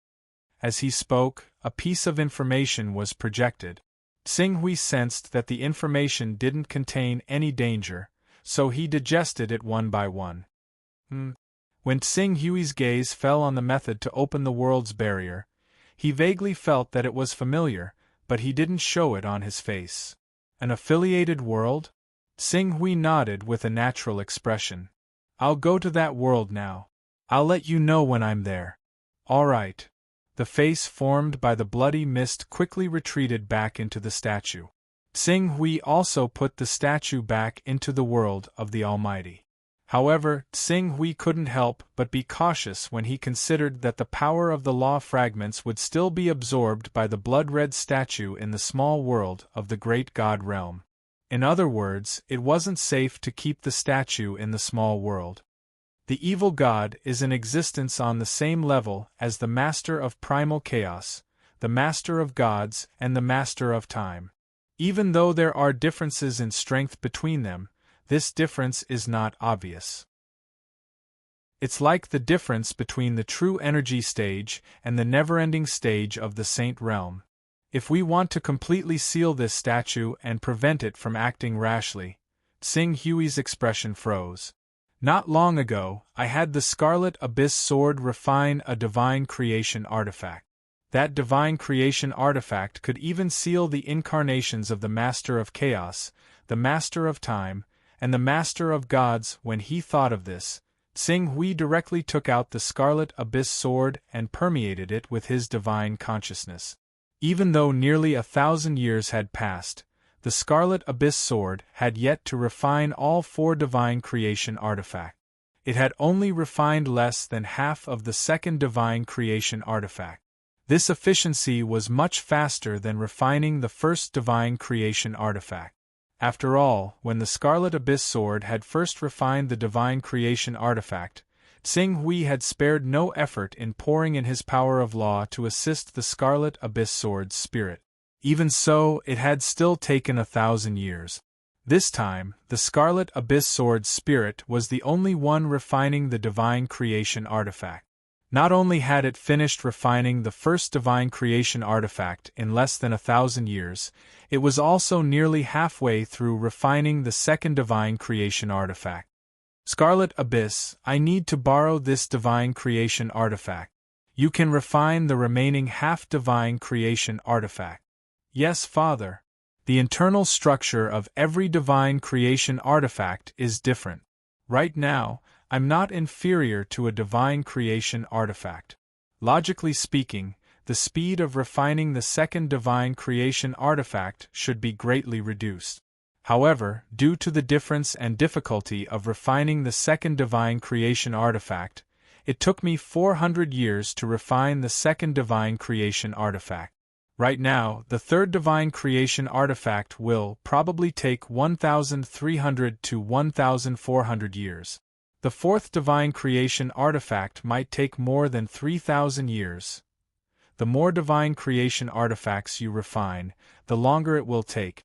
As he spoke, a piece of information was projected. Tsing sensed that the information didn't contain any danger, so he digested it one by one. When Tsing gaze fell on the method to open the world's barrier, he vaguely felt that it was familiar, but he didn't show it on his face. An affiliated world? Tsing nodded with a natural expression. I'll go to that world now. I'll let you know when I'm there. All right. The face formed by the bloody mist quickly retreated back into the statue. Tsing also put the statue back into the world of the Almighty. However, Tsing couldn't help but be cautious when he considered that the power of the law fragments would still be absorbed by the blood-red statue in the small world of the great god realm. In other words, it wasn't safe to keep the statue in the small world. The evil god is in existence on the same level as the master of primal chaos, the master of gods, and the master of time. Even though there are differences in strength between them, this difference is not obvious. It's like the difference between the true energy stage and the never-ending stage of the saint realm. If we want to completely seal this statue and prevent it from acting rashly, Tsing expression froze. Not long ago, I had the Scarlet Abyss Sword refine a divine creation artifact. That divine creation artifact could even seal the incarnations of the Master of Chaos, the Master of Time, and the Master of Gods. When he thought of this, Tsing directly took out the Scarlet Abyss Sword and permeated it with his divine consciousness. Even though nearly 1,000 years had passed, the Scarlet Abyss Sword had yet to refine all 4 divine creation artifacts. It had only refined less than half of the second divine creation artifact. This efficiency was much faster than refining the first divine creation artifact. After all, when the Scarlet Abyss Sword had first refined the divine creation artifact, Tsing had spared no effort in pouring in his power of law to assist the Scarlet Abyss Sword's spirit. Even so, it had still taken 1,000 years. This time, the Scarlet Abyss Sword's spirit was the only one refining the divine creation artifact. Not only had it finished refining the first divine creation artifact in less than 1,000 years, it was also nearly halfway through refining the second divine creation artifact. Scarlet Abyss, I need to borrow this divine creation artifact. You can refine the remaining half divine creation artifact. Yes, Father. The internal structure of every divine creation artifact is different. Right now, I'm not inferior to a divine creation artifact. Logically speaking, the speed of refining the second divine creation artifact should be greatly reduced. However, due to the difference and difficulty of refining the second divine creation artifact, it took me 400 years to refine the second divine creation artifact. Right now, the third divine creation artifact will probably take 1,300 to 1,400 years. The fourth divine creation artifact might take more than 3,000 years. The more divine creation artifacts you refine, the longer it will take.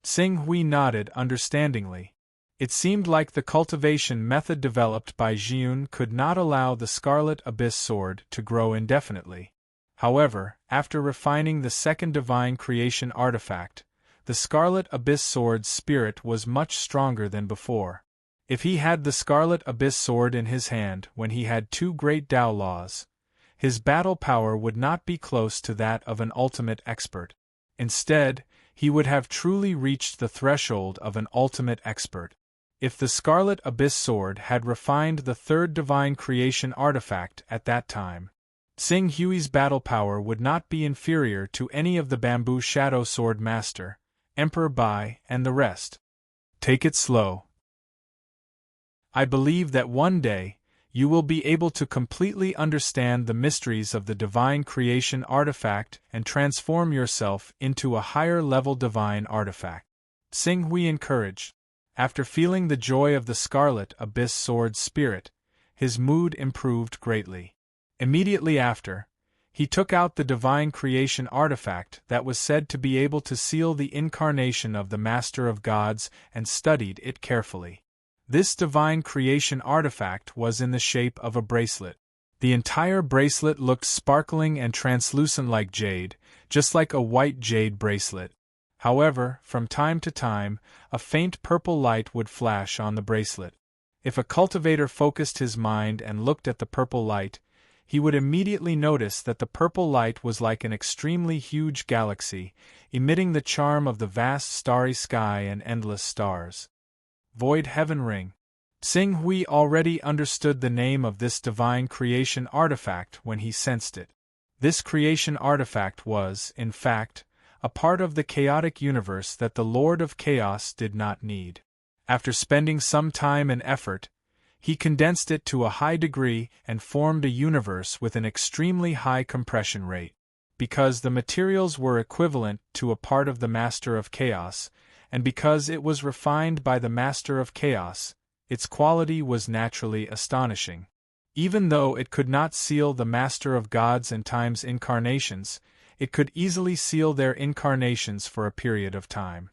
Tsing nodded understandingly. It seemed like the cultivation method developed by Jiun could not allow the Scarlet Abyss Sword to grow indefinitely. However, after refining the second divine creation artifact, the Scarlet Abyss Sword's spirit was much stronger than before. If he had the Scarlet Abyss Sword in his hand when he had 2 great Tao laws, his battle power would not be close to that of an ultimate expert. Instead, he would have truly reached the threshold of an ultimate expert. If the Scarlet Abyss Sword had refined the third divine creation artifact at that time, Tsing battle power would not be inferior to any of the Bamboo Shadow Sword Master, Emperor Bai, and the rest. Take it slow. I believe that one day, you will be able to completely understand the mysteries of the divine creation artifact and transform yourself into a higher-level divine artifact. Tsing encouraged. After feeling the joy of the Scarlet Abyss Sword's spirit, his mood improved greatly. Immediately after, he took out the divine creation artifact that was said to be able to seal the incarnation of the Master of Gods and studied it carefully. This divine creation artifact was in the shape of a bracelet. The entire bracelet looked sparkling and translucent like jade, just like a white jade bracelet. However, from time to time, a faint purple light would flash on the bracelet. If a cultivator focused his mind and looked at the purple light, he would immediately notice that the purple light was like an extremely huge galaxy, emitting the charm of the vast starry sky and endless stars. Void Heaven Ring. Tsing Hui already understood the name of this divine creation artifact when he sensed it. This creation artifact was, in fact, a part of the chaotic universe that the Lord of Chaos did not need. After spending some time and effort, he condensed it to a high degree and formed a universe with an extremely high compression rate. Because the materials were equivalent to a part of the Master of Chaos, and because it was refined by the Master of Chaos, its quality was naturally astonishing. Even though it could not seal the Master of Gods and Time's incarnations, it could easily seal their incarnations for a period of time.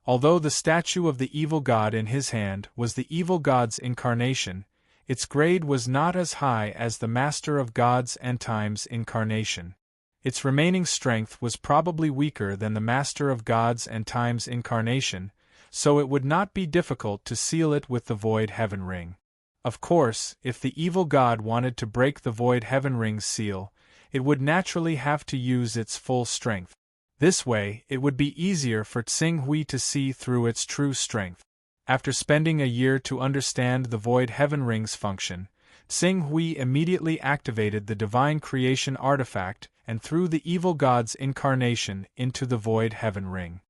Although the statue of the evil god in his hand was the evil god's incarnation, its grade was not as high as the Master of Gods and Time's incarnation. Its remaining strength was probably weaker than the Master of Gods and Time's incarnation, so it would not be difficult to seal it with the Void Heaven Ring. Of course, if the evil god wanted to break the Void Heaven Ring's seal, it would naturally have to use its full strength. This way, it would be easier for Tsing Hui to see through its true strength. After spending a year to understand the Void Heaven Ring's function, Tsing Hui immediately activated the divine creation artifact and threw the evil god's incarnation into the Void Heaven Ring.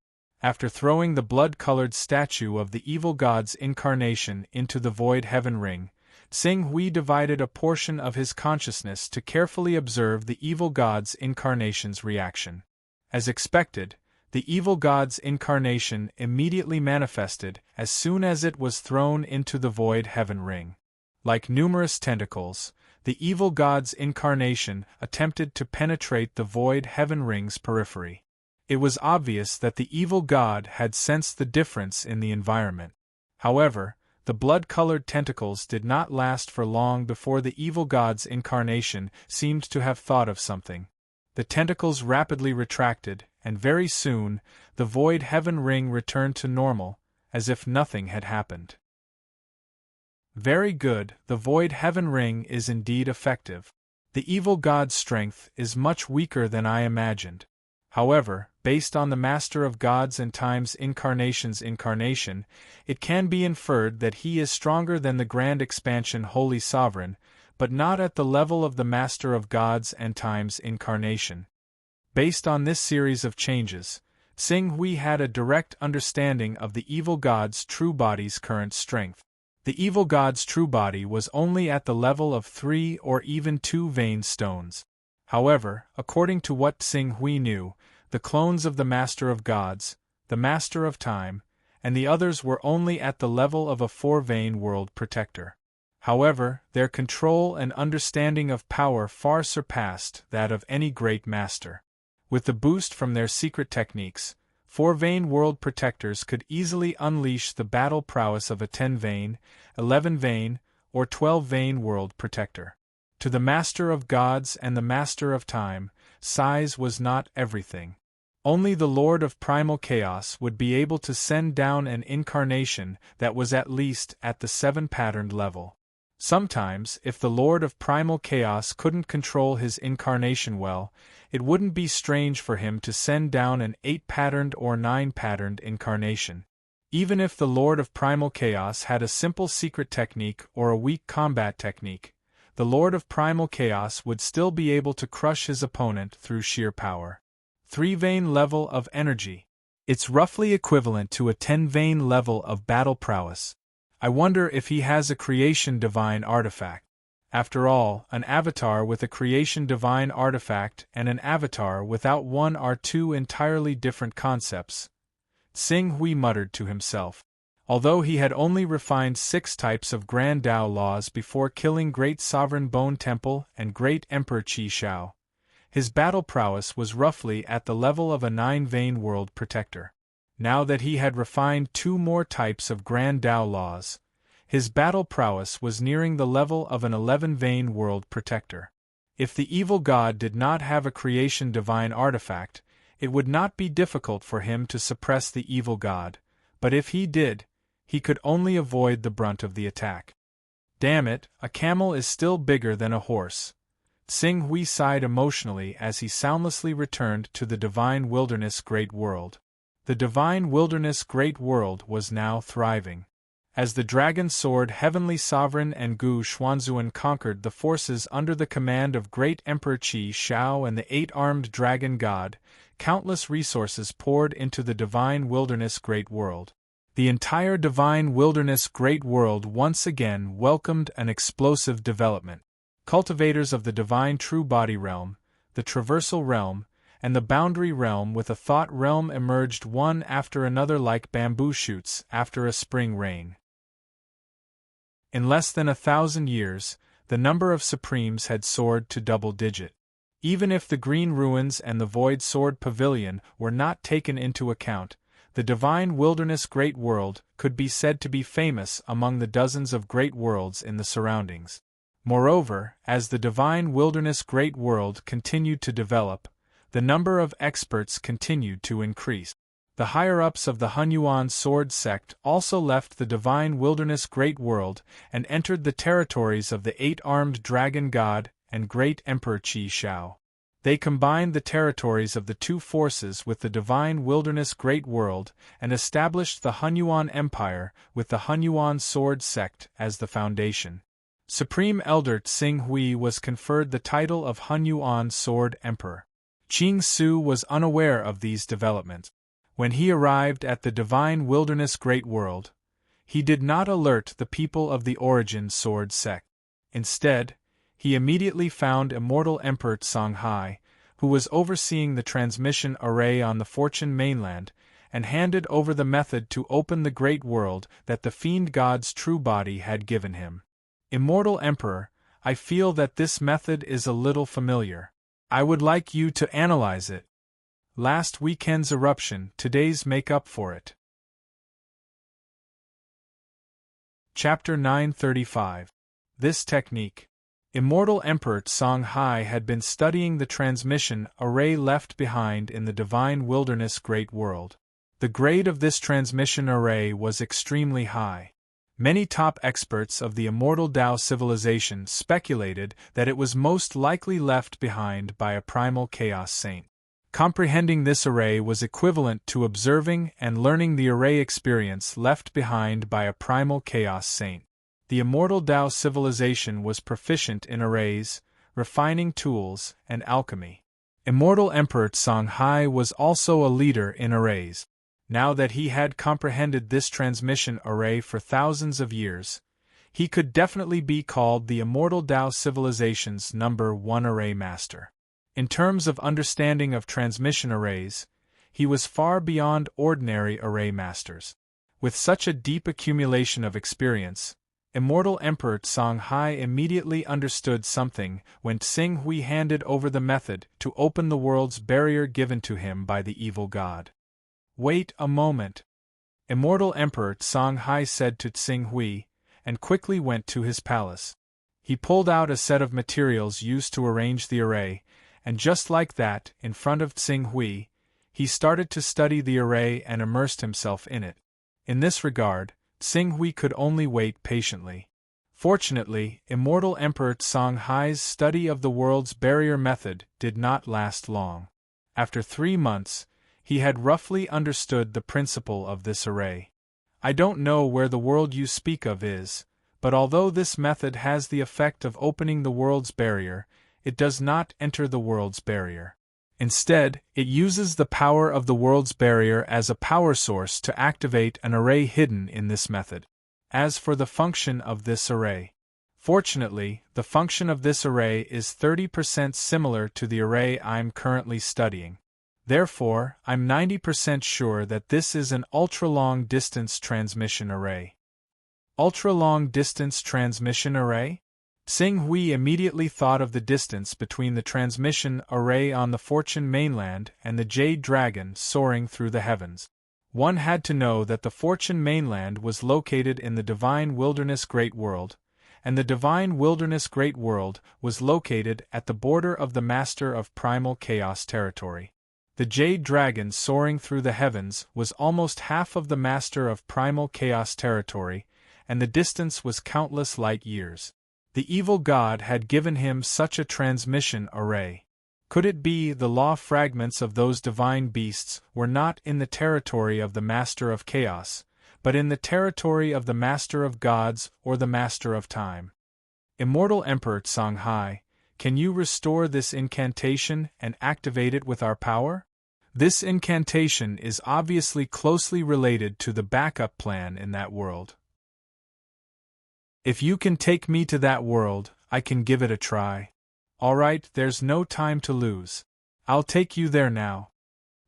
After throwing the blood-colored statue of the evil god's incarnation into the Void Heaven Ring, Tsing Hui divided a portion of his consciousness to carefully observe the evil god's incarnation's reaction. As expected, the evil god's incarnation immediately manifested as soon as it was thrown into the Void Heaven Ring. Like numerous tentacles, the evil god's incarnation attempted to penetrate the Void Heaven Ring's periphery. It was obvious that the evil god had sensed the difference in the environment. However, the blood-colored tentacles did not last for long before the evil god's incarnation seemed to have thought of something. The tentacles rapidly retracted, and very soon, the Void Heaven Ring returned to normal, as if nothing had happened. Very good, the Void Heaven Ring is indeed effective. The evil god's strength is much weaker than I imagined. However, based on the Master of Gods and Time's incarnation's incarnation, it can be inferred that he is stronger than the Grand Expansion Holy Sovereign, but not at the level of the Master of Gods and Time's incarnation. Based on this series of changes, Tsing Hui had a direct understanding of the evil god's true body's current strength. The evil god's true body was only at the level of 3 or even 2 vein stones. However, according to what Tsing Hui knew, the clones of the Master of Gods, the Master of Time, and the others were only at the level of a 4-vein world protector. However, their control and understanding of power far surpassed that of any great master. With the boost from their secret techniques, 4-vein world protectors could easily unleash the battle prowess of a 10-vein, 11-vein, or 12-vein world protector. To the Master of Gods and the Master of Time, size was not everything. Only the Lord of Primal Chaos would be able to send down an incarnation that was at least at the 7-patterned level. Sometimes, if the Lord of Primal Chaos couldn't control his incarnation well, it wouldn't be strange for him to send down an 8-patterned or 9-patterned incarnation. Even if the Lord of Primal Chaos had a simple secret technique or a weak combat technique, the Lord of Primal Chaos would still be able to crush his opponent through sheer power. 3-vein level of energy. It's roughly equivalent to a 10-vein level of battle prowess. I wonder if he has a creation divine artifact. After all, an avatar with a creation divine artifact and an avatar without one are 2 entirely different concepts. Tsing Hui muttered to himself. Although he had only refined 6 types of Grand Tao laws before killing Great Sovereign Bone Temple and Great Emperor Qi Shao, his battle prowess was roughly at the level of a 9-vein world protector. Now that he had refined 2 more types of Grand Tao laws, His battle prowess was nearing the level of an 11-vein world protector. If the evil god did not have a creation divine artifact, it would not be difficult for him to suppress the evil god, but if he did, he could only avoid the brunt of the attack. Damn it, a camel is still bigger than a horse. Tsing Hui sighed emotionally as he soundlessly returned to the Divine Wilderness Great World. The Divine Wilderness Great World was now thriving. As the dragon sword Heavenly Sovereign and Gu Xuanzuan conquered the forces under the command of Great Emperor Qi Shao and the eight-armed dragon god, countless resources poured into the Divine Wilderness Great World. The entire Divine Wilderness Great World once again welcomed an explosive development. Cultivators of the Divine True Body Realm, the Traversal Realm, and the Boundary Realm with a Thought Realm emerged one after another like bamboo shoots after a spring rain. In less than 1,000 years, the number of Supremes had soared to double-digit. Even if the Green Ruins and the Void Sword Pavilion were not taken into account, the Divine Wilderness Great World could be said to be famous among the dozens of great worlds in the surroundings. Moreover, as the Divine Wilderness Great World continued to develop, the number of experts continued to increase. The higher-ups of the Hunyuan Sword Sect also left the Divine Wilderness Great World and entered the territories of the eight-armed dragon god and Great Emperor Qi Shao. They combined the territories of the two forces with the Divine Wilderness Great World and established the Hunyuan Empire with the Hunyuan Sword Sect as the foundation. Supreme Elder Tsing Hui was conferred the title of Hunyuan Sword Emperor. Qing Su was unaware of these developments. When he arrived at the Divine Wilderness Great World, he did not alert the people of the Origin Sword Sect. Instead, he immediately found Immortal Emperor Songhai, who was overseeing the transmission array on the Fortune mainland, and handed over the method to open the Great World that the Fiend God's true body had given him. Immortal Emperor, I feel that this method is a little familiar. I would like you to analyze it. Last weekend's eruption, today's make up for it. Chapter 935. This technique. Immortal Emperor Songhai had been studying the transmission array left behind in the Divine Wilderness Great World. The grade of this transmission array was extremely high. Many top experts of the Immortal Tao civilization speculated that it was most likely left behind by a primal chaos saint. Comprehending this array was equivalent to observing and learning the array experience left behind by a primal chaos saint. The Immortal Tao civilization was proficient in arrays, refining tools, and alchemy. Immortal Emperor Songhai was also a leader in arrays. Now that he had comprehended this transmission array for thousands of years, he could definitely be called the Immortal Tao civilization's #1 array master. In terms of understanding of transmission arrays, he was far beyond ordinary array masters. With such a deep accumulation of experience, Immortal Emperor Songhai immediately understood something when Tsing Hui handed over the method to open the world's barrier given to him by the evil god. Wait a moment. Immortal Emperor Songhai said to Tsing Hui, and quickly went to his palace. He pulled out a set of materials used to arrange the array, and just like that, in front of Tsing Hui, he started to study the array and immersed himself in it. In this regard, Tsing Hui could only wait patiently. Fortunately, Immortal Emperor Songhai's study of the world's barrier method did not last long. After 3 months, he had roughly understood the principle of this array. I don't know where the world you speak of is, but although this method has the effect of opening the world's barrier, it does not enter the world's barrier. Instead, it uses the power of the world's barrier as a power source to activate an array hidden in this method. As for the function of this array, fortunately, the function of this array is 30% similar to the array I'm currently studying. Therefore, I'm 90% sure that this is an ultra-long distance transmission array. Ultra-long distance transmission array? Tsing Hui immediately thought of the distance between the transmission array on the Fortune mainland and the Jade Dragon soaring through the heavens. One had to know that the Fortune mainland was located in the Divine Wilderness Great World, and the Divine Wilderness Great World was located at the border of the Master of Primal Chaos territory. The Jade Dragon soaring through the heavens was almost half of the Master of Primal Chaos territory, and the distance was countless light years. The evil god had given him such a transmission array. Could it be the law fragments of those divine beasts were not in the territory of the Master of Chaos, but in the territory of the Master of Gods or the Master of Time? Immortal Emperor Songhai, can you restore this incantation and activate it with our power? This incantation is obviously closely related to the backup plan in that world. If you can take me to that world, I can give it a try. Alright, there's no time to lose. I'll take you there now.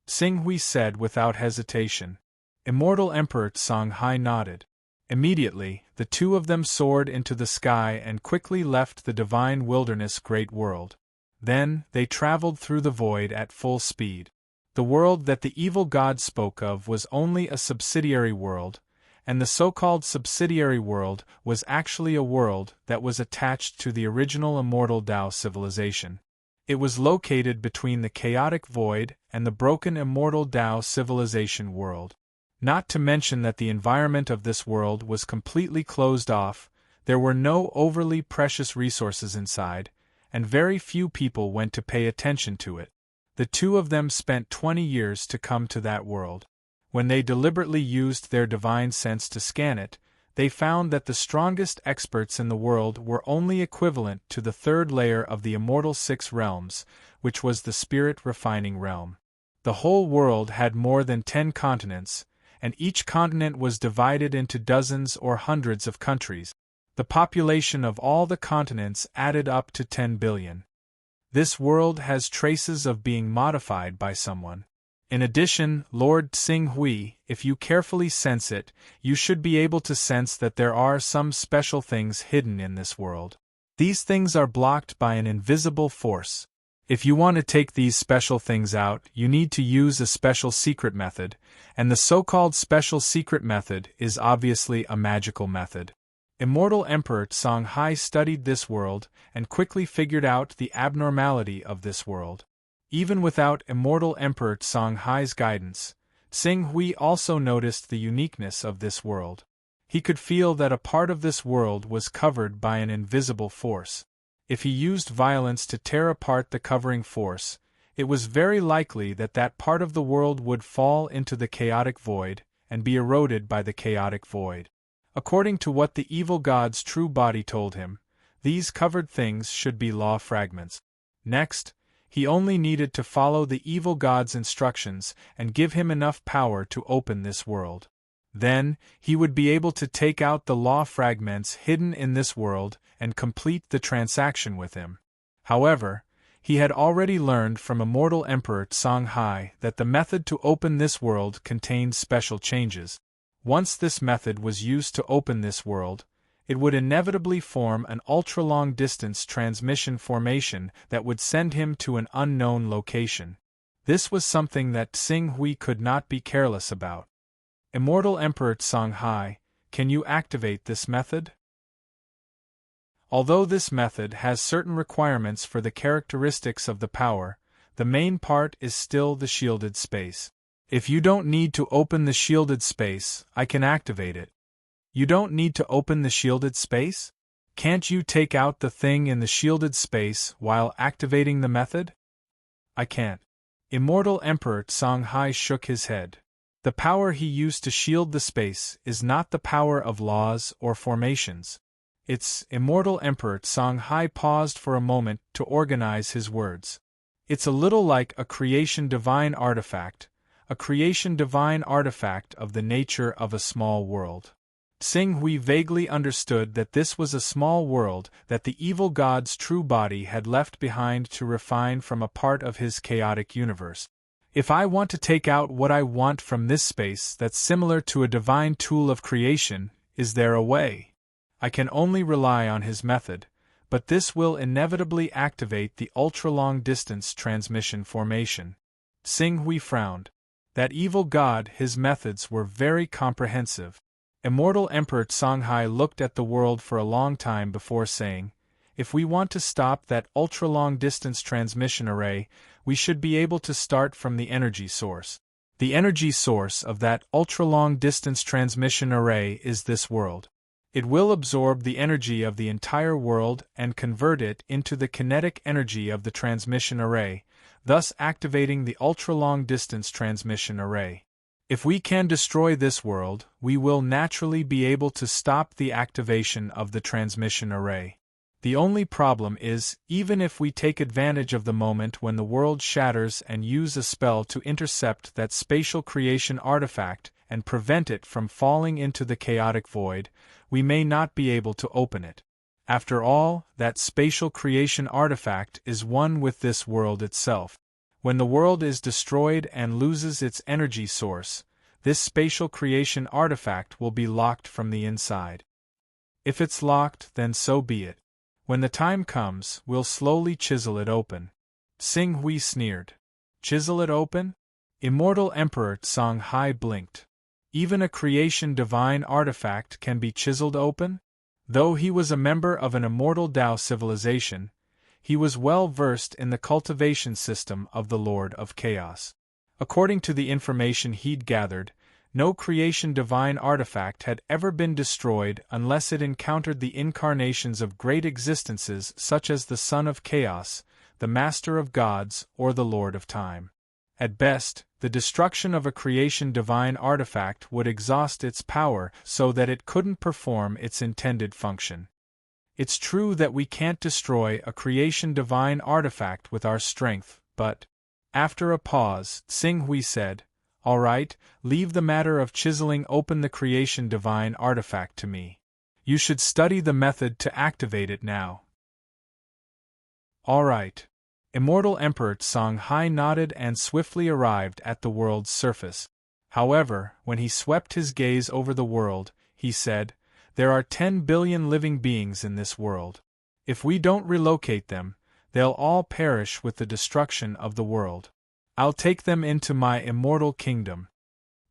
Xinghui said without hesitation. Immortal Emperor Songhai nodded. Immediately, the two of them soared into the sky and quickly left the Divine Wilderness Great World. Then, they traveled through the void at full speed. The world that the evil god spoke of was only a subsidiary world, and the so-called subsidiary world was actually a world that was attached to the original immortal Tao civilization. It was located between the chaotic void and the broken immortal Tao civilization world. Not to mention that the environment of this world was completely closed off, there were no overly precious resources inside, and very few people went to pay attention to it. The two of them spent 20 years to come to that world. When they deliberately used their divine sense to scan it, they found that the strongest experts in the world were only equivalent to the third layer of the immortal 6 realms, which was the spirit refining realm. The whole world had more than 10 continents, and each continent was divided into dozens or hundreds of countries. The population of all the continents added up to 10 billion. This world has traces of being modified by someone. In addition, Lord Xinghui, if you carefully sense it, you should be able to sense that there are some special things hidden in this world. These things are blocked by an invisible force. If you want to take these special things out, you need to use a special secret method, and the so-called special secret method is obviously a magical method. Immortal Emperor Songhai studied this world and quickly figured out the abnormality of this world. Even without Immortal Emperor Songhai's guidance, Xinghui also noticed the uniqueness of this world. He could feel that a part of this world was covered by an invisible force. If he used violence to tear apart the covering force, it was very likely that that part of the world would fall into the chaotic void and be eroded by the chaotic void. According to what the evil god's true body told him, these covered things should be law fragments. Next, he only needed to follow the evil god's instructions and give him enough power to open this world. Then, he would be able to take out the law fragments hidden in this world and complete the transaction with him. However, he had already learned from Immortal Emperor Songhai that the method to open this world contained special changes. Once this method was used to open this world, it would inevitably form an ultra-long-distance transmission formation that would send him to an unknown location. This was something that Xinghui could not be careless about. Immortal Emperor Songhai, can you activate this method? Although this method has certain requirements for the characteristics of the power, the main part is still the shielded space. If you don't need to open the shielded space, I can activate it. You don't need to open the shielded space? Can't you take out the thing in the shielded space while activating the method? I can't. Immortal Emperor Songhai shook his head. The power he used to shield the space is not the power of laws or formations. It's Immortal Emperor Songhai paused for a moment to organize his words. It's a little like a creation divine artifact of the nature of a small world. Xinghui vaguely understood that this was a small world that the evil god's true body had left behind to refine from a part of his chaotic universe. If I want to take out what I want from this space that's similar to a divine tool of creation, is there a way? I can only rely on his method, but this will inevitably activate the ultra-long-distance transmission formation. Xinghui frowned. That evil god, his methods were very comprehensive. Immortal Emperor Songhai looked at the world for a long time before saying, "If we want to stop that ultra-long distance transmission array, we should be able to start from the energy source. The energy source of that ultra-long distance transmission array is this world. It will absorb the energy of the entire world and convert it into the kinetic energy of the transmission array, thus activating the ultra-long distance transmission array. If we can destroy this world, we will naturally be able to stop the activation of the transmission array. The only problem is, even if we take advantage of the moment when the world shatters and use a spell to intercept that spatial creation artifact and prevent it from falling into the chaotic void, we may not be able to open it. After all, that spatial creation artifact is one with this world itself. When the world is destroyed and loses its energy source, this spatial creation artifact will be locked from the inside. If it's locked, then so be it. When the time comes, we'll slowly chisel it open." Xing Hui sneered. "Chisel it open?" Immortal Emperor Songhai blinked. "Even a creation divine artifact can be chiseled open?" Though he was a member of an immortal Tao civilization, he was well versed in the cultivation system of the Lord of Chaos. According to the information he'd gathered, no creation divine artifact had ever been destroyed unless it encountered the incarnations of great existences such as the Son of Chaos, the Master of Gods, or the Lord of Time. At best, the destruction of a creation divine artifact would exhaust its power so that it couldn't perform its intended function. It's true that we can't destroy a creation divine artifact with our strength, but... After a pause, Xing Hui said, "All right, leave the matter of chiseling open the creation divine artifact to me. You should study the method to activate it now." "All right." Immortal Emperor Songhai nodded and swiftly arrived at the world's surface. However, when he swept his gaze over the world, he said, "There are 10 billion living beings in this world. If we don't relocate them, they'll all perish with the destruction of the world. I'll take them into my immortal kingdom."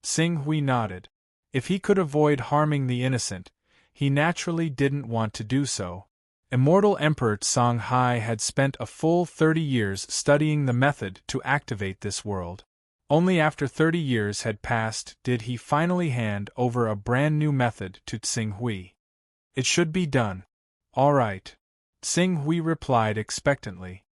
Xing Hui nodded. If he could avoid harming the innocent, he naturally didn't want to do so. Immortal Emperor Songhai had spent a full 30 years studying the method to activate this world. Only after 30 years had passed did he finally hand over a brand new method to Xing Hui. "It should be done." "All right." Xing Hui replied expectantly.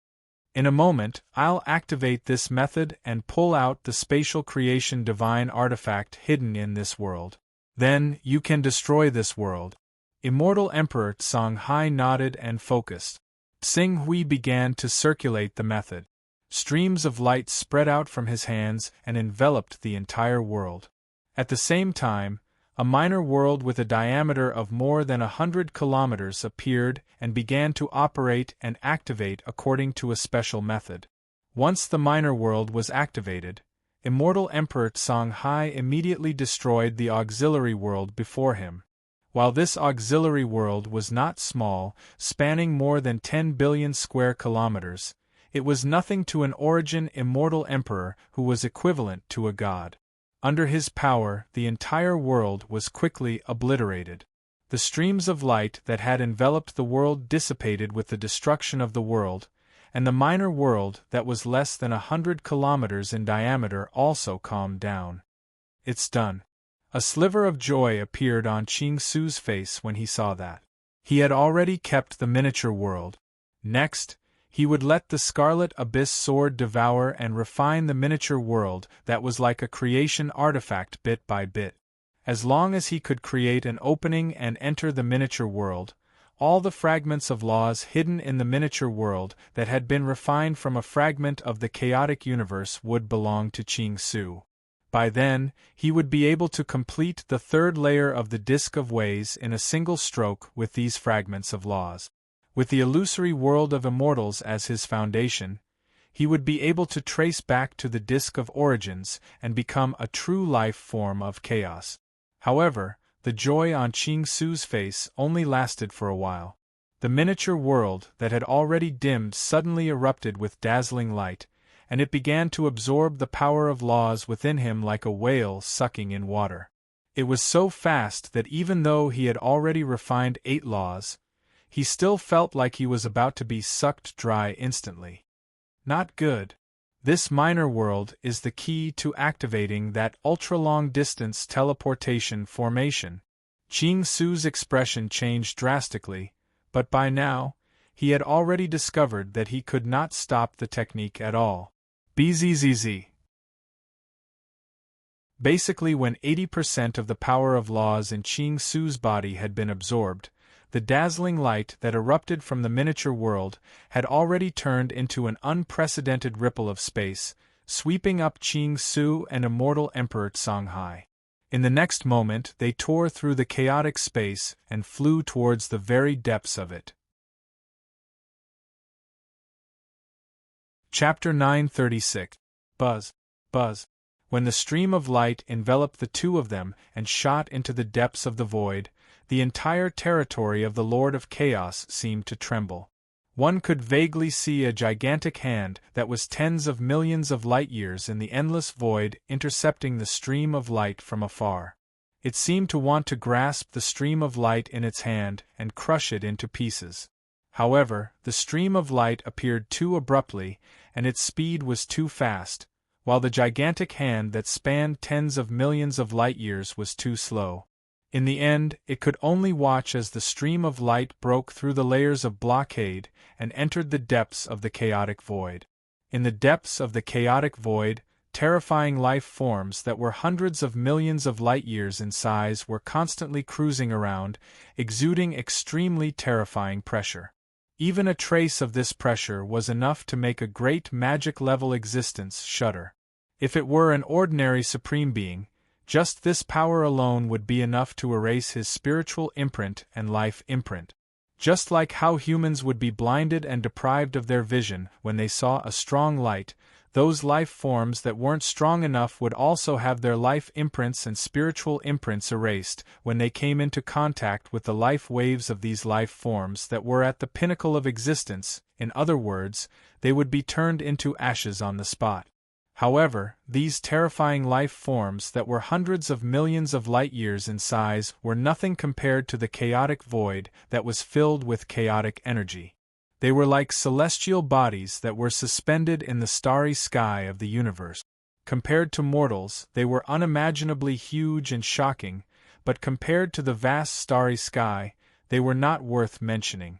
"In a moment, I'll activate this method and pull out the spatial creation divine artifact hidden in this world. Then, you can destroy this world." Immortal Emperor Songhai nodded and focused. Xing Hui began to circulate the method. Streams of light spread out from his hands and enveloped the entire world. At the same time, a minor world with a diameter of more than 100 kilometers appeared and began to operate and activate according to a special method. Once the minor world was activated, Immortal Emperor Songhai immediately destroyed the auxiliary world before him. While this auxiliary world was not small, spanning more than 10 billion square kilometers, it was nothing to an origin immortal emperor who was equivalent to a god. Under his power, the entire world was quickly obliterated. The streams of light that had enveloped the world dissipated with the destruction of the world, and the minor world that was less than 100 kilometers in diameter also calmed down. "It's done." A sliver of joy appeared on Qing Su's face when he saw that. He had already kept the miniature world. Next, he would let the Scarlet Abyss sword devour and refine the miniature world that was like a creation artifact bit by bit. As long as he could create an opening and enter the miniature world, all the fragments of laws hidden in the miniature world that had been refined from a fragment of the chaotic universe would belong to Qing Su. By then, he would be able to complete the third layer of the Disk of Ways in a single stroke with these fragments of laws. With the illusory world of immortals as his foundation, he would be able to trace back to the Disk of Origins and become a true life form of chaos. However, the joy on Qing Su's face only lasted for a while. The miniature world that had already dimmed suddenly erupted with dazzling light, and it began to absorb the power of laws within him like a whale sucking in water. It was so fast that even though he had already refined 8 laws, he still felt like he was about to be sucked dry instantly. Not good. This minor world is the key to activating that ultra-long-distance teleportation formation. Qing Su's expression changed drastically, but by now, he had already discovered that he could not stop the technique at all. Bzzz. Basically, when 80% of the power of laws in Qing Su's body had been absorbed, the dazzling light that erupted from the miniature world had already turned into an unprecedented ripple of space, sweeping up Qing Su and immortal Emperor Songhai. In the next moment they tore through the chaotic space and flew towards the very depths of it. Chapter 936. Buzz. Buzz. When the stream of light enveloped the two of them and shot into the depths of the void, the entire territory of the Lord of Chaos seemed to tremble. One could vaguely see a gigantic hand that was tens of millions of light-years in the endless void intercepting the stream of light from afar. It seemed to want to grasp the stream of light in its hand and crush it into pieces. However, the stream of light appeared too abruptly, and its speed was too fast, while the gigantic hand that spanned tens of millions of light-years was too slow. In the end, it could only watch as the stream of light broke through the layers of blockade and entered the depths of the chaotic void. In the depths of the chaotic void, terrifying life forms that were hundreds of millions of light-years in size were constantly cruising around, exuding extremely terrifying pressure. Even a trace of this pressure was enough to make a great magic-level existence shudder. If it were an ordinary supreme being, just this power alone would be enough to erase his spiritual imprint and life imprint. Just like how humans would be blinded and deprived of their vision when they saw a strong light, those life forms that weren't strong enough would also have their life imprints and spiritual imprints erased when they came into contact with the life waves of these life forms that were at the pinnacle of existence. In other words, they would be turned into ashes on the spot. However, these terrifying life forms that were hundreds of millions of light-years in size were nothing compared to the chaotic void that was filled with chaotic energy. They were like celestial bodies that were suspended in the starry sky of the universe. Compared to mortals, they were unimaginably huge and shocking, but compared to the vast starry sky, they were not worth mentioning.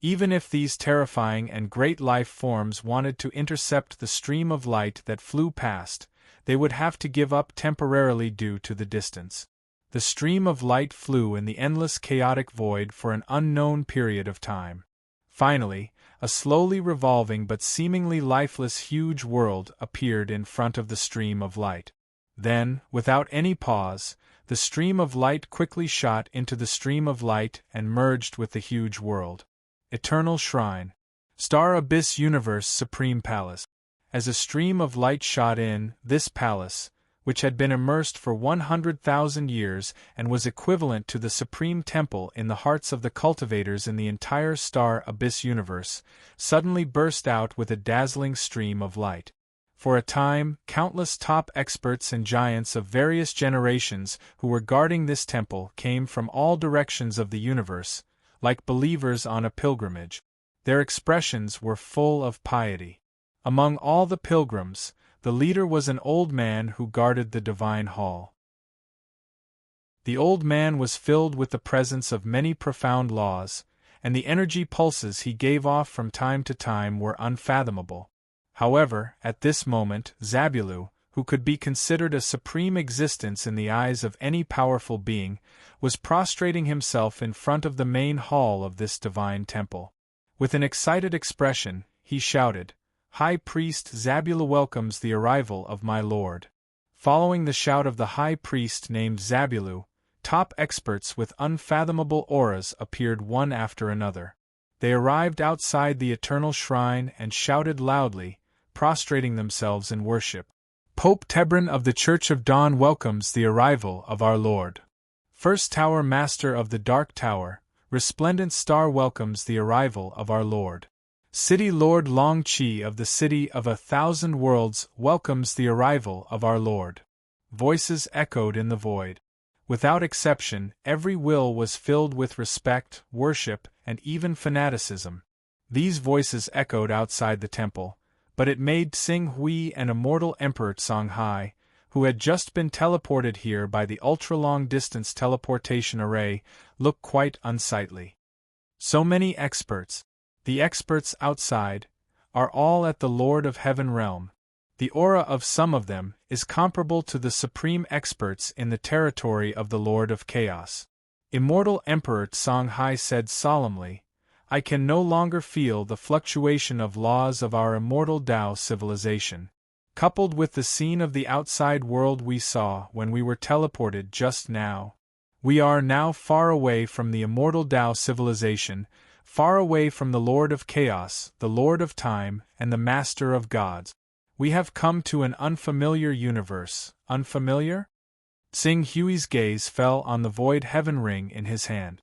Even if these terrifying and great life forms wanted to intercept the stream of light that flew past, they would have to give up temporarily due to the distance. The stream of light flew in the endless chaotic void for an unknown period of time. Finally, a slowly revolving but seemingly lifeless huge world appeared in front of the stream of light. Then, without any pause, the stream of light quickly shot into the stream of light and merged with the huge world. Eternal Shrine. Star Abyss Universe Supreme Palace. As a stream of light shot in, this palace, which had been immersed for 100,000 years and was equivalent to the supreme temple in the hearts of the cultivators in the entire Star Abyss universe, suddenly burst out with a dazzling stream of light. For a time, countless top experts and giants of various generations who were guarding this temple came from all directions of the universe, like believers on a pilgrimage. Their expressions were full of piety. Among all the pilgrims, the leader was an old man who guarded the divine hall. The old man was filled with the presence of many profound laws, and the energy pulses he gave off from time to time were unfathomable. However, at this moment, Zabulu, who could be considered a supreme existence in the eyes of any powerful being, was prostrating himself in front of the main hall of this divine temple. With an excited expression, he shouted, "High Priest Zabulu welcomes the arrival of my lord." Following the shout of the high priest named Zabulu, top experts with unfathomable auras appeared one after another. They arrived outside the Eternal Shrine and shouted loudly, prostrating themselves in worship. Pope Tebran of the Church of Dawn welcomes the arrival of our Lord. First Tower Master of the Dark Tower, Resplendent Star welcomes the arrival of our Lord. City Lord Long Chi of the City of 1,000 Worlds welcomes the arrival of our Lord. Voices echoed in the void. Without exception, every will was filled with respect, worship, and even fanaticism. These voices echoed outside the temple, but it made Tsing Hui and immortal Emperor Songhai, who had just been teleported here by the ultra-long-distance teleportation array, look quite unsightly. So many experts, the experts outside, are all at the Lord of Heaven realm. The aura of some of them is comparable to the supreme experts in the territory of the Lord of Chaos. Immortal Emperor Songhai said solemnly, I can no longer feel the fluctuation of laws of our immortal Tao civilization. Coupled with the scene of the outside world we saw when we were teleported just now, we are now far away from the immortal Tao civilization, far away from the Lord of Chaos, the Lord of Time, and the Master of Gods. We have come to an unfamiliar universe. Unfamiliar? Tsing Hui's gaze fell on the void heaven ring in his hand.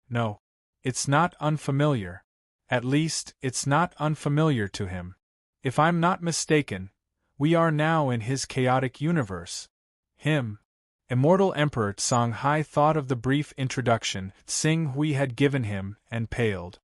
No, it's not unfamiliar. At least, it's not unfamiliar to him. If I'm not mistaken, we are now in his chaotic universe. Him. Immortal Emperor Songhai thought of the brief introduction Tsing Hui had given him and paled.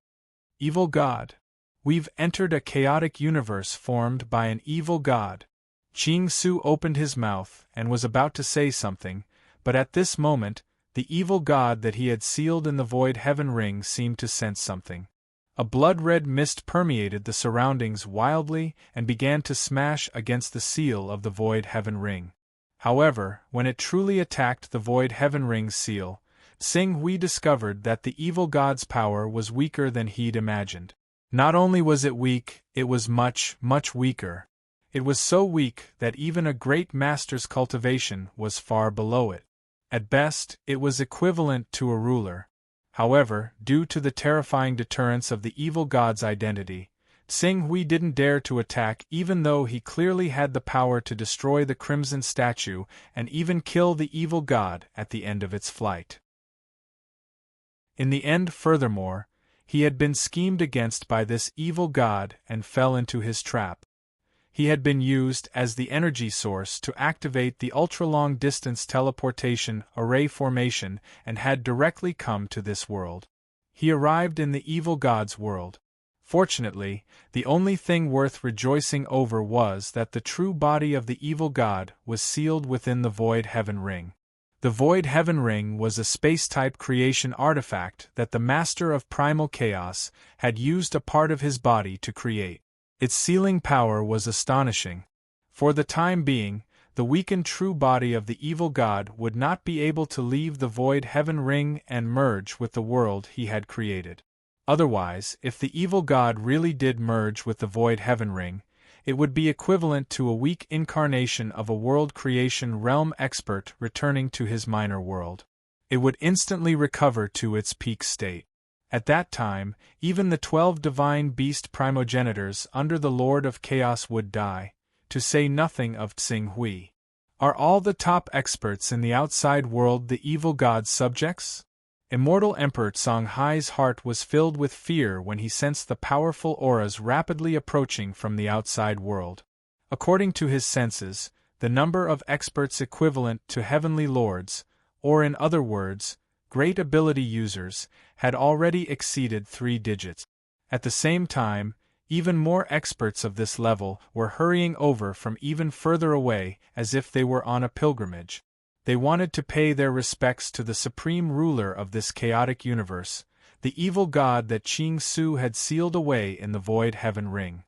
Evil God. We've entered a chaotic universe formed by an evil god. Qing Su opened his mouth and was about to say something, but at this moment, the evil god that he had sealed in the void heaven ring seemed to sense something. A blood-red mist permeated the surroundings wildly and began to smash against the seal of the void heaven ring. However, when it truly attacked the void heaven ring's seal, Tsing Hui discovered that the evil god's power was weaker than he'd imagined. Not only was it weak, it was much, much weaker. It was so weak that even a great master's cultivation was far below it. At best, it was equivalent to a ruler. However, due to the terrifying deterrence of the evil god's identity, Tsing Hui didn't dare to attack even though he clearly had the power to destroy the crimson statue and even kill the evil god at the end of its flight. In the end, furthermore, he had been schemed against by this evil god and fell into his trap. He had been used as the energy source to activate the ultra-long-distance teleportation array formation and had directly come to this world. He arrived in the evil god's world. Fortunately, the only thing worth rejoicing over was that the true body of the evil god was sealed within the void heaven ring. The Void Heaven Ring was a space-type creation artifact that the Master of Primal Chaos had used a part of his body to create. Its sealing power was astonishing. For the time being, the weakened true body of the evil god would not be able to leave the Void Heaven Ring and merge with the world he had created. Otherwise, if the evil god really did merge with the Void Heaven Ring, it would be equivalent to a weak incarnation of a world creation realm expert returning to his minor world. It would instantly recover to its peak state. At that time, even the 12 divine beast primogenitors under the Lord of Chaos would die, to say nothing of Tsing Hui. Are all the top experts in the outside world the evil god's subjects? Immortal Emperor Songhai's heart was filled with fear when he sensed the powerful auras rapidly approaching from the outside world. According to his senses, the number of experts equivalent to heavenly lords, or in other words, great ability users, had already exceeded 3 digits. At the same time, even more experts of this level were hurrying over from even further away as if they were on a pilgrimage. They wanted to pay their respects to the supreme ruler of this chaotic universe, the evil god that Qing Su had sealed away in the Void Heaven Ring.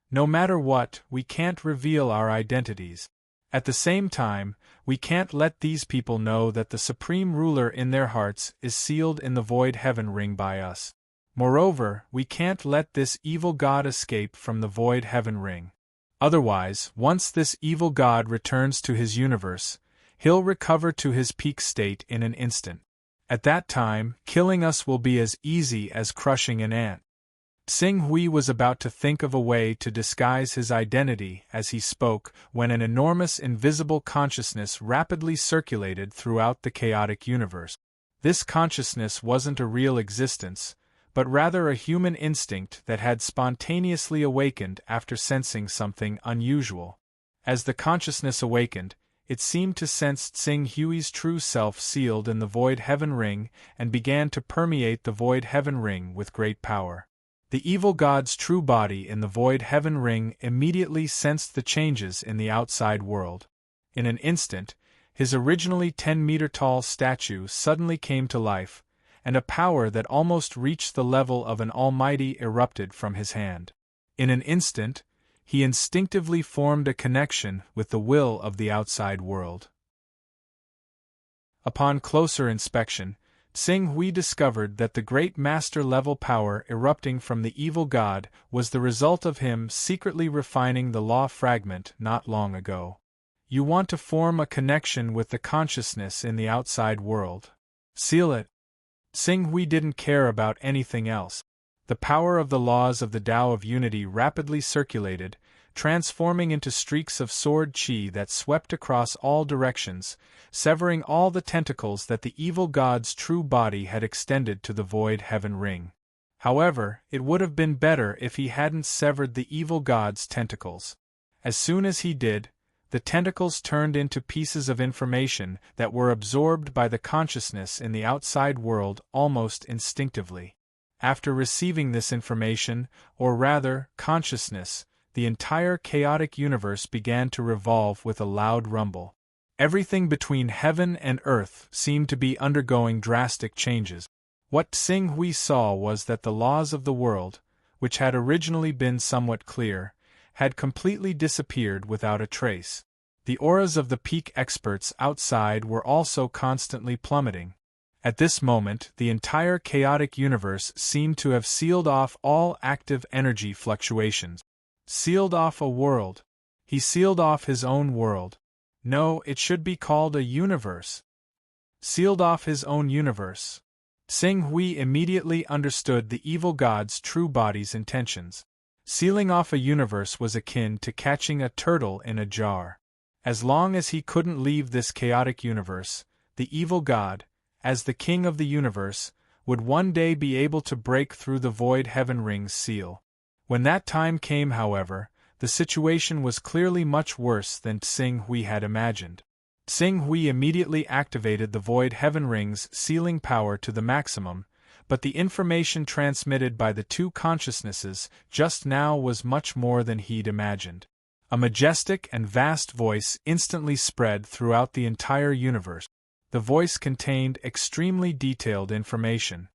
No matter what, we can't reveal our identities. At the same time, we can't let these people know that the supreme ruler in their hearts is sealed in the Void Heaven Ring by us. Moreover, we can't let this evil god escape from the Void Heaven Ring. Otherwise, once this evil god returns to his universe, he'll recover to his peak state in an instant. At that time, killing us will be as easy as crushing an ant. Tsing Hui was about to think of a way to disguise his identity as he spoke when an enormous invisible consciousness rapidly circulated throughout the chaotic universe. This consciousness wasn't a real existence, but rather a human instinct that had spontaneously awakened after sensing something unusual. As the consciousness awakened, it seemed to sense Tsing Hui's true self sealed in the Void Heaven Ring and began to permeate the Void Heaven Ring with great power. The evil god's true body in the Void Heaven Ring immediately sensed the changes in the outside world. In an instant, his originally 10-meter-tall statue suddenly came to life, and a power that almost reached the level of an almighty erupted from his hand. In an instant, he instinctively formed a connection with the will of the outside world. Upon closer inspection, Tsing Hui discovered that the great master-level power erupting from the evil god was the result of him secretly refining the law fragment not long ago. You want to form a connection with the consciousness in the outside world. Seal it. Tsing Hui didn't care about anything else. The power of the laws of the Tao of Unity rapidly circulated, transforming into streaks of sword qi that swept across all directions, severing all the tentacles that the evil god's true body had extended to the Void Heaven Ring. However, it would have been better if he hadn't severed the evil god's tentacles. As soon as he did, the tentacles turned into pieces of information that were absorbed by the consciousness in the outside world almost instinctively. After receiving this information, or rather, consciousness, the entire chaotic universe began to revolve with a loud rumble. Everything between heaven and earth seemed to be undergoing drastic changes. What Tsing Hui saw was that the laws of the world, which had originally been somewhat clear, had completely disappeared without a trace. The auras of the peak experts outside were also constantly plummeting. At this moment, the entire chaotic universe seemed to have sealed off all active energy fluctuations. Sealed off a world. He sealed off his own world. No, it should be called a universe. Sealed off his own universe. Tsing Hui immediately understood the evil god's true body's intentions. Sealing off a universe was akin to catching a turtle in a jar. As long as he couldn't leave this chaotic universe, the evil god, as the king of the universe, would one day be able to break through the Void Heaven Ring's seal. When that time came, however, the situation was clearly much worse than Tsing Hui had imagined. Tsing Hui immediately activated the Void Heaven Ring's sealing power to the maximum, but the information transmitted by the two consciousnesses just now was much more than he'd imagined. A majestic and vast voice instantly spread throughout the entire universe. The voice contained extremely detailed information.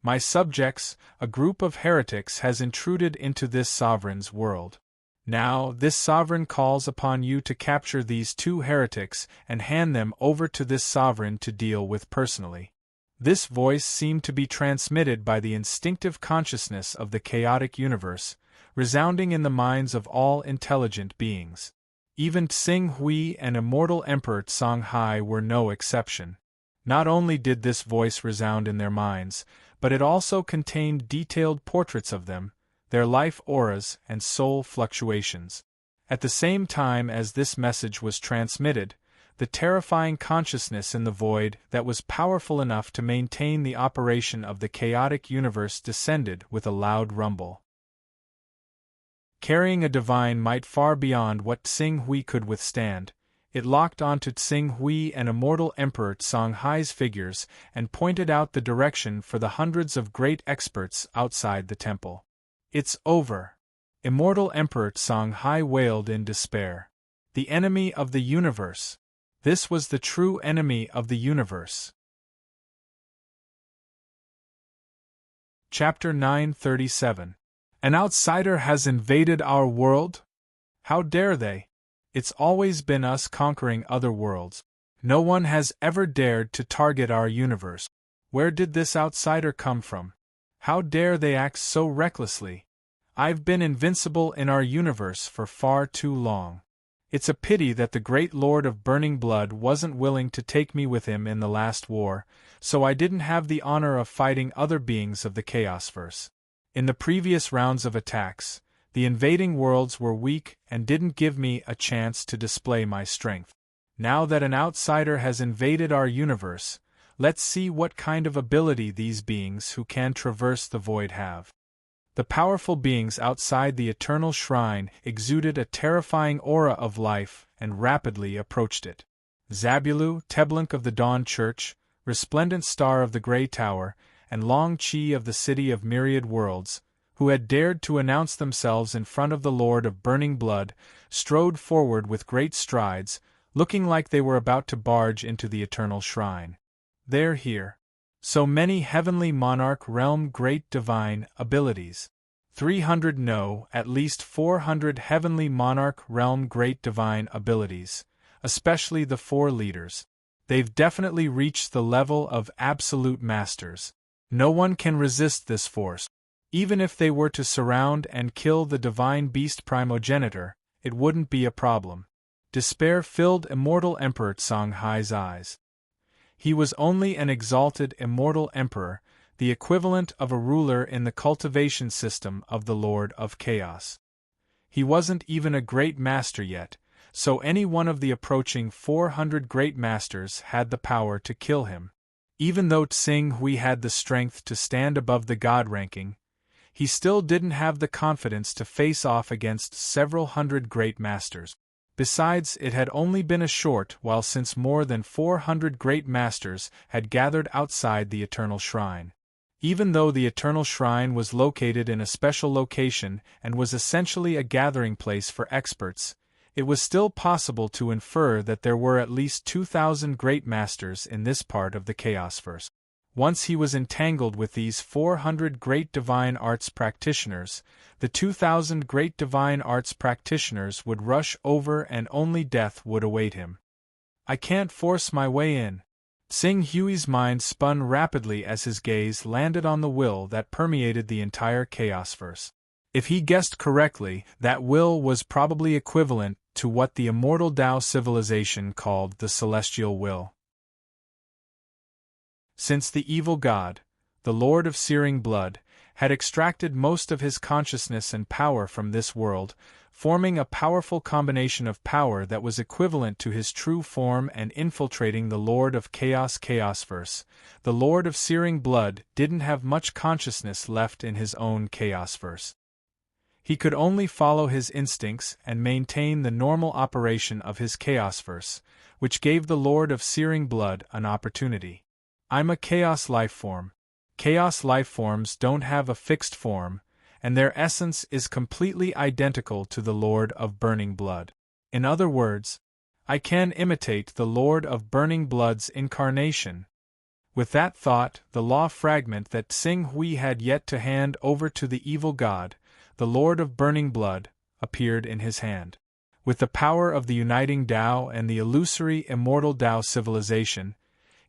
My subjects, a group of heretics has intruded into this sovereign's world. Now, this sovereign calls upon you to capture these two heretics and hand them over to this sovereign to deal with personally. This voice seemed to be transmitted by the instinctive consciousness of the chaotic universe, resounding in the minds of all intelligent beings. Even Tsing Hui and immortal Emperor Songhai were no exception. Not only did this voice resound in their minds, but it also contained detailed portraits of them, their life auras and soul fluctuations. At the same time as this message was transmitted, the terrifying consciousness in the void that was powerful enough to maintain the operation of the chaotic universe descended with a loud rumble. Carrying a divine might far beyond what Tsing Hui could withstand, it locked onto Tsing Hui and immortal Emperor Songhai's figures and pointed out the direction for the hundreds of great experts outside the temple. "It's over!" Immortal Emperor Songhai wailed in despair. The enemy of the universe. This was the true enemy of the universe. Chapter 937. An outsider has invaded our world? How dare they? It's always been us conquering other worlds. No one has ever dared to target our universe. Where did this outsider come from? How dare they act so recklessly? I've been invincible in our universe for far too long. It's a pity that the great Lord of Burning Blood wasn't willing to take me with him in the last war, so I didn't have the honor of fighting other beings of the Chaosverse. In the previous rounds of attacks, the invading worlds were weak and didn't give me a chance to display my strength. Now that an outsider has invaded our universe, Let's see what kind of ability these beings who can traverse the void have. The powerful beings outside the eternal shrine exuded a terrifying aura of life and rapidly approached it. Zabulu, Teblunk of the Dawn Church, resplendent star of the Grey Tower, and Long Chi of the City of Myriad Worlds, who had dared to announce themselves in front of the Lord of Burning Blood, strode forward with great strides, looking like they were about to barge into the eternal shrine. They're here. So many heavenly monarch realm great divine abilities. 300 no, at least 400 heavenly monarch realm great divine abilities, especially the 4 leaders. They've definitely reached the level of absolute masters. No one can resist this force. Even if they were to surround and kill the divine beast primogenitor, it wouldn't be a problem. Despair filled immortal Emperor Songhai's eyes. He was only an exalted immortal emperor, the equivalent of a ruler in the cultivation system of the Lord of Chaos. He wasn't even a great master yet, so any one of the approaching 400 great masters had the power to kill him. Even though Tsing Hui had the strength to stand above the god ranking, he still didn't have the confidence to face off against several hundred great masters. Besides, it had only been a short while since more than 400 great masters had gathered outside the Eternal Shrine. Even though the Eternal Shrine was located in a special location and was essentially a gathering place for experts, it was still possible to infer that there were at least 2,000 great masters in this part of the Chaosverse. Once he was entangled with these 400 great divine arts practitioners, the 2,000 great divine arts practitioners would rush over and only death would await him. I can't force my way in. Tsing Hui's mind spun rapidly as his gaze landed on the will that permeated the entire Chaosverse. If he guessed correctly, that will was probably equivalent to what the immortal Tao civilization called the Celestial Will. Since the evil god, the Lord of Searing Blood, had extracted most of his consciousness and power from this world, forming a powerful combination of power that was equivalent to his true form and infiltrating the Lord of Chaos Chaosverse, the Lord of Searing Blood didn't have much consciousness left in his own Chaosverse. He could only follow his instincts and maintain the normal operation of his Chaosverse, which gave the Lord of Searing Blood an opportunity. I'm a Chaos lifeform. Chaos lifeforms don't have a fixed form, and their essence is completely identical to the Lord of Burning Blood. In other words, I can imitate the Lord of Burning Blood's incarnation. With that thought, the law fragment that Tsing Hui had yet to hand over to the evil god, the Lord of Burning Blood, appeared in his hand. With the power of the uniting Tao and the illusory immortal Tao civilization,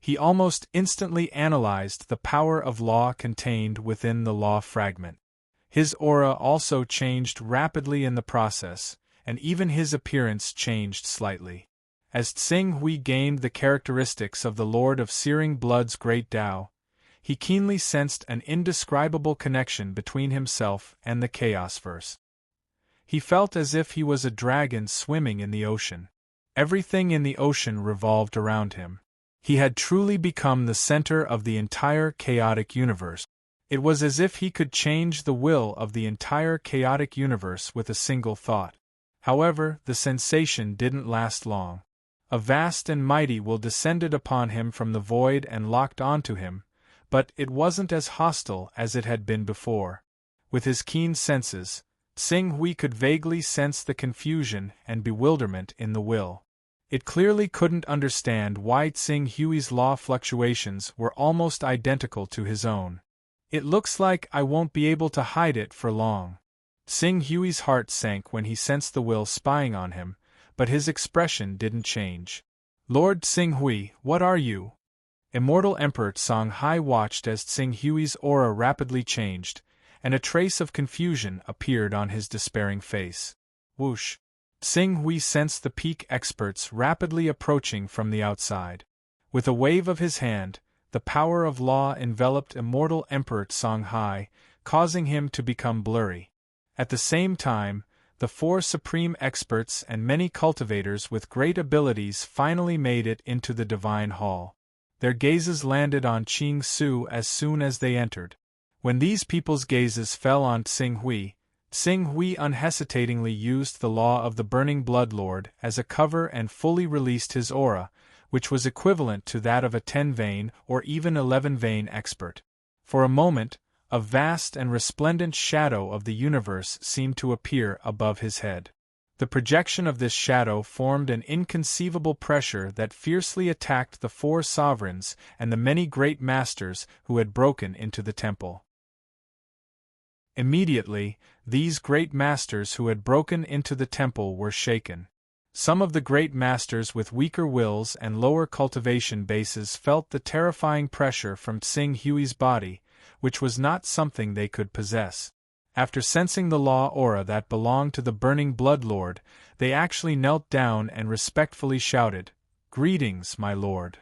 he almost instantly analyzed the power of law contained within the law fragment. His aura also changed rapidly in the process, and even his appearance changed slightly. As Tsing Hui gained the characteristics of the Lord of Searing Blood's great Tao, he keenly sensed an indescribable connection between himself and the Chaosverse. He felt as if he was a dragon swimming in the ocean. Everything in the ocean revolved around him. He had truly become the center of the entire chaotic universe. It was as if he could change the will of the entire chaotic universe with a single thought. However, the sensation didn't last long. A vast and mighty will descended upon him from the void and locked onto him, but it wasn't as hostile as it had been before. With his keen senses, Tsing Hui could vaguely sense the confusion and bewilderment in the will. It clearly couldn't understand why Tsing Hui's law fluctuations were almost identical to his own. It looks like I won't be able to hide it for long. Tsing Hui's heart sank when he sensed the will spying on him, but his expression didn't change. Lord Tsing Hui, what are you? Immortal Emperor Songhai watched as Tsing Hui's aura rapidly changed, and a trace of confusion appeared on his despairing face. Whoosh! Tsing Hui sensed the peak experts rapidly approaching from the outside. With a wave of his hand, the power of law enveloped Immortal Emperor Songhai, causing him to become blurry. At the same time, the 4 supreme experts and many cultivators with great abilities finally made it into the Divine Hall. Their gazes landed on Qing Su as soon as they entered. When these people's gazes fell on Tsing Hui unhesitatingly used the law of the Burning Blood Lord as a cover and fully released his aura, which was equivalent to that of a 10-vein or even 11-vein expert. For a moment, a vast and resplendent shadow of the universe seemed to appear above his head. The projection of this shadow formed an inconceivable pressure that fiercely attacked the 4 sovereigns and the many great masters who had broken into the temple. Immediately, these great masters who had broken into the temple were shaken. Some of the great masters with weaker wills and lower cultivation bases felt the terrifying pressure from Tsing Hui's body, which was not something they could possess. After sensing the law aura that belonged to the Burning Blood Lord, they actually knelt down and respectfully shouted, "Greetings, my lord.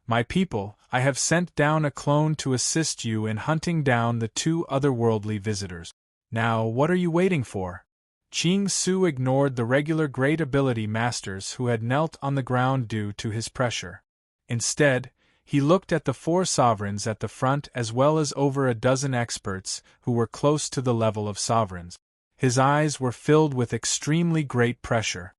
My people, I have sent down a clone to assist you in hunting down the 2 otherworldly visitors. Now, what are you waiting for?" Qing Su ignored the regular great ability masters who had knelt on the ground due to his pressure. Instead, he looked at the 4 sovereigns at the front as well as over a dozen experts who were close to the level of sovereigns. His eyes were filled with extremely great pressure.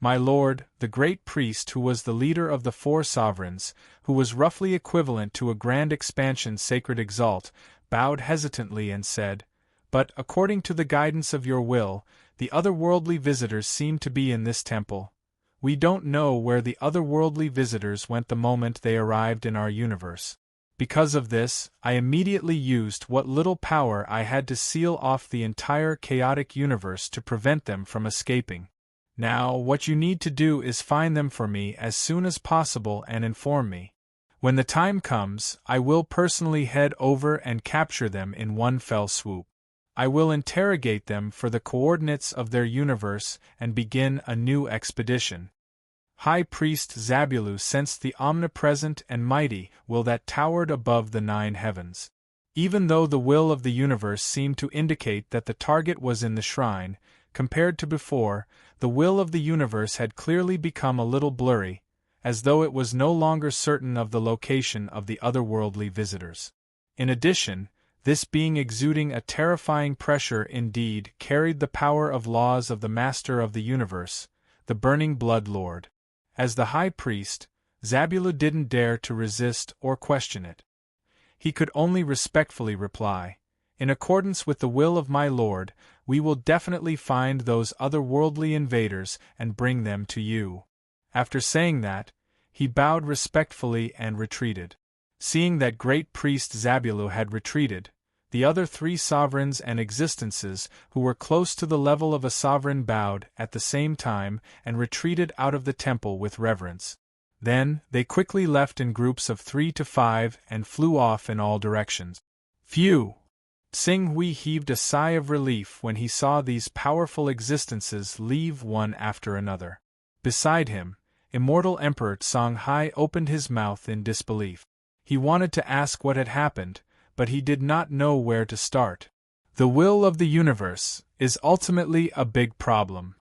My lord, the great priest who was the leader of the 4 sovereigns, who was roughly equivalent to a grand expansion sacred exalt, bowed hesitantly and said, "But, according to the guidance of your will, the otherworldly visitors seem to be in this temple. We don't know where the otherworldly visitors went the moment they arrived in our universe. Because of this, I immediately used what little power I had to seal off the entire chaotic universe to prevent them from escaping. Now, what you need to do is find them for me as soon as possible and inform me. When the time comes, I will personally head over and capture them in one fell swoop. I will interrogate them for the coordinates of their universe and begin a new expedition." High Priest Zabulu sensed the omnipresent and mighty will that towered above the 9 heavens. Even though the will of the universe seemed to indicate that the target was in the shrine, compared to before, the will of the universe had clearly become a little blurry, as though it was no longer certain of the location of the otherworldly visitors. In addition, this being exuding a terrifying pressure indeed carried the power of laws of the Master of the Universe, the Burning Blood Lord. As the High Priest, Zabulu didn't dare to resist or question it. He could only respectfully reply, "In accordance with the will of my lord, we will definitely find those otherworldly invaders and bring them to you." After saying that, he bowed respectfully and retreated. Seeing that great priest Zabulu had retreated, the other 3 sovereigns and existences who were close to the level of a sovereign bowed at the same time and retreated out of the temple with reverence. Then, they quickly left in groups of 3 to 5 and flew off in all directions. Phew! Tsing Hui heaved a sigh of relief when he saw these powerful existences leave one after another. Beside him, Immortal Emperor Songhai opened his mouth in disbelief. He wanted to ask what had happened, but he did not know where to start. The will of the universe is ultimately a big problem.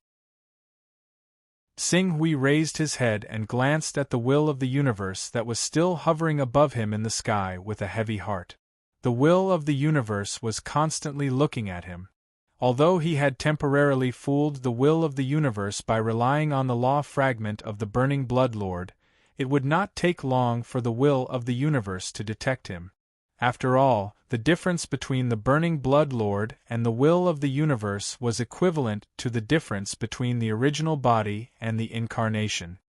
Tsing Hui raised his head and glanced at the will of the universe that was still hovering above him in the sky with a heavy heart. The will of the universe was constantly looking at him. Although he had temporarily fooled the will of the universe by relying on the law fragment of the Burning Blood Lord, it would not take long for the will of the universe to detect him. After all, the difference between the Burning Blood Lord and the will of the universe was equivalent to the difference between the original body and the incarnation.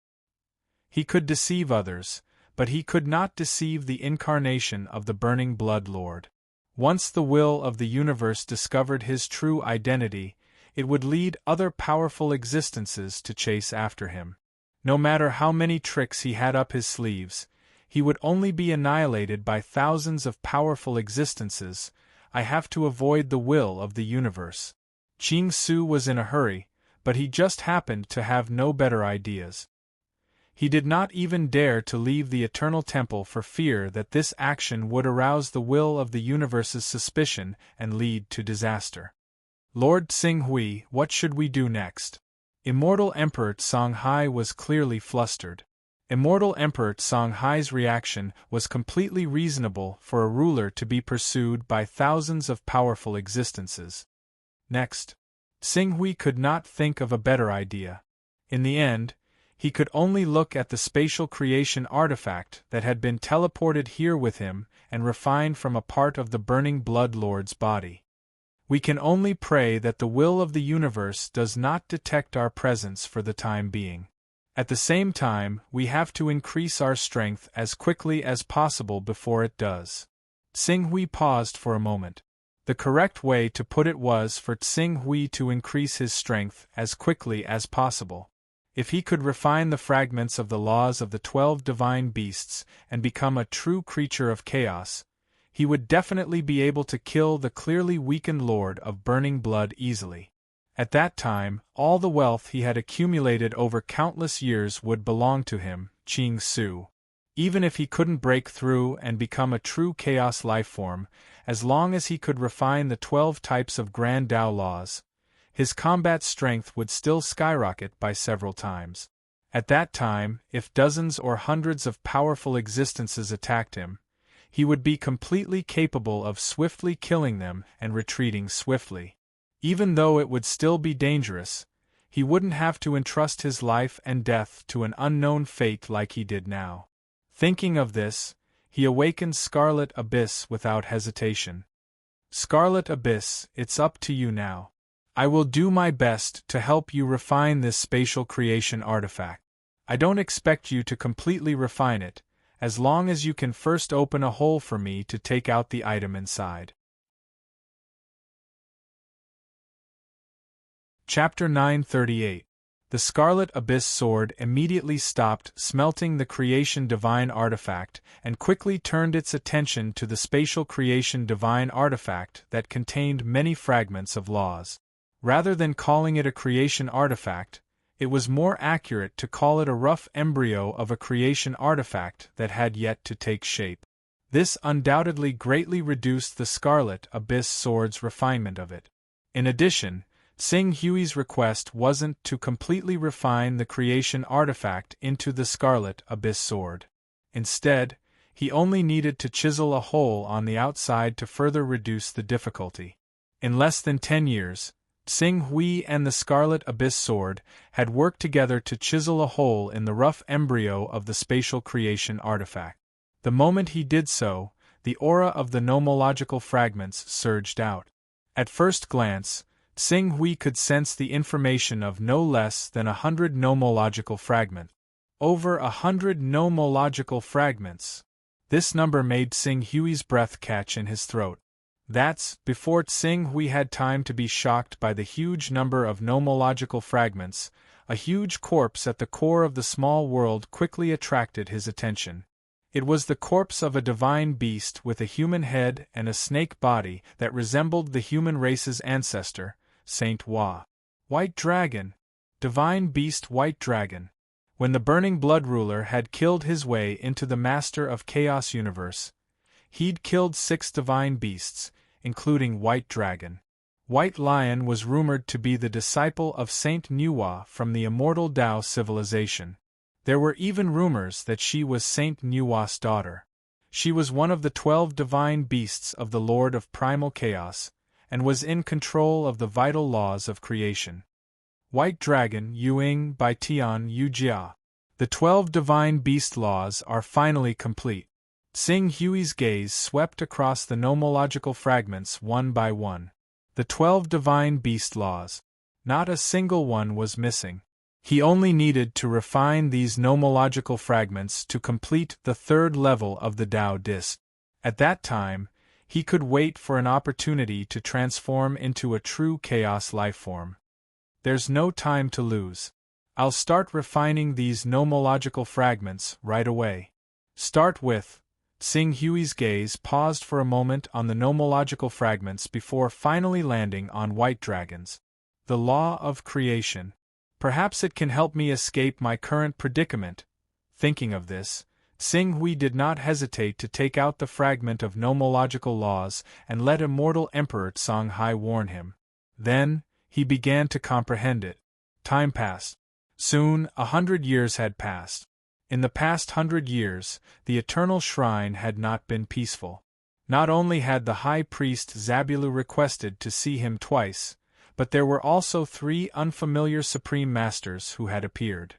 He could deceive others, but he could not deceive the incarnation of the Burning Blood Lord. Once the will of the universe discovered his true identity, it would lead other powerful existences to chase after him. No matter how many tricks he had up his sleeves, he would only be annihilated by thousands of powerful existences. I have to avoid the will of the universe. Qing Su was in a hurry, but he just happened to have no better ideas. He did not even dare to leave the Eternal Temple for fear that this action would arouse the will of the universe's suspicion and lead to disaster. Lord Tsing Hui, what should we do next? Immortal Emperor Songhai was clearly flustered. Immortal Emperor Songhai's reaction was completely reasonable for a ruler to be pursued by thousands of powerful existences. Next, Xinghui could not think of a better idea. In the end, he could only look at the spatial creation artifact that had been teleported here with him and refined from a part of the Burning Blood Lord's body. We can only pray that the will of the universe does not detect our presence for the time being. At the same time, we have to increase our strength as quickly as possible before it does. Xinghui paused for a moment. The correct way to put it was for Xinghui to increase his strength as quickly as possible. If he could refine the fragments of the laws of the 12 divine beasts and become a true creature of chaos, he would definitely be able to kill the clearly weakened Lord of Burning Blood easily. At that time, all the wealth he had accumulated over countless years would belong to him, Qing Su. Even if he couldn't break through and become a true chaos lifeform, as long as he could refine the 12 types of Grand Tao laws, his combat strength would still skyrocket by several times. At that time, if dozens or hundreds of powerful existences attacked him, he would be completely capable of swiftly killing them and retreating swiftly. Even though it would still be dangerous, he wouldn't have to entrust his life and death to an unknown fate like he did now. Thinking of this, he awakened Scarlet Abyss without hesitation. Scarlet Abyss, it's up to you now. I will do my best to help you refine this spatial creation artifact. I don't expect you to completely refine it, as long as you can first open a hole for me to take out the item inside. Chapter 938. The Scarlet Abyss Sword immediately stopped smelting the Creation Divine Artifact and quickly turned its attention to the Spatial Creation Divine Artifact that contained many fragments of laws. Rather than calling it a creation artifact, it was more accurate to call it a rough embryo of a creation artifact that had yet to take shape. This undoubtedly greatly reduced the Scarlet Abyss Sword's refinement of it. In addition, Xinghui's request wasn't to completely refine the creation artifact into the Scarlet Abyss Sword. Instead, he only needed to chisel a hole on the outside to further reduce the difficulty. In less than 10 years, Xinghui and the Scarlet Abyss Sword had worked together to chisel a hole in the rough embryo of the spatial creation artifact. The moment he did so, the aura of the nomological fragments surged out. At first glance, Xinghui could sense the information of no less than 100 nomological fragments. Over 100 nomological fragments. This number made Xinghui's breath catch in his throat. That's before Xinghui had time to be shocked by the huge number of nomological fragments. A huge corpse at the core of the small world quickly attracted his attention. It was the corpse of a divine beast with a human head and a snake body that resembled the human race's ancestor, Saint Hua. White Dragon. Divine Beast White Dragon. When the Burning Blood Ruler had killed his way into the Master of Chaos universe, he'd killed 6 divine beasts, including White Dragon. White Lion was rumored to be the disciple of Saint Nuwa from the Immortal Tao civilization. There were even rumors that she was Saint Nuwa's daughter. She was one of the 12 divine beasts of the Lord of Primal Chaos, and was in control of the vital laws of creation. White Dragon Yuing by Tian Yujia. The 12 divine beast laws are finally complete. Xinghui's gaze swept across the nomological fragments one by one. The 12 divine beast laws. Not a single one was missing. He only needed to refine these nomological fragments to complete the 3rd level of the Tao Disc. At that time, he could wait for an opportunity to transform into a true chaos lifeform. There's no time to lose. I'll start refining these nomological fragments right away. Start with. Xinghui's gaze paused for a moment on the nomological fragments before finally landing on White Dragons. The law of creation. Perhaps it can help me escape my current predicament. Thinking of this, Xinghui did not hesitate to take out the fragment of nomological laws and let Immortal Emperor Songhai warn him. Then, he began to comprehend it. Time passed. Soon, 100 years had passed. In the past 100 years, the Eternal Shrine had not been peaceful. Not only had the High Priest Zabulu requested to see him twice, but there were also 3 unfamiliar Supreme Masters who had appeared.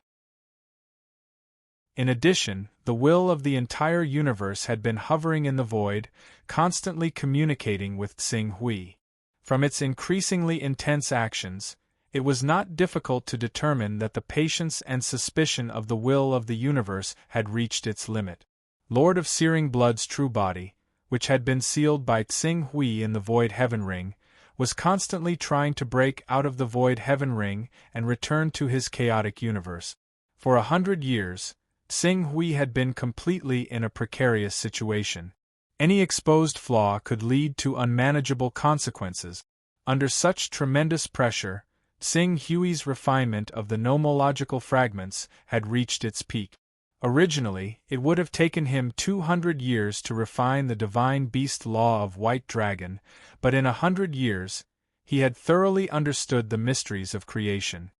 In addition, the will of the entire universe had been hovering in the void, constantly communicating with Tsing Hui. From its increasingly intense actions, it was not difficult to determine that the patience and suspicion of the will of the universe had reached its limit. Lord of Searing Blood's true body, which had been sealed by Tsing Hui in the Void Heaven Ring, was constantly trying to break out of the Void Heaven Ring and return to his chaotic universe. For 100 years, Tsing Hui had been completely in a precarious situation. Any exposed flaw could lead to unmanageable consequences. Under such tremendous pressure, Tsing Hui's refinement of the nomological fragments had reached its peak. Originally, it would have taken him 200 years to refine the divine beast law of White Dragon, but in 100 years, he had thoroughly understood the mysteries of creation.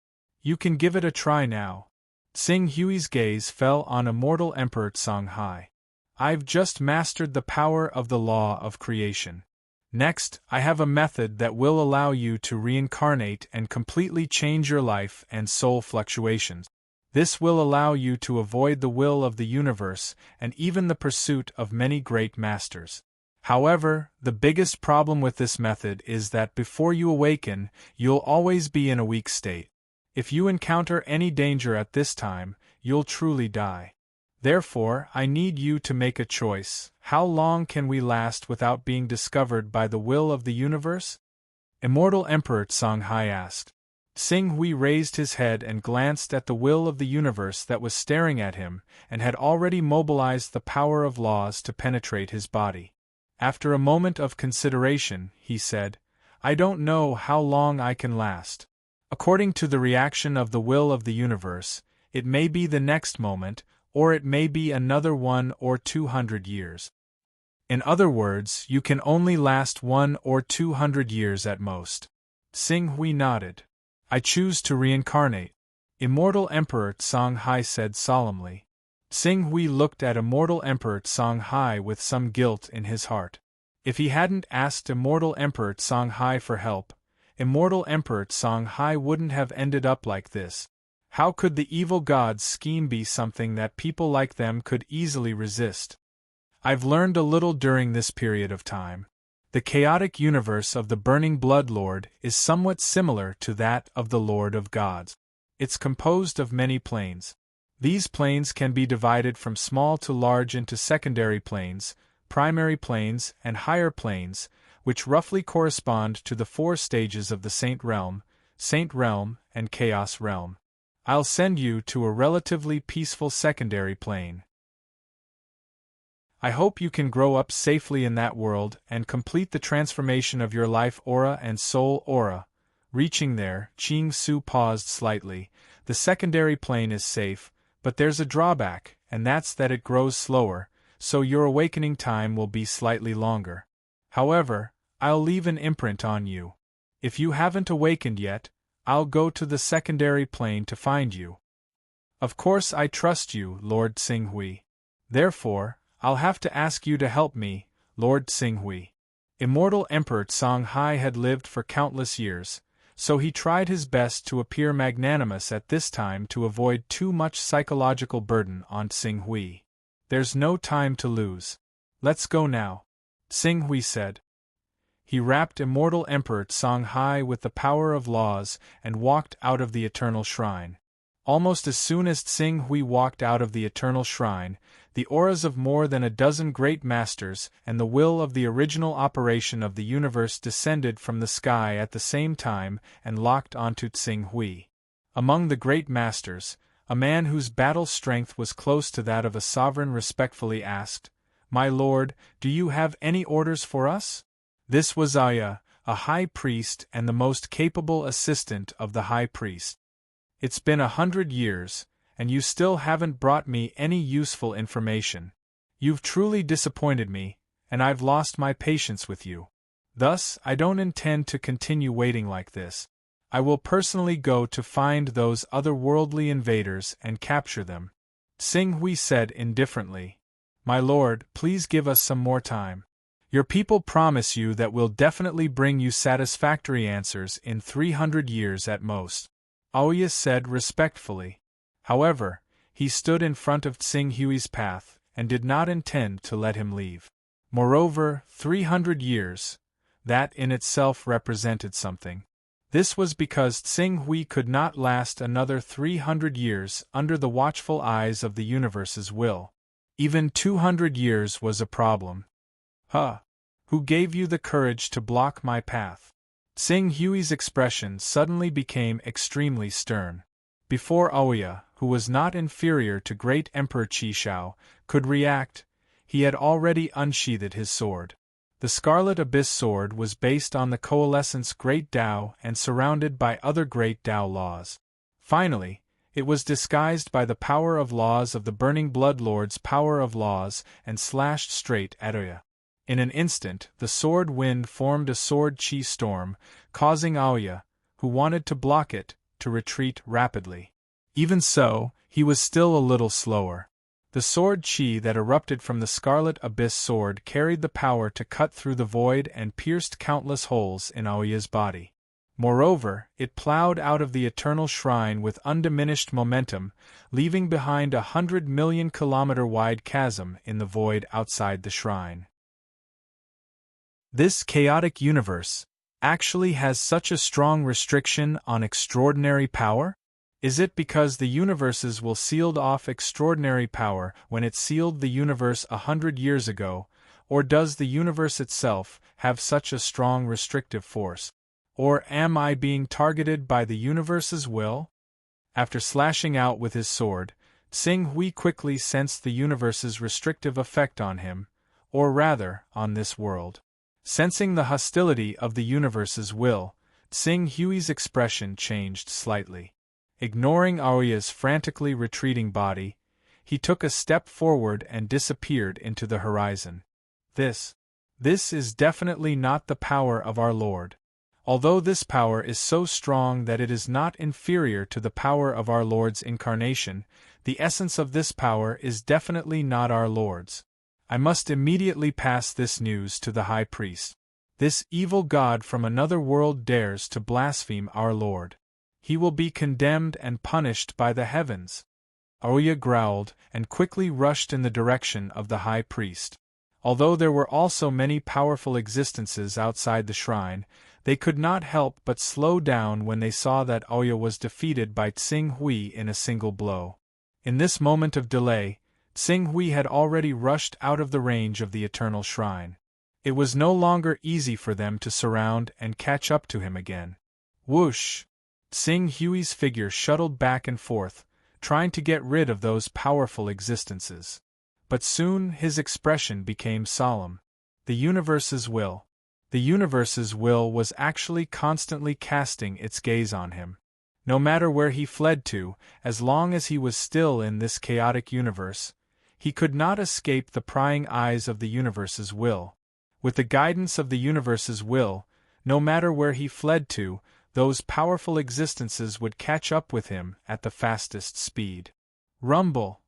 You can give it a try now. Tsing Hui's gaze fell on Immortal Emperor Songhai. I've just mastered the power of the law of creation. Next, I have a method that will allow you to reincarnate and completely change your life and soul fluctuations. This will allow you to avoid the will of the universe and even the pursuit of many great masters. However, the biggest problem with this method is that before you awaken, you'll always be in a weak state. If you encounter any danger at this time, you'll truly die. Therefore, I need you to make a choice. How long can we last without being discovered by the will of the universe? Immortal Emperor Songhai asked. Tsing Hui raised his head and glanced at the will of the universe that was staring at him and had already mobilized the power of laws to penetrate his body. After a moment of consideration, he said, I don't know how long I can last. According to the reaction of the will of the universe, it may be the next moment, or it may be another 100 or 200 years. In other words, you can only last 100 or 200 years at most. Tsing Hui nodded. I choose to reincarnate. Immortal Emperor Songhai said solemnly. Tsing Hui looked at Immortal Emperor Songhai with some guilt in his heart. If he hadn't asked Immortal Emperor Songhai for help, Immortal Emperor Songhai wouldn't have ended up like this. How could the evil god's scheme be something that people like them could easily resist? I've learned a little during this period of time. The chaotic universe of the Burning Blood Lord is somewhat similar to that of the Lord of Gods. It's composed of many planes. These planes can be divided from small to large into secondary planes, primary planes, and higher planes, which roughly correspond to the 4 stages of the Saint Realm, and Chaos Realm. I'll send you to a relatively peaceful secondary plane. I hope you can grow up safely in that world and complete the transformation of your life aura and soul aura. Reaching there, Qing Su paused slightly. The secondary plane is safe, but there's a drawback, and that's that it grows slower, so your awakening time will be slightly longer. However, I'll leave an imprint on you. If you haven't awakened yet, I'll go to the secondary plane to find you. Of course I trust you, Lord Tsing Hui. Therefore, I'll have to ask you to help me, Lord Tsing Hui. Immortal Emperor Songhai had lived for countless years, so he tried his best to appear magnanimous at this time to avoid too much psychological burden on Tsing Hui. There's no time to lose. Let's go now, Tsing Hui said. He wrapped Immortal Emperor Songhai with the power of laws and walked out of the Eternal Shrine. Almost as soon as Tsing Hui walked out of the Eternal Shrine, the auras of more than a dozen great masters and the will of the original operation of the universe descended from the sky at the same time and locked onto Tsing Hui. Among the great masters, a man whose battle strength was close to that of a sovereign respectfully asked, "My lord, do you have any orders for us?" This was Aya, a high priest and the most capable assistant of the high priest. "It's been 100 years, and you still haven't brought me any useful information. You've truly disappointed me, and I've lost my patience with you. Thus, I don't intend to continue waiting like this. I will personally go to find those otherworldly invaders and capture them." Tsing Hui said indifferently. My lord, please give us some more time. Your people promise you that we'll definitely bring you satisfactory answers in 300 years at most. Aoya said respectfully. However, he stood in front of Tsing Hui's path and did not intend to let him leave. Moreover, 300 years, that in itself represented something. This was because Tsing Hui could not last another 300 years under the watchful eyes of the universe's will. Even 200 years was a problem. Who gave you the courage to block my path? Tsing Hui's expression suddenly became extremely stern. Before Aoya, who was not inferior to Great Emperor Qishao, could react, he had already unsheathed his sword. The Scarlet Abyss sword was based on the Coalescence Great Tao and surrounded by other Great Tao laws. Finally, it was disguised by the power of laws of the Burning Blood Lord's power of laws and slashed straight at Aoya. In an instant, the sword wind formed a sword chi storm, causing Aoya, who wanted to block it, to retreat rapidly. Even so, he was still a little slower. The sword chi that erupted from the Scarlet Abyss sword carried the power to cut through the void and pierced countless holes in Aoya's body. Moreover, it plowed out of the Eternal Shrine with undiminished momentum, leaving behind 100 million kilometer-wide chasm in the void outside the shrine. This chaotic universe actually has such a strong restriction on extraordinary power? Is it because the universes will sealed off extraordinary power when it sealed the universe 100 years ago, or does the universe itself have such a strong restrictive force? Or am I being targeted by the universe's will? After slashing out with his sword, Tsing Hui quickly sensed the universe's restrictive effect on him, or rather, on this world. Sensing the hostility of the universe's will, Tsing Hui's expression changed slightly. Ignoring Aoya's frantically retreating body, he took a step forward and disappeared into the horizon. This is definitely not the power of our Lord. Although this power is so strong that it is not inferior to the power of our Lord's incarnation, the essence of this power is definitely not our Lord's. I must immediately pass this news to the high priest. This evil god from another world dares to blaspheme our Lord. He will be condemned and punished by the heavens. Aoya growled and quickly rushed in the direction of the high priest. Although there were also many powerful existences outside the shrine, they could not help but slow down when they saw that Aoya was defeated by Tsing Hui in a single blow. In this moment of delay, Tsing Hui had already rushed out of the range of the Eternal Shrine. It was no longer easy for them to surround and catch up to him again. Whoosh! Tsing Hui's figure shuttled back and forth, trying to get rid of those powerful existences. But soon his expression became solemn. The universe's will. The universe's will was actually constantly casting its gaze on him. No matter where he fled to, as long as he was still in this chaotic universe, he could not escape the prying eyes of the universe's will. With the guidance of the universe's will, no matter where he fled to, those powerful existences would catch up with him at the fastest speed. Rumble!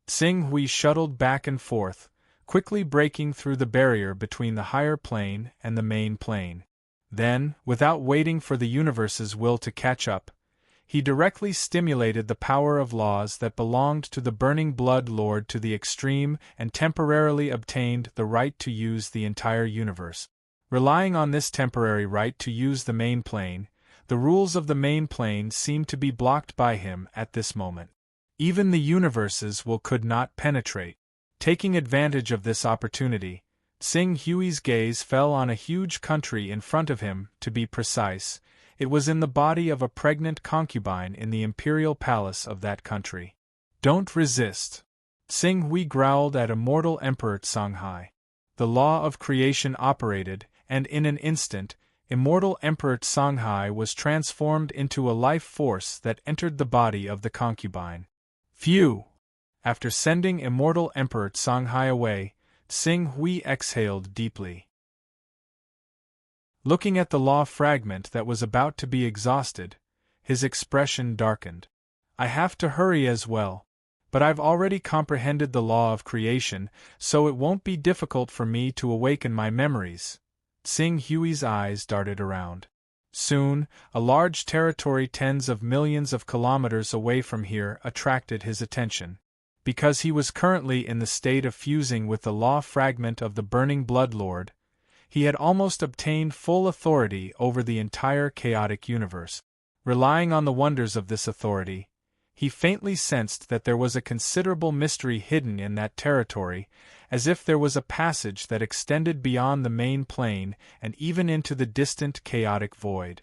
Tsing Hui shuttled back and forth, quickly breaking through the barrier between the higher plane and the main plane. Then, without waiting for the universe's will to catch up, he directly stimulated the power of laws that belonged to the Burning Blood Lord to the extreme and temporarily obtained the right to use the entire universe. Relying on this temporary right to use the main plane, the rules of the main plane seemed to be blocked by him at this moment. Even the universe's will could not penetrate. Taking advantage of this opportunity, Tsing Hui's gaze fell on a huge country in front of him. To be precise, it was in the body of a pregnant concubine in the imperial palace of that country. Don't resist. Tsing Hui growled at immortal Emperor Songhai. The law of creation operated, and in an instant, immortal Emperor Songhai was transformed into a life force that entered the body of the concubine. Phew! After sending immortal Emperor Songhai away, Tsing Hui exhaled deeply. Looking at the law fragment that was about to be exhausted, his expression darkened. I have to hurry as well. but I've already comprehended the law of creation, so it won't be difficult for me to awaken my memories. Tsing Hui's eyes darted around. Soon, a large territory tens of millions of kilometers away from here attracted his attention. Because he was currently in the state of fusing with the law fragment of the burning Blood Lord, he had almost obtained full authority over the entire chaotic universe. Relying on the wonders of this authority, he faintly sensed that there was a considerable mystery hidden in that territory, as if there was a passage that extended beyond the main plane and even into the distant chaotic void.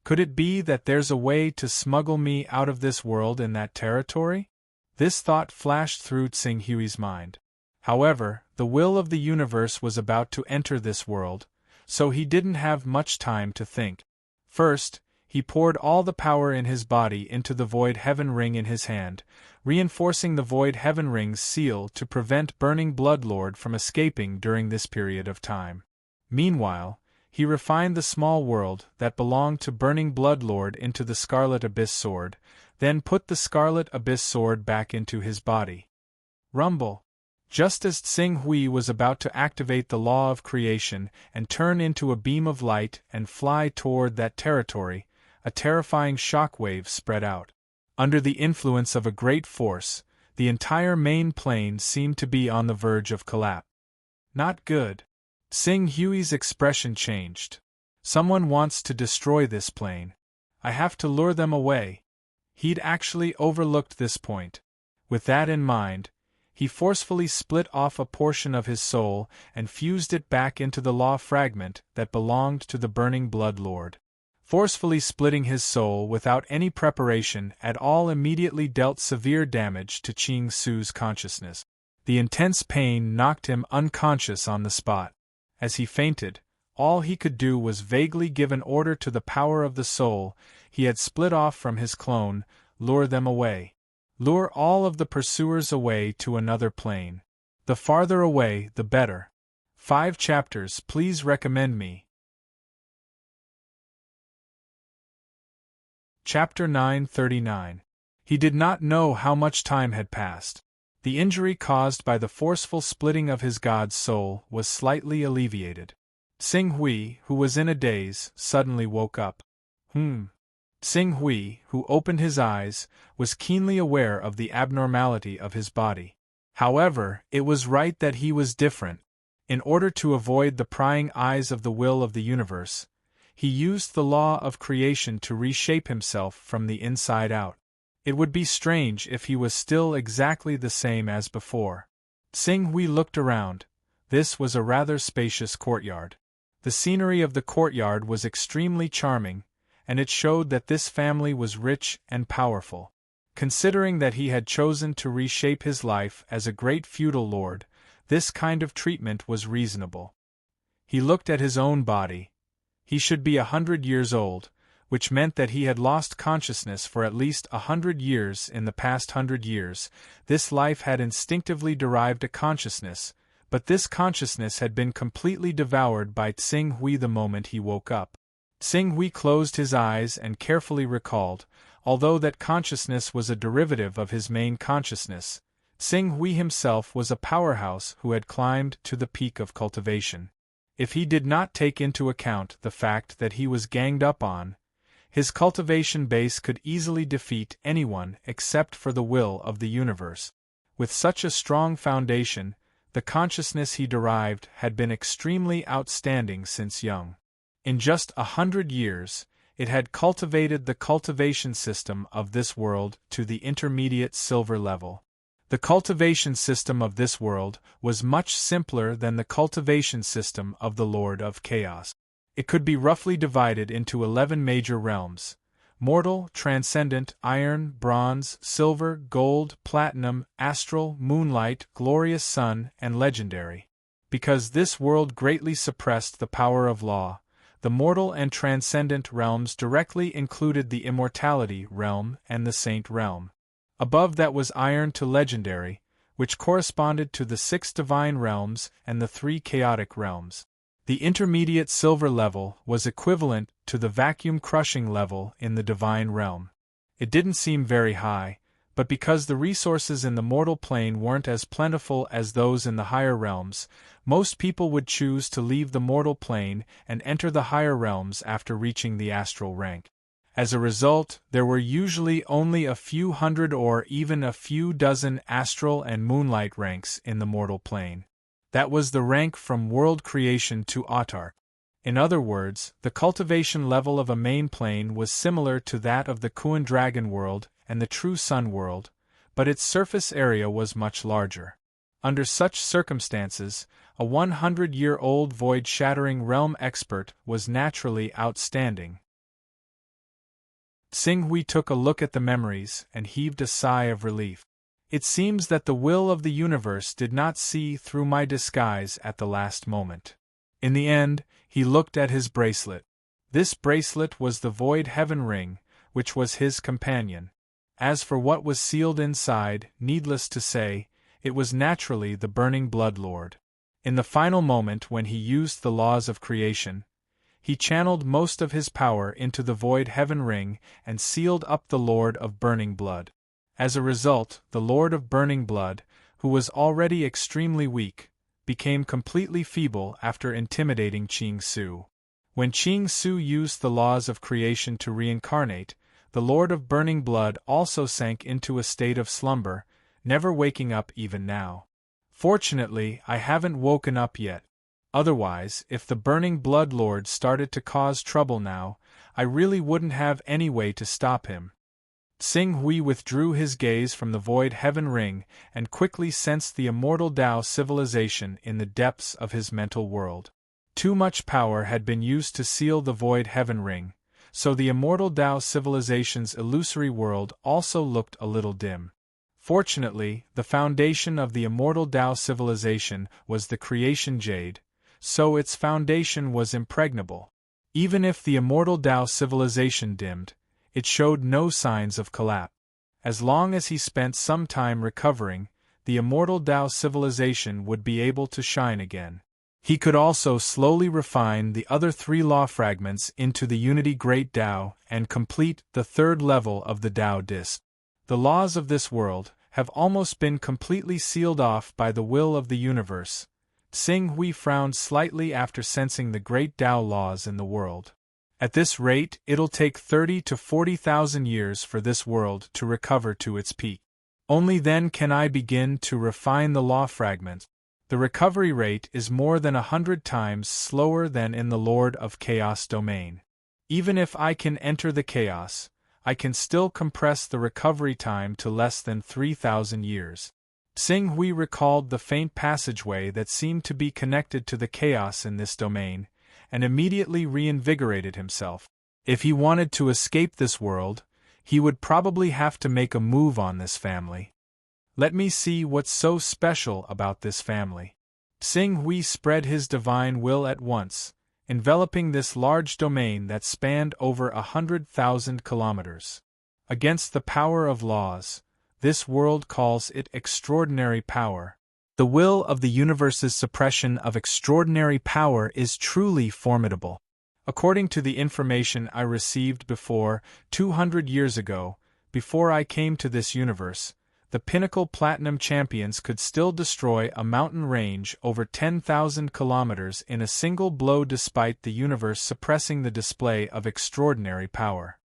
Could it be that there's a way to smuggle me out of this world in that territory? This thought flashed through Tsing Hui's mind. However, the will of the universe was about to enter this world, so he didn't have much time to think. First, he poured all the power in his body into the Void Heaven Ring in his hand, reinforcing the Void Heaven Ring's seal to prevent Burning Blood Lord from escaping during this period of time. Meanwhile, he refined the small world that belonged to Burning Blood Lord into the Scarlet Abyss Sword, then put the Scarlet Abyss Sword back into his body. Rumble! Just as Tsing Hui was about to activate the law of creation and turn into a beam of light and fly toward that territory, a terrifying shockwave spread out. Under the influence of a great force, the entire main plane seemed to be on the verge of collapse. Not good. Tsing Hui's expression changed. Someone wants to destroy this plane. I have to lure them away. He'd actually overlooked this point. With that in mind, he forcefully split off a portion of his soul and fused it back into the law fragment that belonged to the Burning Blood Lord. Forcefully splitting his soul without any preparation at all immediately dealt severe damage to Ching Su's consciousness. The intense pain knocked him unconscious on the spot. As he fainted, all he could do was vaguely give an order to the power of the soul he had split off from his clone: lure them away. Lure all of the pursuers away to another plane. The farther away, the better. 5 chapters. Please recommend me. Chapter 939. He did not know how much time had passed. The injury caused by the forceful splitting of his god's soul was slightly alleviated. Tsing Hui, who was in a daze, suddenly woke up. Tsing Hui, who opened his eyes, was keenly aware of the abnormality of his body. However, it was right that he was different. In order to avoid the prying eyes of the will of the universe, he used the law of creation to reshape himself from the inside out. It would be strange if he was still exactly the same as before. Tsing Hui looked around. This was a rather spacious courtyard. The scenery of the courtyard was extremely charming, and it showed that this family was rich and powerful. Considering that he had chosen to reshape his life as a great feudal lord, this kind of treatment was reasonable. He looked at his own body. He should be 100 years old, which meant that he had lost consciousness for at least 100 years in the past 100 years. This life had instinctively derived a consciousness, but this consciousness had been completely devoured by Tsing Hui the moment he woke up. Tsing Hui closed his eyes and carefully recalled, although that consciousness was a derivative of his main consciousness, Tsing Hui himself was a powerhouse who had climbed to the peak of cultivation. If he did not take into account the fact that he was ganged up on, his cultivation base could easily defeat anyone except for the will of the universe. With such a strong foundation, the consciousness he derived had been extremely outstanding since young. In just 100 years, it had cultivated the cultivation system of this world to the intermediate silver level. The cultivation system of this world was much simpler than the cultivation system of the Lord of Chaos. It could be roughly divided into 11 major realms: mortal, transcendent, iron, bronze, silver, gold, platinum, astral, moonlight, glorious sun, and legendary. Because this world greatly suppressed the power of law, the mortal and transcendent realms directly included the immortality realm and the saint realm. Above that was iron to legendary, which corresponded to the 6 divine realms and the 3 chaotic realms. The intermediate silver level was equivalent to the vacuum crushing level in the divine realm. It didn't seem very high, but because the resources in the mortal plane weren't as plentiful as those in the higher realms, most people would choose to leave the mortal plane and enter the higher realms after reaching the astral rank. As a result, there were usually only a few hundred or even a few dozen astral and moonlight ranks in the mortal plane. That was the rank from world creation to autarch. In other words, the cultivation level of a main plane was similar to that of the Kuan Dragon world and the True Sun world, but its surface area was much larger. Under such circumstances, a 100-year-old void-shattering realm expert was naturally outstanding. Xing Hui took a look at the memories and heaved a sigh of relief. It seems that the will of the universe did not see through my disguise at the last moment. In the end, he looked at his bracelet. This bracelet was the Void Heaven Ring, which was his companion. As for what was sealed inside, needless to say, it was naturally the Burning Blood Lord. In the final moment when he used the laws of creation, he channeled most of his power into the Void Heaven Ring and sealed up the Lord of Burning Blood. As a result, the Lord of Burning Blood, who was already extremely weak, became completely feeble after intimidating Qing Su. When Qing Su used the laws of creation to reincarnate, the Lord of Burning Blood also sank into a state of slumber, never waking up even now. Fortunately, I haven't woken up yet. Otherwise, if the Burning Blood Lord started to cause trouble now, I really wouldn't have any way to stop him. Xing Hui withdrew his gaze from the Void Heaven Ring and quickly sensed the immortal Tao civilization in the depths of his mental world. Too much power had been used to seal the Void Heaven Ring, so the immortal Tao civilization's illusory world also looked a little dim. Fortunately, the foundation of the immortal Tao civilization was the creation jade, so its foundation was impregnable. Even if the immortal Tao civilization dimmed, it showed no signs of collapse. As long as he spent some time recovering, the immortal Tao civilization would be able to shine again. He could also slowly refine the other 3 law fragments into the Unity Great Tao and complete the 3rd level of the Tao Disc. The laws of this world have almost been completely sealed off by the will of the universe. Xing Hui frowned slightly after sensing the great Tao laws in the world. At this rate, it'll take 30 to 40,000 years for this world to recover to its peak. Only then can I begin to refine the law fragment. The recovery rate is more than 100 times slower than in the Lord of Chaos domain. Even if I can enter the chaos, I can still compress the recovery time to less than 3,000 years. Xing Hui recalled the faint passageway that seemed to be connected to the chaos in this domain, and immediately reinvigorated himself. If he wanted to escape this world, he would probably have to make a move on this family. Let me see what's so special about this family. Xing Hui spread his divine will at once, enveloping this large domain that spanned over 100,000 kilometers. Against the power of laws, this world calls it extraordinary power. The will of the universe's suppression of extraordinary power is truly formidable. According to the information I received before, 200 years ago, before I came to this universe, the Pinnacle Platinum Champions could still destroy a mountain range over 10,000 kilometers in a single blow despite the universe suppressing the display of extraordinary power.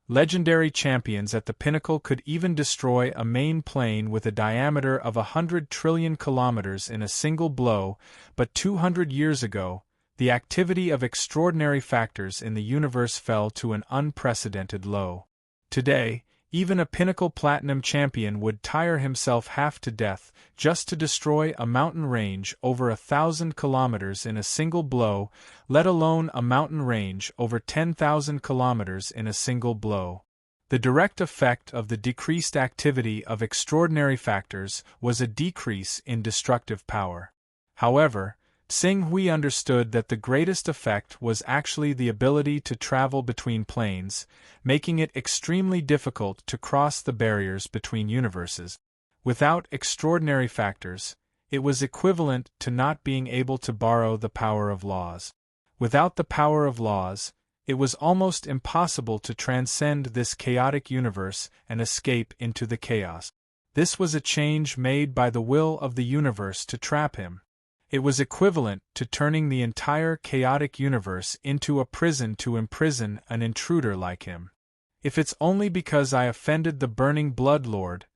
Legendary champions at the pinnacle could even destroy a main plane with a diameter of 100 trillion kilometers in a single blow, but 200 years ago, the activity of extraordinary factors in the universe fell to an unprecedented low. Today, even a Pinnacle Platinum champion would tire himself half to death just to destroy a mountain range over 1,000 kilometers in a single blow, let alone a mountain range over 10,000 kilometers in a single blow. The direct effect of the decreased activity of extraordinary factors was a decrease in destructive power. However, Xing Hui understood that the greatest effect was actually the ability to travel between planes, making it extremely difficult to cross the barriers between universes. Without extraordinary factors, it was equivalent to not being able to borrow the power of laws. Without the power of laws, It was almost impossible to transcend this chaotic universe and escape into the chaos. This was a change made by the will of the universe to trap him. It was equivalent to turning the entire chaotic universe into a prison to imprison an intruder like him. If it's only because I offended the burning blood lord,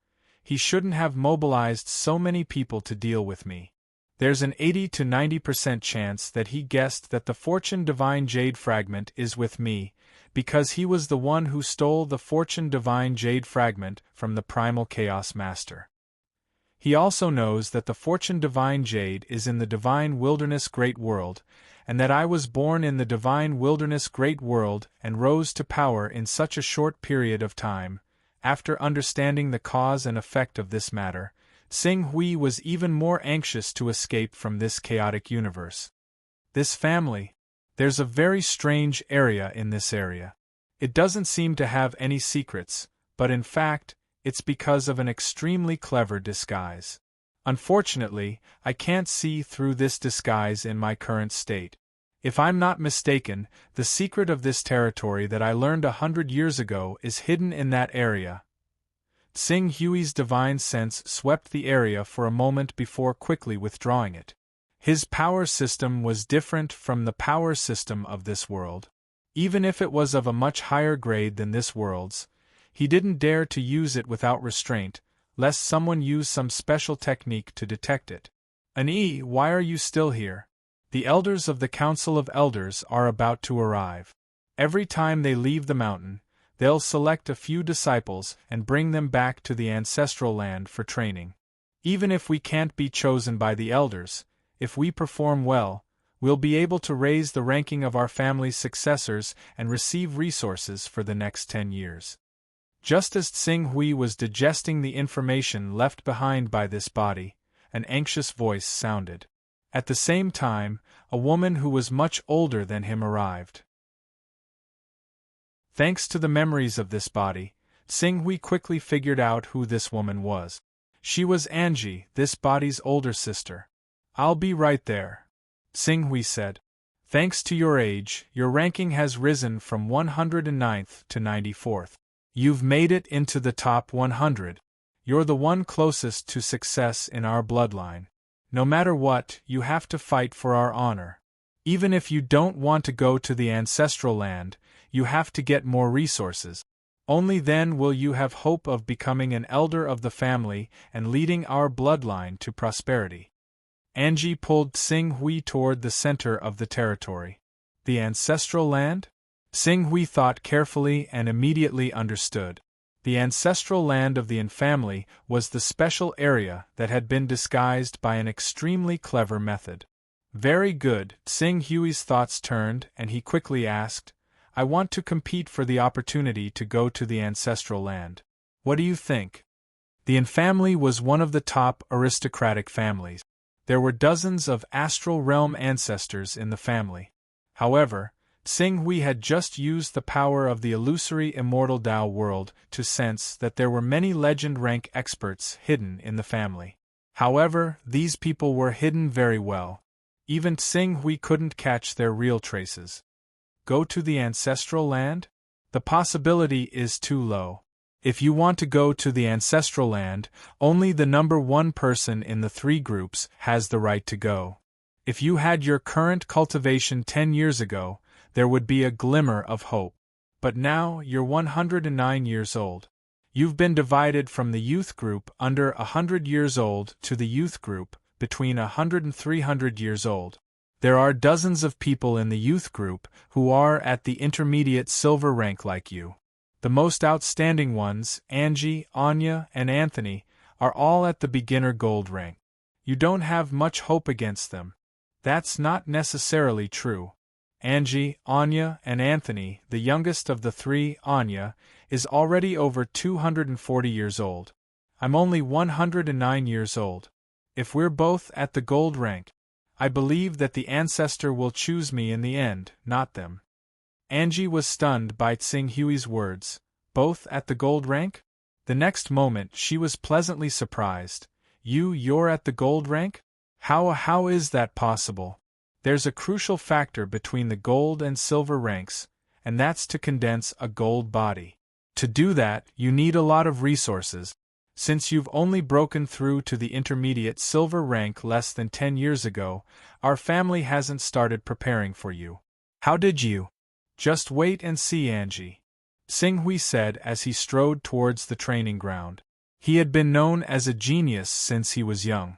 he shouldn't have mobilized so many people to deal with me. There's an 80 to 90% chance that he guessed that the Fortune Divine Jade Fragment is with me, because he was the one who stole the Fortune Divine Jade Fragment from the Primal Chaos Master. He also knows that the Fortune Divine Jade is in the Divine Wilderness Great World, and that I was born in the Divine Wilderness Great World and rose to power in such a short period of time. After understanding the cause and effect of this matter, Xing Hui was even more anxious to escape from this chaotic universe. This family. There's a very strange area in this area. It doesn't seem to have any secrets, but in fact, it's because of an extremely clever disguise. Unfortunately, I can't see through this disguise in my current state. If I'm not mistaken, the secret of this territory that I learned 100 years ago is hidden in that area. Xing Hui's divine sense swept the area for a moment before quickly withdrawing it. His power system was different from the power system of this world. Even if it was of a much higher grade than this world's, he didn't dare to use it without restraint, lest someone use some special technique to detect it. Why are you still here? The elders of the Council of Elders are about to arrive. Every time they leave the mountain, they'll select a few disciples and bring them back to the ancestral land for training. Even if we can't be chosen by the elders, if we perform well, we'll be able to raise the ranking of our family's successors and receive resources for the next 10 years. Just as Xing Hui was digesting the information left behind by this body, an anxious voice sounded. At the same time, a woman who was much older than him arrived. Thanks to the memories of this body, Xing Hui quickly figured out who this woman was. She was Angie, this body's older sister. I'll be right there, Xing Hui said. Thanks to your age, your ranking has risen from 109th to 94th. You've made it into the top 100. You're the one closest to success in our bloodline. No matter what, you have to fight for our honor. Even if you don't want to go to the ancestral land, you have to get more resources. Only then will you have hope of becoming an elder of the family and leading our bloodline to prosperity. Angie pulled Xing Hui toward the center of the territory. The ancestral land? Xing Hui thought carefully and immediately understood. The ancestral land of the Yin family was the special area that had been disguised by an extremely clever method. Very good, Xing Hui's thoughts turned and he quickly asked, I want to compete for the opportunity to go to the ancestral land. What do you think? The Yin family was one of the top aristocratic families. There were dozens of astral realm ancestors in the family. However, Xing Hui had just used the power of the illusory immortal Tao world to sense that there were many legend rank experts hidden in the family. However, these people were hidden very well. Even Xing Hui couldn't catch their real traces. Go to the ancestral land? The possibility is too low. If you want to go to the ancestral land, only the number one person in the 3 groups has the right to go. If you had your current cultivation 10 years ago, there would be a glimmer of hope. But now you're 109 years old. You've been divided from the youth group under 100 years old to the youth group between 100 and 300 years old. There are dozens of people in the youth group who are at the intermediate silver rank like you. The most outstanding ones, Angie, Anya, and Anthony, are all at the beginner gold rank. You don't have much hope against them. That's not necessarily true. Angie, Anya, and Anthony, the youngest of the 3, Anya, is already over 240 years old. I'm only 109 years old. If we're both at the gold rank, I believe that the ancestor will choose me in the end, not them. Angie was stunned by Xing Hui's words. Both at the gold rank? The next moment she was pleasantly surprised. You're at the gold rank? How is that possible? There's a crucial factor between the gold and silver ranks, and that's to condense a gold body. To do that, you need a lot of resources. Since you've only broken through to the intermediate silver rank less than 10 years ago, our family hasn't started preparing for you. How did you? Just wait and see, Angie, Singhui said as he strode towards the training ground. He had been known as a genius since he was young.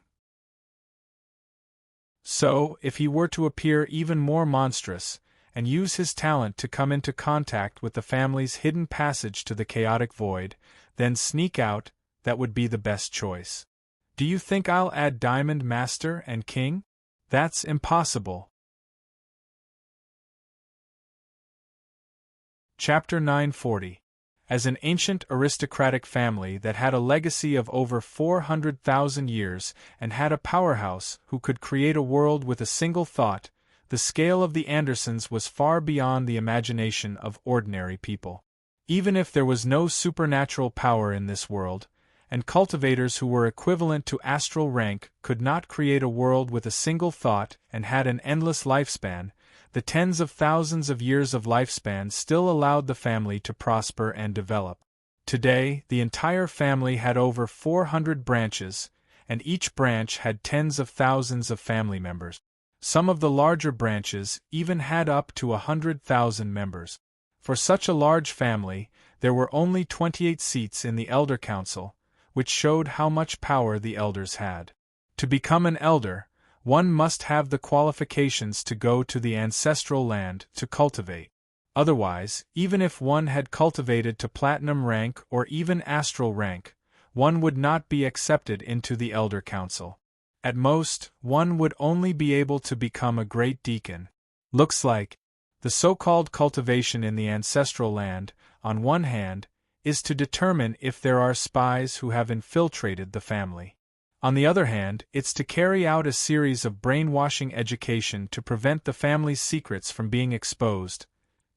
So, if he were to appear even more monstrous, and use his talent to come into contact with the family's hidden passage to the chaotic void, then sneak out, that would be the best choice. Do you think I'll add Diamond Master and King? That's impossible. Chapter 940. As an ancient aristocratic family that had a legacy of over 400,000 years and had a powerhouse who could create a world with a single thought, the scale of the Andersons was far beyond the imagination of ordinary people. Even if there was no supernatural power in this world, and cultivators who were equivalent to astral rank could not create a world with a single thought and had an endless lifespan, the tens of thousands of years of lifespan still allowed the family to prosper and develop. Today, the entire family had over 400 branches, and each branch had tens of thousands of family members. Some of the larger branches even had up to 100,000 members. For such a large family, there were only 28 seats in the Elder Council, which showed how much power the elders had. To become an elder, one must have the qualifications to go to the ancestral land to cultivate. Otherwise, even if one had cultivated to platinum rank or even astral rank, one would not be accepted into the Elder Council. At most, one would only be able to become a great deacon. Looks like the so-called cultivation in the ancestral land, on one hand, is to determine if there are spies who have infiltrated the family. On the other hand, it's to carry out a series of brainwashing education to prevent the family's secrets from being exposed.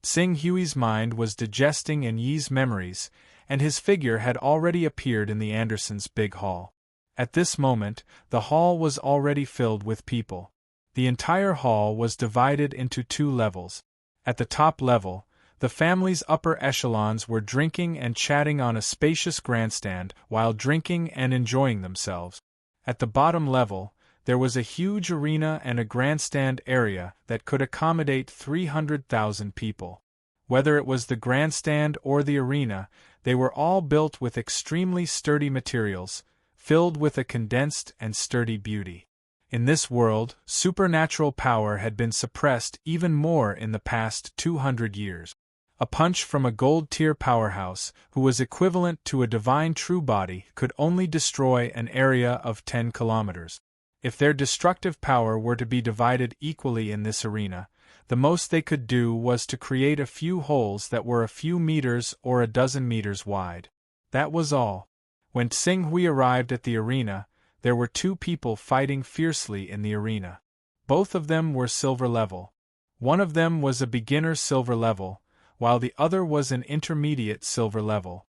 Tsing-Hui's mind was digesting in Yi's memories, and his figure had already appeared in the Andersons' big hall. At this moment, the hall was already filled with people. The entire hall was divided into 2 levels. At the top level, the family's upper echelons were drinking and chatting on a spacious grandstand while drinking and enjoying themselves. At the bottom level, there was a huge arena and a grandstand area that could accommodate 300,000 people. Whether it was the grandstand or the arena, they were all built with extremely sturdy materials, filled with a condensed and sturdy beauty. In this world, supernatural power had been suppressed even more in the past 200 years. A punch from a gold-tier powerhouse, who was equivalent to a divine true body, could only destroy an area of 10 kilometers. If their destructive power were to be divided equally in this arena, the most they could do was to create a few holes that were a few meters or a dozen meters wide. That was all. When Tsing-Hui arrived at the arena, there were 2 people fighting fiercely in the arena. Both of them were silver level. One of them was a beginner silver level, while the other was an intermediate silver level.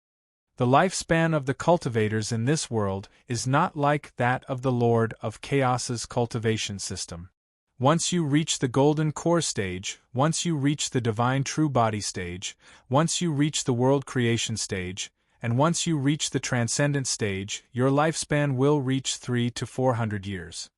The lifespan of the cultivators in this world is not like that of the Lord of Chaos's cultivation system. Once you reach the Golden Core stage, once you reach the Divine True Body stage, once you reach the World Creation stage, and once you reach the Transcendent stage, your lifespan will reach 300 to 400 years.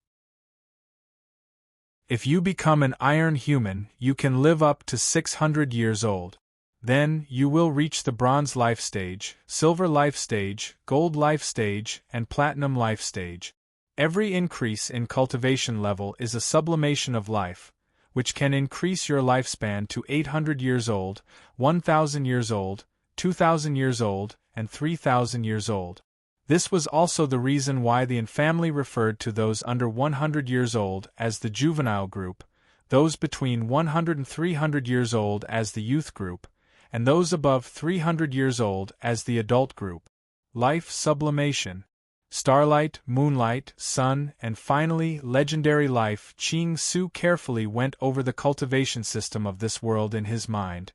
If you become an Iron Human, you can live up to 600 years old. Then, you will reach the Bronze Life stage, Silver Life stage, Gold Life stage, and Platinum Life stage. Every increase in cultivation level is a sublimation of life, which can increase your lifespan to 800 years old, 1,000 years old, 2,000 years old, and 3,000 years old. This was also the reason why the family referred to those under 100 years old as the juvenile group, those between 100 and 300 years old as the youth group, and those above 300 years old as the adult group. Life sublimation. Starlight, moonlight, sun, and finally legendary life. Ching Su carefully went over the cultivation system of this world in his mind.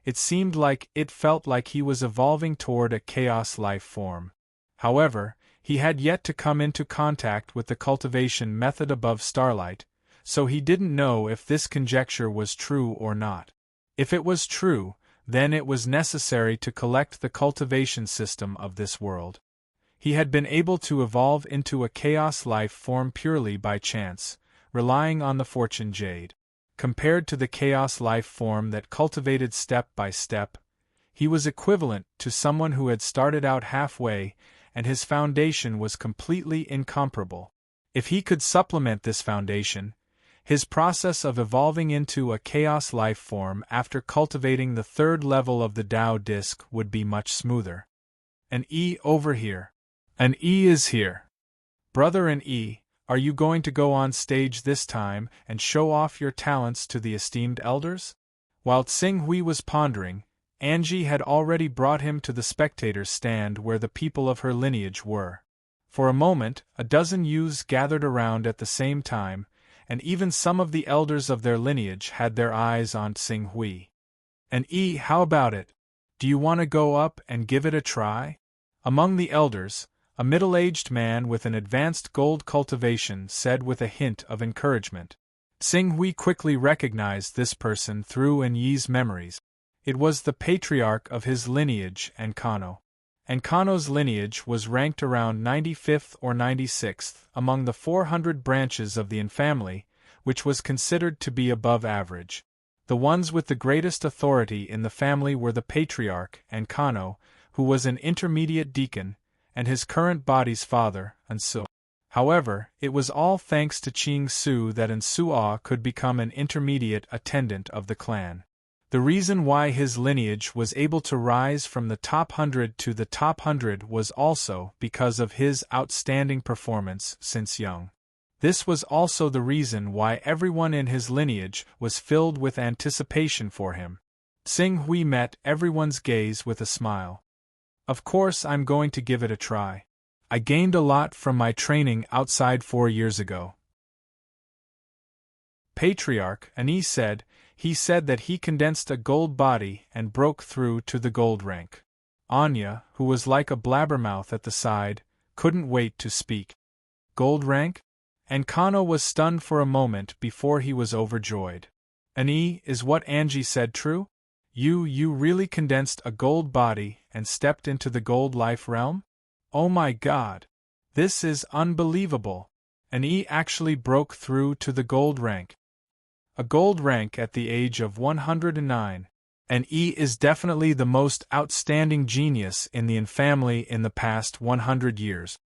It felt like he was evolving toward a chaos life form. However, he had yet to come into contact with the cultivation method above Starlight, so he didn't know if this conjecture was true or not. If it was true, then it was necessary to collect the cultivation system of this world. He had been able to evolve into a chaos life form purely by chance, relying on the fortune jade. Compared to the chaos life form that cultivated step by step, he was equivalent to someone who had started out halfway, and his foundation was completely incomparable. If he could supplement this foundation, his process of evolving into a chaos life form after cultivating the third level of the Tao disc would be much smoother. An E over here. An E is here. Brother and E, are you going to go on stage this time and show off your talents to the esteemed elders? While Tsing Hui was pondering, Angie had already brought him to the spectators' stand where the people of her lineage were. For a moment, a dozen youths gathered around at the same time, and even some of the elders of their lineage had their eyes on Tsing Hui. And E, how about it? Do you want to go up and give it a try? Among the elders, a middle-aged man with an advanced gold cultivation said with a hint of encouragement. Tsing Hui quickly recognized this person through An Yi's memories. It was the patriarch of his lineage, Ankano. Ankano's lineage was ranked around 95th or 96th among the 400 branches of the An family, which was considered to be above average. The ones with the greatest authority in the family were the patriarch, Ankano, who was an intermediate deacon, and his current body's father, Ansu. However, it was all thanks to Ching Su that Ansu'a could become an intermediate attendant of the clan. The reason why his lineage was able to rise from the top 100 to the top 100 was also because of his outstanding performance since young. This was also the reason why everyone in his lineage was filled with anticipation for him. Tsing Hui met everyone's gaze with a smile. Of course I'm going to give it a try. I gained a lot from my training outside 4 years ago. Patriarch Ani said, he said that he condensed a gold body and broke through to the gold rank. Anya, who was like a blabbermouth at the side, couldn't wait to speak. Gold rank? And Kano was stunned for a moment before he was overjoyed. Ani, is what Angie said true? You really condensed a gold body and stepped into the gold life realm? Oh my god! This is unbelievable! Ani actually broke through to the gold rank. A gold rank at the age of 109. And E is definitely the most outstanding genius in the An family in the past 100 years.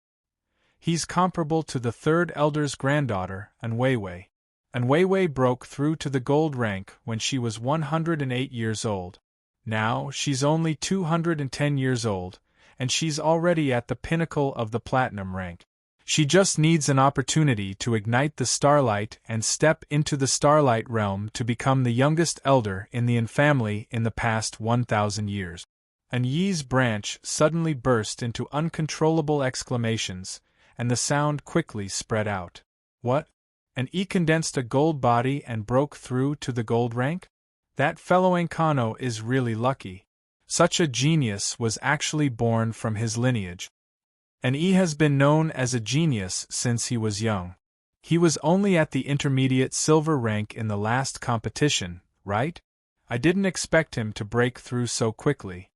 He's comparable to the third elder's granddaughter, An Weiwei. An Weiwei broke through to the gold rank when she was 108 years old. Now she's only 210 years old, and she's already at the pinnacle of the platinum rank. She just needs an opportunity to ignite the starlight and step into the starlight realm to become the youngest elder in the An family in the past 1,000 years. An Yi's branch suddenly burst into uncontrollable exclamations, and the sound quickly spread out. What? An E condensed a gold body and broke through to the gold rank? That fellow Ankano is really lucky. Such a genius was actually born from his lineage. An E has been known as a genius since he was young. He was only at the intermediate silver rank in the last competition, right? I didn't expect him to break through so quickly.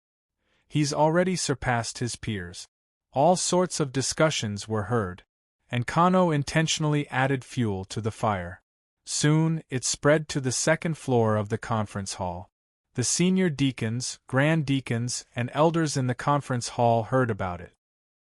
He's already surpassed his peers. All sorts of discussions were heard, and Kano intentionally added fuel to the fire. Soon, it spread to the second floor of the conference hall. The senior deacons, grand deacons, and elders in the conference hall heard about it.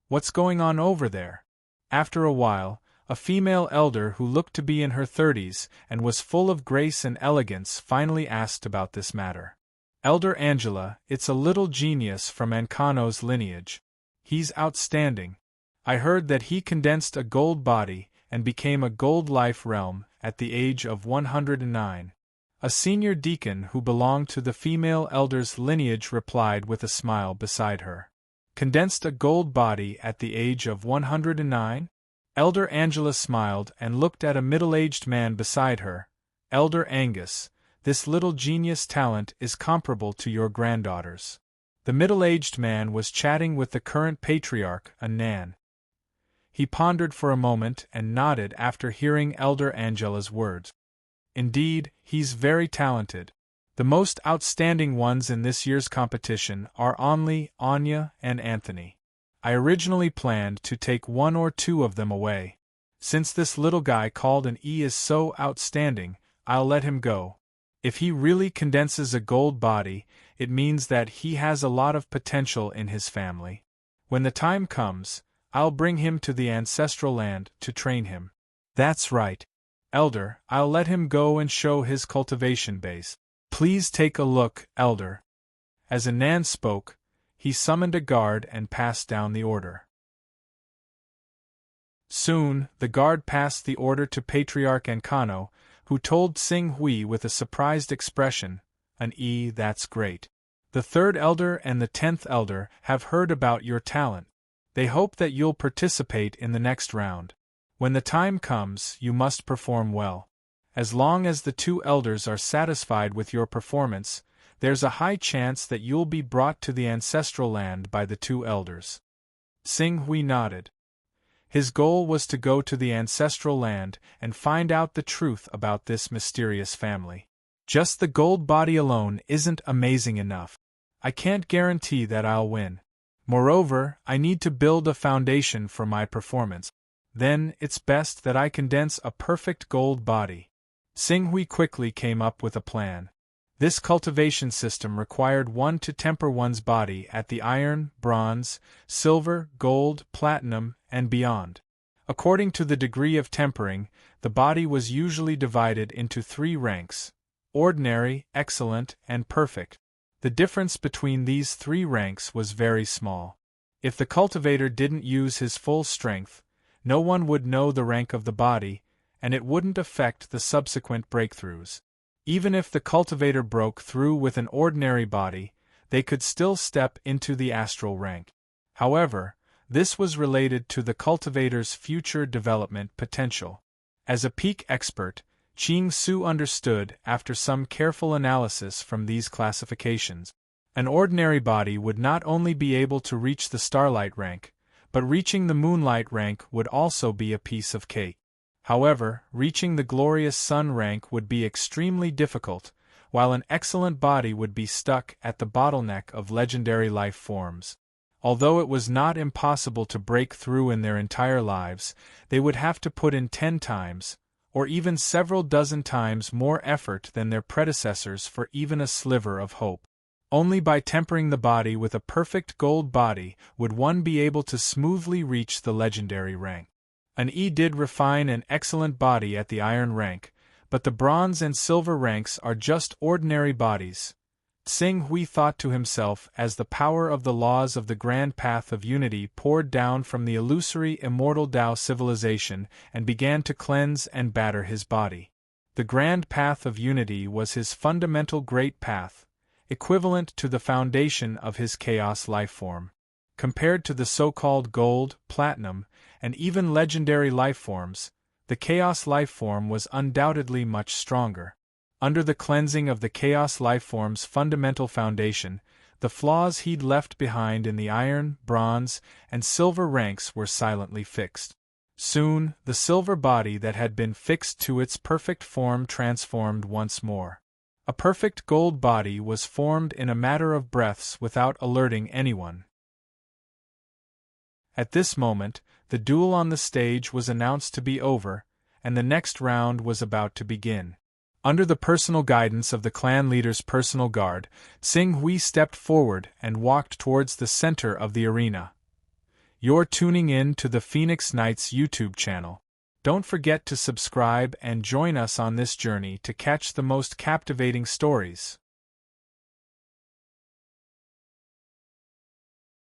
What's going on over there? After a while, a female elder who looked to be in her 30s and was full of grace and elegance finally asked about this matter. Elder Angela, it's a little genius from Ankano's lineage. He's outstanding. I heard that he condensed a gold body and became a gold life realm at the age of 109. A senior deacon who belonged to the female elder's lineage replied with a smile beside her. Condensed a gold body at the age of 109? Elder Angela smiled and looked at a middle-aged man beside her. Elder Angus, this little genius talent is comparable to your granddaughter's. The middle-aged man was chatting with the current patriarch, Anan. He pondered for a moment and nodded after hearing Elder Angela's words. Indeed, he's very talented. The most outstanding ones in this year's competition are Only, Anya, and Anthony. I originally planned to take one or two of them away. Since this little guy called an E is so outstanding, I'll let him go. If he really condenses a gold body, it means that he has a lot of potential in his family. When the time comes, I'll bring him to the ancestral land to train him. That's right, Elder, I'll let him go and show his cultivation base. Please take a look, Elder. As Anand spoke, he summoned a guard and passed down the order. Soon, the guard passed the order to Patriarch Ankano, who told Sing Hui with a surprised expression, "An E, that's great. The 3rd Elder and the 10th Elder have heard about your talent. They hope that you'll participate in the next round. When the time comes, you must perform well. As long as the 2 Elders are satisfied with your performance, there's a high chance that you'll be brought to the ancestral land by the 2 Elders." Sing Hui nodded. His goal was to go to the ancestral land and find out the truth about this mysterious family. Just the gold body alone isn't amazing enough. I can't guarantee that I'll win. Moreover, I need to build a foundation for my performance. Then, it's best that I condense a perfect gold body. Sing Hui quickly came up with a plan. This cultivation system required one to temper one's body at the iron, bronze, silver, gold, platinum, and beyond. According to the degree of tempering, the body was usually divided into 3 ranks: ordinary, excellent, and perfect. The difference between these 3 ranks was very small. If the cultivator didn't use his full strength, no one would know the rank of the body, and it wouldn't affect the subsequent breakthroughs. Even if the cultivator broke through with an ordinary body, they could still step into the astral rank. However, this was related to the cultivator's future development potential. As a peak expert, Ching Su understood, after some careful analysis from these classifications, an ordinary body would not only be able to reach the starlight rank, but reaching the moonlight rank would also be a piece of cake. However, reaching the glorious sun rank would be extremely difficult, while an excellent body would be stuck at the bottleneck of legendary life forms. Although it was not impossible to break through in their entire lives, they would have to put in 10 times, or even several dozen times more effort than their predecessors for even a sliver of hope. Only by tempering the body with a perfect gold body would one be able to smoothly reach the legendary rank. An E did refine an excellent body at the iron rank, but the bronze and silver ranks are just ordinary bodies. Sing Hui thought to himself as the power of the laws of the grand path of unity poured down from the illusory immortal Tao civilization and began to cleanse and batter his body. The grand path of unity was his fundamental great path, equivalent to the foundation of his chaos lifeform. Compared to the so-called gold, platinum, and even legendary lifeforms, the chaos lifeform was undoubtedly much stronger. Under the cleansing of the chaos lifeform's fundamental foundation, the flaws he'd left behind in the iron, bronze, and silver ranks were silently fixed. Soon, the silver body that had been fixed to its perfect form transformed once more. A perfect gold body was formed in a matter of breaths without alerting anyone. At this moment, the duel on the stage was announced to be over, and the next round was about to begin. Under the personal guidance of the clan leader's personal guard, Sing Hui stepped forward and walked towards the center of the arena. You're tuning in to the Phoenix Knights YouTube channel. Don't forget to subscribe and join us on this journey to catch the most captivating stories.